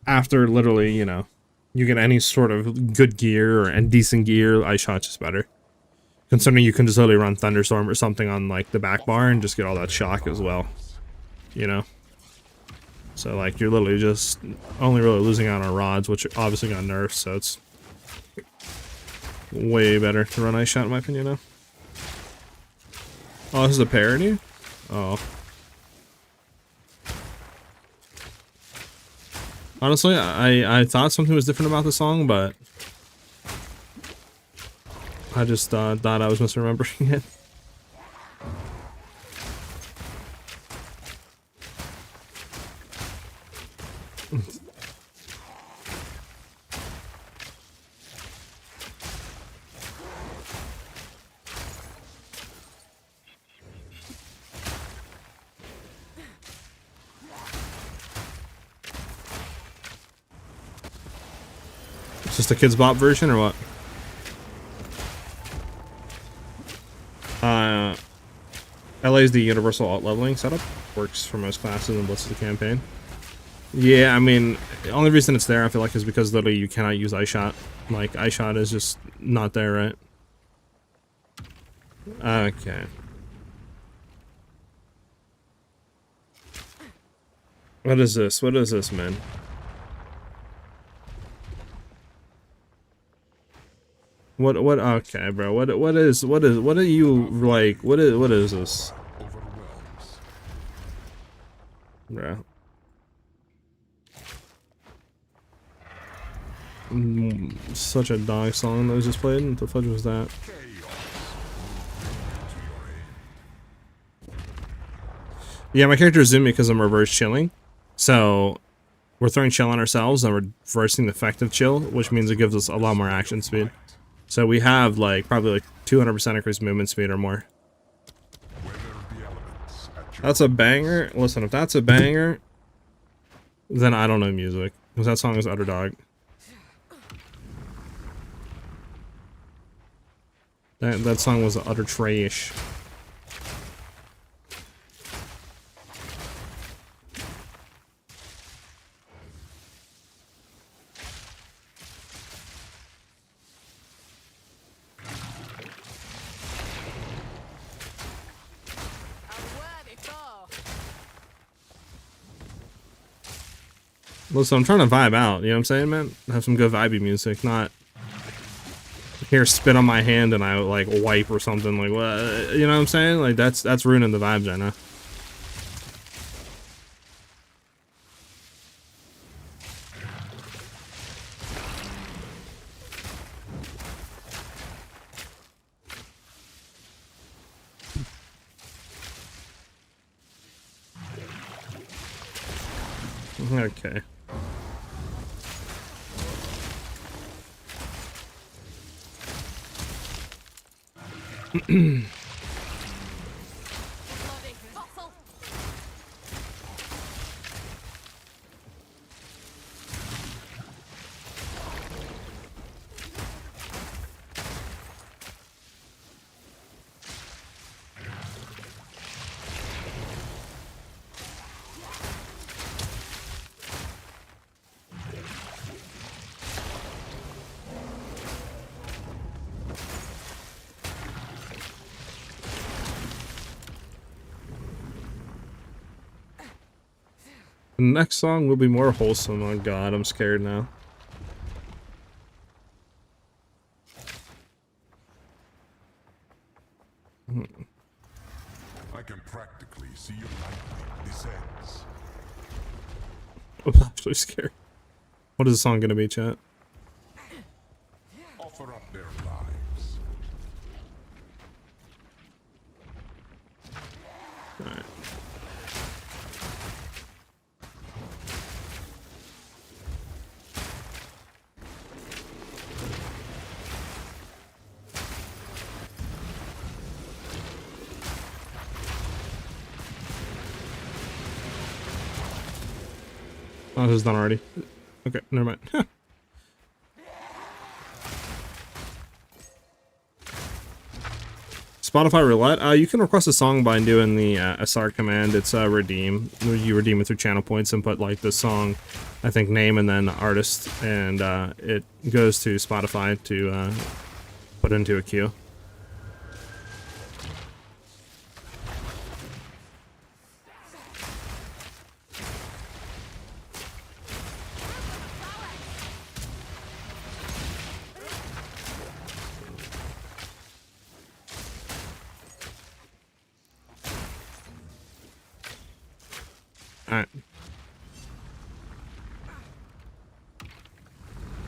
after literally, you know, you get any sort of good gear and decent gear, Ice Shot's just better. Considering you can just literally run Thunderstorm or something on, like, the back bar and just get all that shock as well. You know? So, like, you're literally just only really losing out on rods, which obviously got nerfed, so it's way better to run Ice Shot, in my opinion, now. Oh, this is a parody? Oh. Honestly, I thought something was different about the song, but I just thought I was misremembering it. It's just a Kids Bop version or what? LA's the universal alt leveling setup. Works for most classes and blitzes the campaign. Yeah, I mean, the only reason it's there, I feel like, is because literally you cannot use Ice Shot. Like, Ice Shot is just not there, right? Okay. What is this? What is this, man? What, okay, bro, what are you, like, what is this? Overwhelms. Bro. Such a dog song that was just played. What the fudge was that? Yeah, my character is zoomed because I'm reverse chilling. So, we're throwing chill on ourselves and we're reversing the effect of chill, which means it gives us a lot more action speed. So we have, like, probably, like, 200% increased movement speed or more. That's a banger. Listen, if that's a banger, then I don't know music. Because that song is utter dog. That song was utter trash. Listen, I'm trying to vibe out, you know what I'm saying, man? Have some good vibey music, not here spit on my hand and I like wipe or something, like what, you know what I'm saying? Like that's ruining the vibes right now. Okay. The next song will be more wholesome. Oh god, I'm scared now. I can practically see your lightning descends. I'm actually scared. What is the song gonna be, chat? Offer up their lives. Alright. Oh, this is done already. Okay, never mind. Spotify roulette. You can request a song by doing the SR command. It's redeem. You redeem it through channel points and put like the song, I think, name and then artist, and it goes to Spotify to put into a queue. Alright.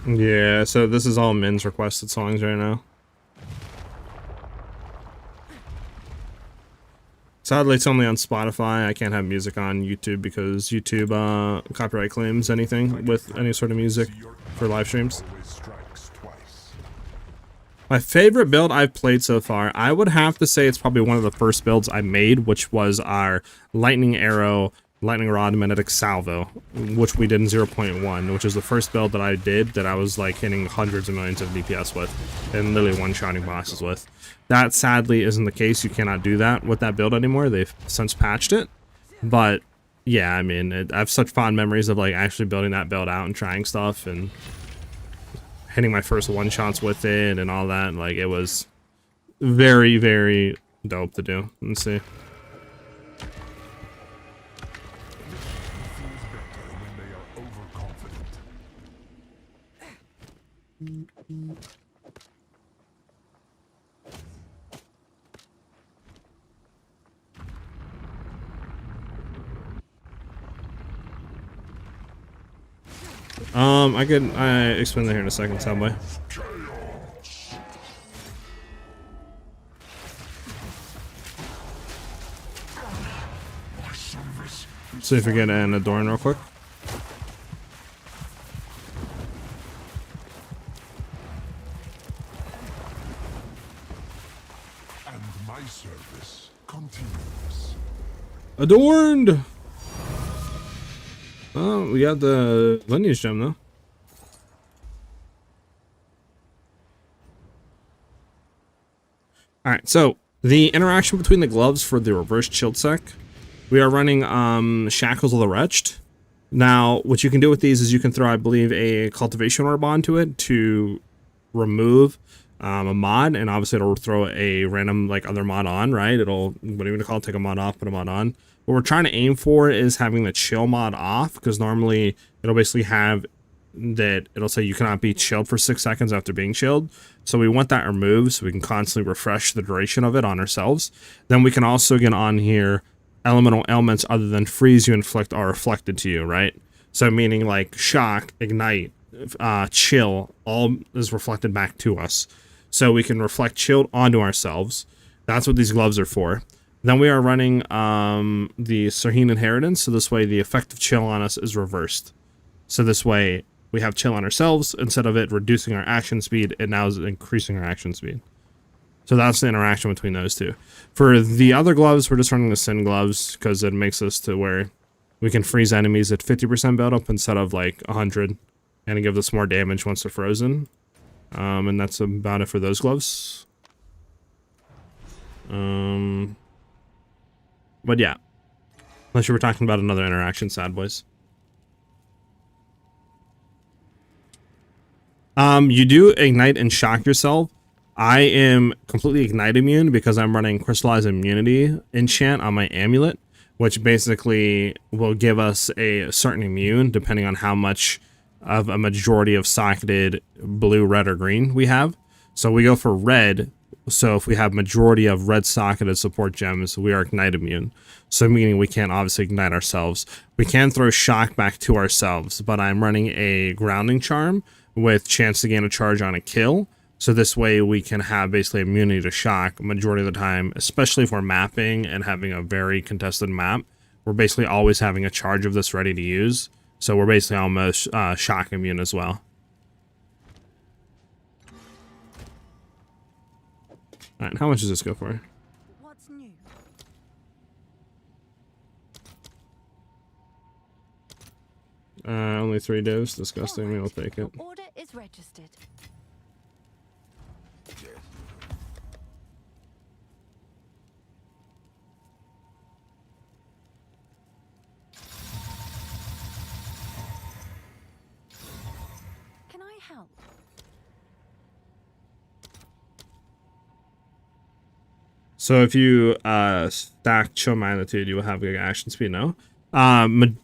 Yeah, so this is all Min's requested songs right now. Sadly, it's only on Spotify. I can't have music on YouTube because YouTube copyright claims anything with any sort of music for live streams. Always strikes twice. My favorite build I've played so far, I would have to say it's probably one of the first builds I made, which was our Lightning Arrow, Lightning Rod, Magnetic Salvo, which we did in 0.1, which is the first build that I did that I was like hitting hundreds of millions of DPS with and literally one-shotting bosses with. That sadly isn't the case. You cannot do that with that build anymore. They've since patched it. But yeah, I mean, I have such fond memories of like actually building that build out and trying stuff and hitting my first one-shots with it and all that. Like, it was very, very dope to do. Let's see. Feels better when they are overconfident. I explain that here in a second, Subway. See if we get an Adorn real quick. And my service continues. Adorned! Oh, we got the lineage gem though. Alright, so the interaction between the gloves for the reverse shield sec, we are running Shackles of the Wretched. Now, what you can do with these is you can throw, I believe, a cultivation orb onto it to remove a mod, and obviously it'll throw a random like other mod on, right? It'll, what are you gonna call it, take a mod off, put a mod on. What we're trying to aim for is having the chill mod off, because normally it'll basically have that it'll say you cannot be chilled for 6 seconds after being chilled. So we want that removed so we can constantly refresh the duration of it on ourselves. Then we can also get on here elemental ailments other than freeze you inflict are reflected to you, right? So meaning like shock, ignite, chill, all is reflected back to us. So we can reflect chilled onto ourselves. That's what these gloves are for. Then we are running the Serene Inheritance, so this way the effect of chill on us is reversed. So this way we have chill on ourselves, instead of it reducing our action speed, it now is increasing our action speed. So that's the interaction between those two. For the other gloves, we're just running the Sin gloves, because it makes us to where we can freeze enemies at 50% build up instead of like 100, and it gives us more damage once they're frozen. And that's about it for those gloves. But yeah, unless you were talking about another interaction, sad boys. You do ignite and shock yourself. I am completely ignite immune because I'm running crystallized immunity enchant on my amulet. which basically will give us a certain immune depending on how much of a majority of socketed blue, red, or green we have. So we go for red. So if we have majority of red socketed support gems, we are ignite immune. So meaning we can't obviously ignite ourselves. We can throw shock back to ourselves, but I'm running a grounding charm with chance to gain a charge on a kill. So this way we can have basically immunity to shock majority of the time, especially if we're mapping and having a very contested map. We're basically always having a charge of this ready to use. So we're basically almost shock immune as well. Alright, how much does this go for? What's new? Only 3 divs. Disgusting. We'll take it. Order is registered. Yes. Can I help? So if you stack chill magnitude, you will have good action speed. No,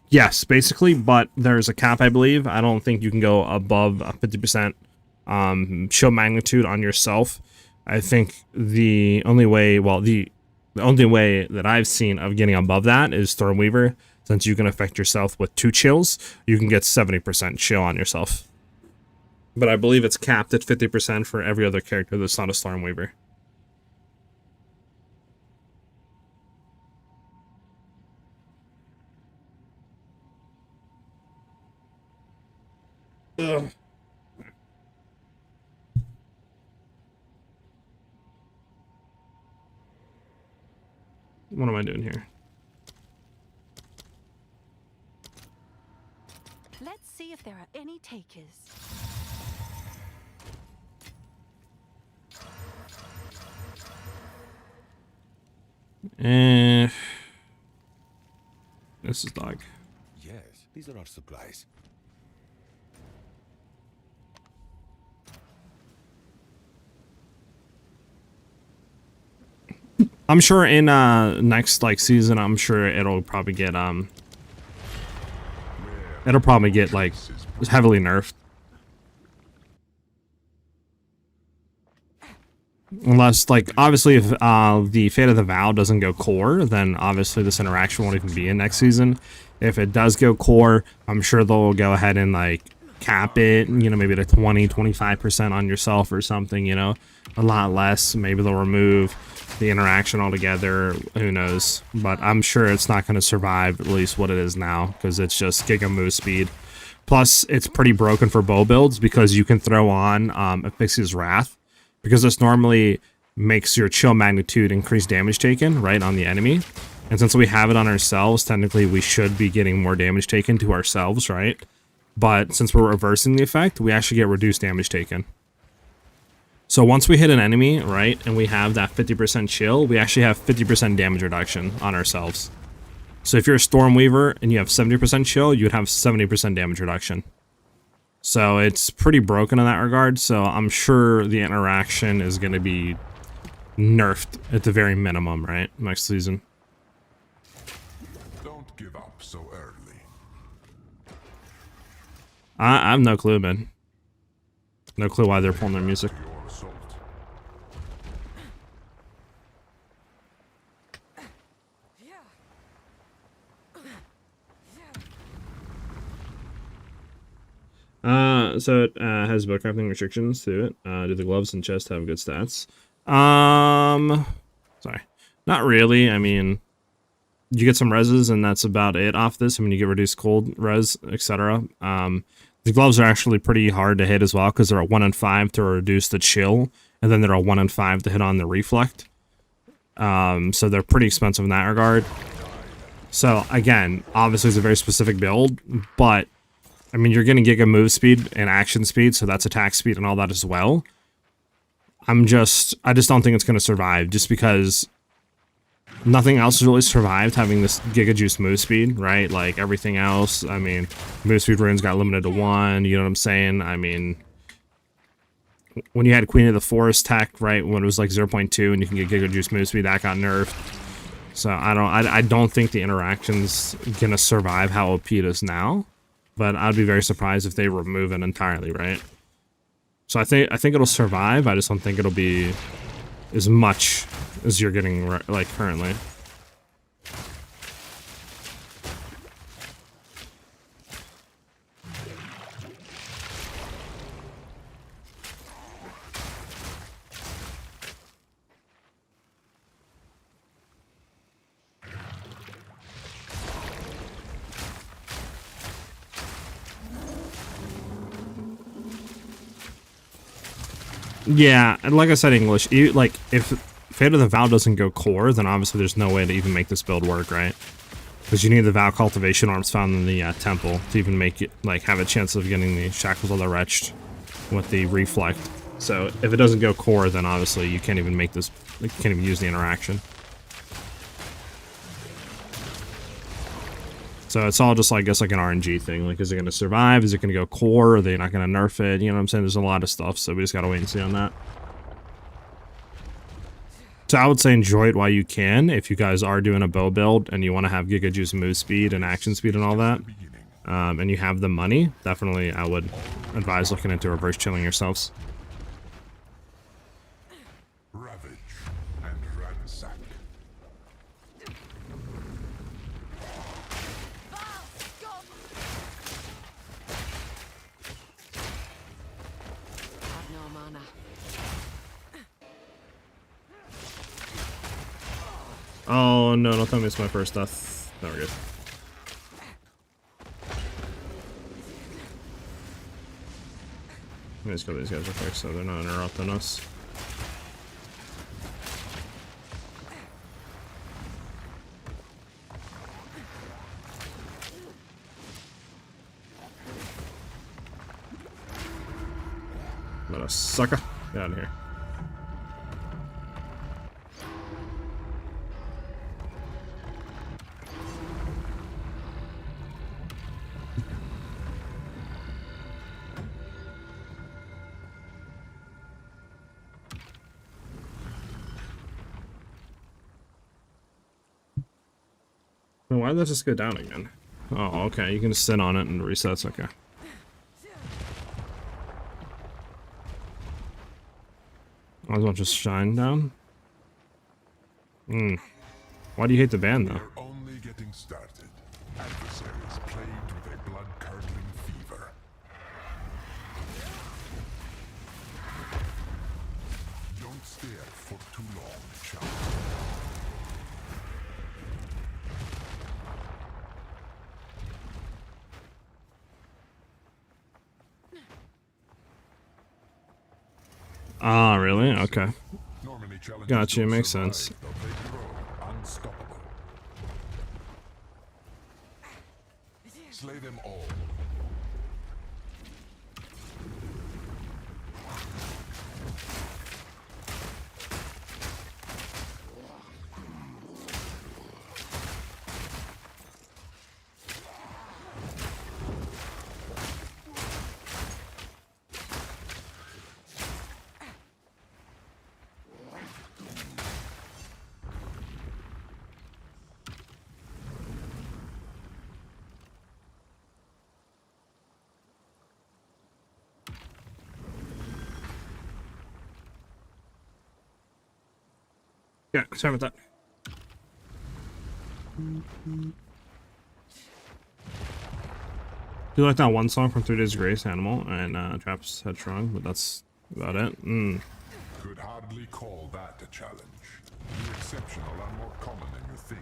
yes, basically, but there's a cap, I believe. I don't think you can go above 50% chill magnitude on yourself. I think the only way, well, the only way that I've seen of getting above that is Stormweaver. Since you can affect yourself with 2 chills, you can get 70% chill on yourself. But I believe it's capped at 50% for every other character that's not a Stormweaver. Ugh. What am I doing here? Let's see if there are any takers. This is dog. Yes, these are our supplies. I'm sure in next season, I'm sure it'll probably get like heavily nerfed. Unless obviously if the Fate of the Vow doesn't go core, then obviously this interaction won't even be in next season. If it does go core, I'm sure they'll go ahead and cap it, you know, maybe to 20-25% on yourself or something, you know, a lot less. Maybe they'll remove the interaction altogether, who knows, but I'm sure it's not going to survive at least what it is now, because it's just giga move speed. Plus it's pretty broken for bow builds because you can throw on Asphyxia's Wrath, because this normally makes your chill magnitude increase damage taken right on the enemy, and since we have it on ourselves, technically we should be getting more damage taken to ourselves, right? But since we're reversing the effect, we actually get reduced damage taken. So once we hit an enemy, right, and we have that 50% chill, we actually have 50% damage reduction on ourselves. So if you're a Stormweaver and you have 70% chill, you would have 70% damage reduction. So it's pretty broken in that regard, so I'm sure the interaction is going to be nerfed at the very minimum, right, next season. Don't give up so early. I have no clue, man. No clue why they're pulling their music. Your assault. So it has bowcrafting restrictions to it. Do the gloves and chest have good stats? Sorry, not really. I mean, you get some reses and that's about it off this. I mean, you get reduced cold res, etc. The gloves are actually pretty hard to hit as well because they're a 1 in 5 to reduce the chill, and then they're a 1 in 5 to hit on the reflect. So they're pretty expensive in that regard. So again, obviously it's a very specific build, but I mean, you're getting giga move speed and action speed, so that's attack speed and all that as well. I just don't think it's going to survive, just because nothing else has really survived having this giga juice move speed, right? Like everything else, I mean, move speed runes got limited to 1, you know what I'm saying? I mean, when you had Queen of the Forest tech, right, when it was like 0.2 and you can get giga juice move speed, that got nerfed. So I don't think the interaction's gonna survive how OP it is now, but I'd be very surprised if they remove it entirely, right? So I think it'll survive. I just don't think it'll be as much as you're getting like currently. Yeah, and like I said, English, like, if Fate of the Vow doesn't go core, then obviously there's no way to even make this build work, right? Because you need the Vow cultivation arms found in the temple to even make it, like, have a chance of getting the Shackles of the Wretched with the Reflect. So if it doesn't go core, then obviously you can't even make this, like, you can't even use the interaction. So it's all just, I guess, like an RNG thing. Like, is it going to survive? Is it going to go core? Are they not going to nerf it? You know what I'm saying? There's a lot of stuff, so we just got to wait and see on that. So I would say enjoy it while you can. If you guys are doing a bow build and you want to have Giga Juice move speed and action speed and all that, and you have the money, definitely I would advise looking into reverse chilling yourselves. Ravage and ransack. Have no mana. Oh no, don't tell me it's my first death. No, we're good. Let me just kill these guys real quick so they're not interrupting us. What a sucker. Get out of here. Why did that just go down again? Oh, okay. You can just sit on it and it resets. Okay. Might as well just shine down. Why do you hate the band though? We're only getting started. Adversaries plagued with a blood-curdling fever. Don't stare for too long, child. Ah, really? Okay. Normally challenges Gotcha, don't makes survive, sense. though they grow unstoppable. Slay them all. Yeah, sorry about that. Do you like that one song from 3 Days of Grace, Animal, and Traps Headstrong, but that's about it. Could hardly call that a challenge. The exceptional are more common than you think.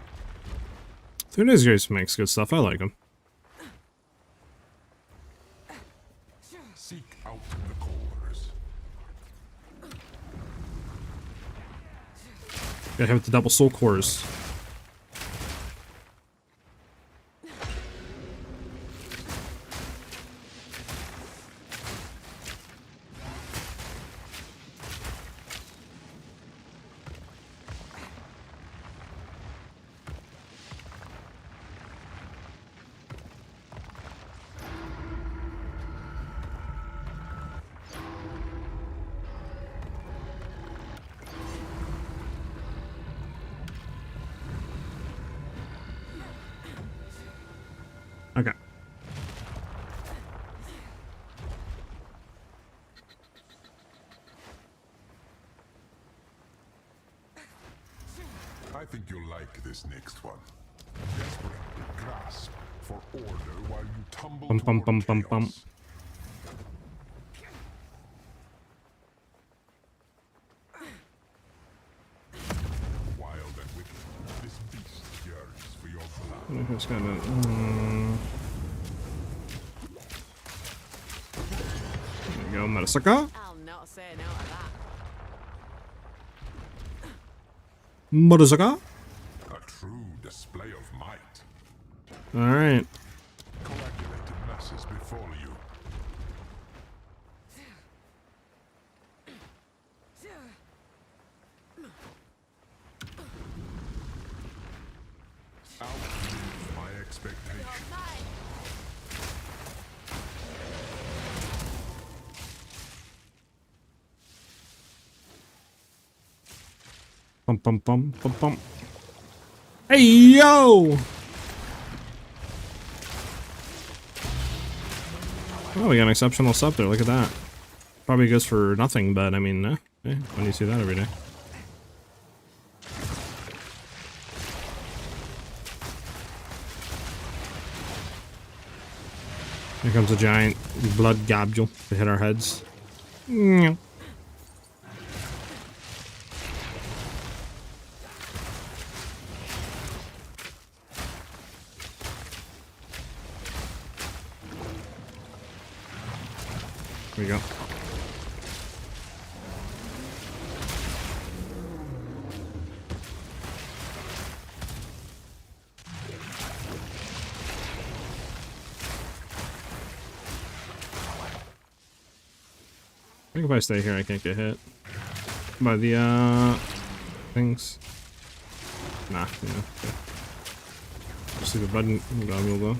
3 Days of Grace makes good stuff. I like him. Seek out the cores. Gotta have the double soul cores. Okay. I think you'll like this next one. Desperate, grasp for order while you tumble Bum, bum, toward bum, bum, chaos. bum. Wild and wicked, this beast yearns for your blood. Who's gonna? There you go, Murasaka. I'll not say no to that. Murasaka. A true display of might. All right. Coagulated masses before you. Outlive my expectations. Bum, bum, bum, bum, bum. Hey, yo! Oh, we got an exceptional sub there. Look at that. Probably goes for nothing, but I mean, when do you see that every day? Here comes a giant blood gobule to hit our heads. Meow. There we go. I think if I stay here, I can't get hit by the things. Nah, you know. Okay. Just see the button globule though.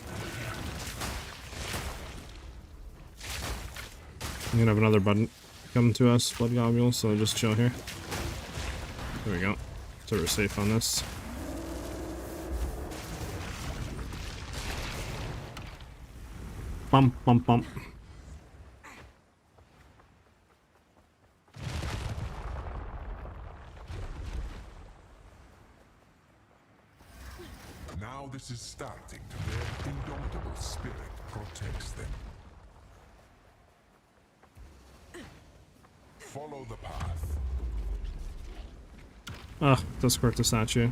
I'm gonna have another button come to us, blood globule, so just chill here. There we go. So we're safe on this. Bump, bump, bump. Now this is starting to their indomitable spirit protects them. Follow the path. Ah, discord the statue.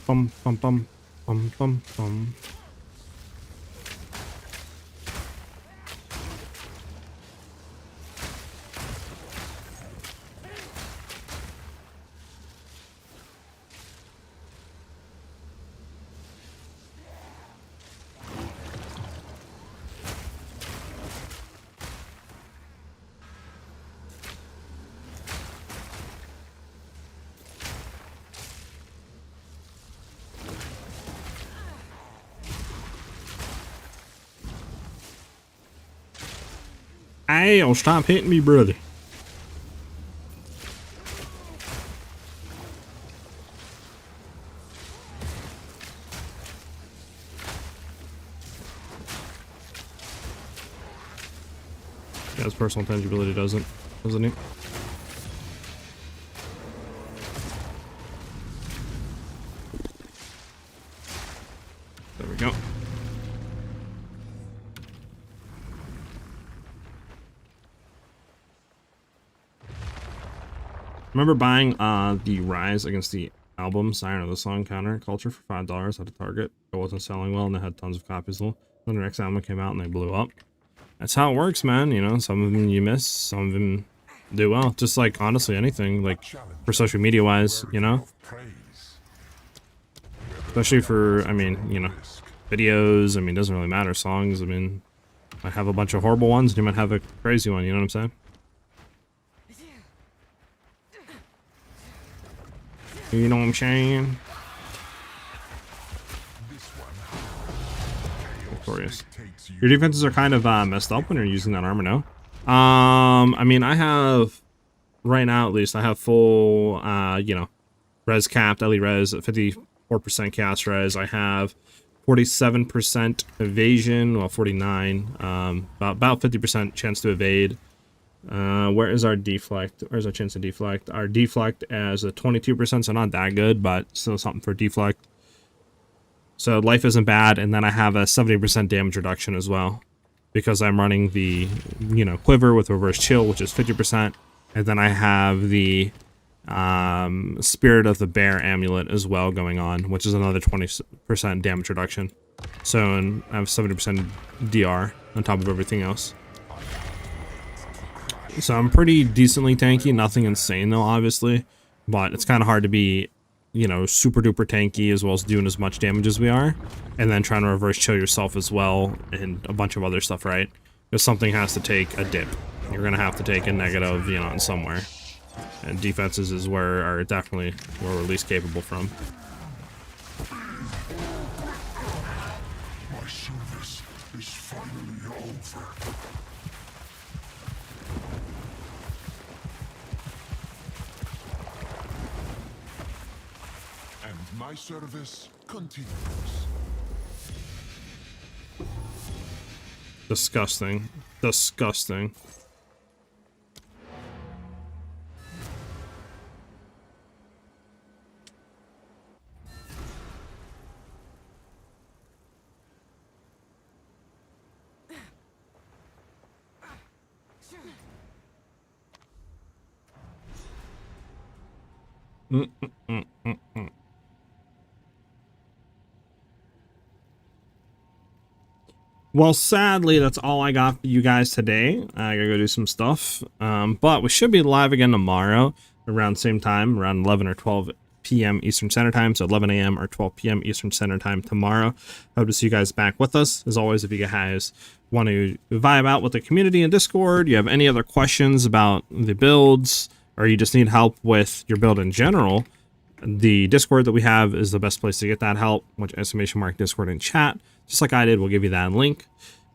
Bum bum bum bum bum bum. Hey, oh, stop hitting me, brother. Yeah, his personal tangibility doesn't he? There we go. Remember buying the Rise against the album Siren of the Song counter culture for $5 at a Target. It wasn't selling well and they had tons of copies though. Then their next album came out and they blew up. That's how it works, man. You know, some of them you miss, some of them do well. Just like honestly anything, like for social media wise, you know, especially for, I mean, you know, videos. I mean, it doesn't really matter. Songs, I mean, might have a bunch of horrible ones and you might have a crazy one. You know what I'm saying? You know what I'm saying? victorious. Your defenses are kind of messed up when you're using that armor, no? I mean, I have, right now at least, I have full, you know, res capped, elite res, 54% chaos res. I have 47% evasion, well, 49, about 50% chance to evade. Where is our deflect? Where's our chance to deflect? Our deflect as a 22%, so not that good, but still something for deflect. So life isn't bad, and then I have a 70% damage reduction as well, because I'm running the, you know, quiver with reverse chill, which is 50%, and then I have the Spirit of the Bear amulet as well going on, which is another 20% damage reduction. So, and I have 70% DR on top of everything else. So I'm pretty decently tanky, nothing insane though, obviously, but it's kind of hard to be, you know, super duper tanky as well as doing as much damage as we are, and then trying to reverse chill yourself as well, and a bunch of other stuff, right? Because something has to take a dip. You're gonna have to take a negative, you know, in somewhere. And defenses is where are definitely where we're least capable from. My service is finally over. And my service continues. Disgusting. Disgusting. Well, sadly, that's all I got for you guys today. I gotta go do some stuff. But we should be live again tomorrow around the same time, around 11 or 12 p.m. Eastern Standard Time. So 11 a.m. or 12 p.m. Eastern Standard Time tomorrow. Hope to see you guys back with us. As always, if you guys want to vibe out with the community in Discord, you have any other questions about the builds, or you just need help with your build in general, the Discord that we have is the best place to get that help, which ! Discord in chat. Just like I did, we'll give you that link.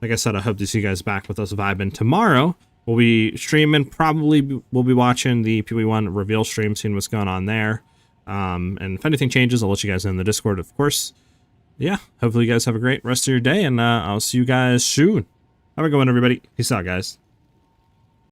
Like I said, I hope to see you guys back with us vibing tomorrow. We'll be streaming, probably we'll be watching the PoE 1 reveal stream, seeing what's going on there. And if anything changes, I'll let you guys know in the Discord, of course. Yeah, hopefully you guys have a great rest of your day, and I'll see you guys soon. Have a good one, everybody. Peace out, guys.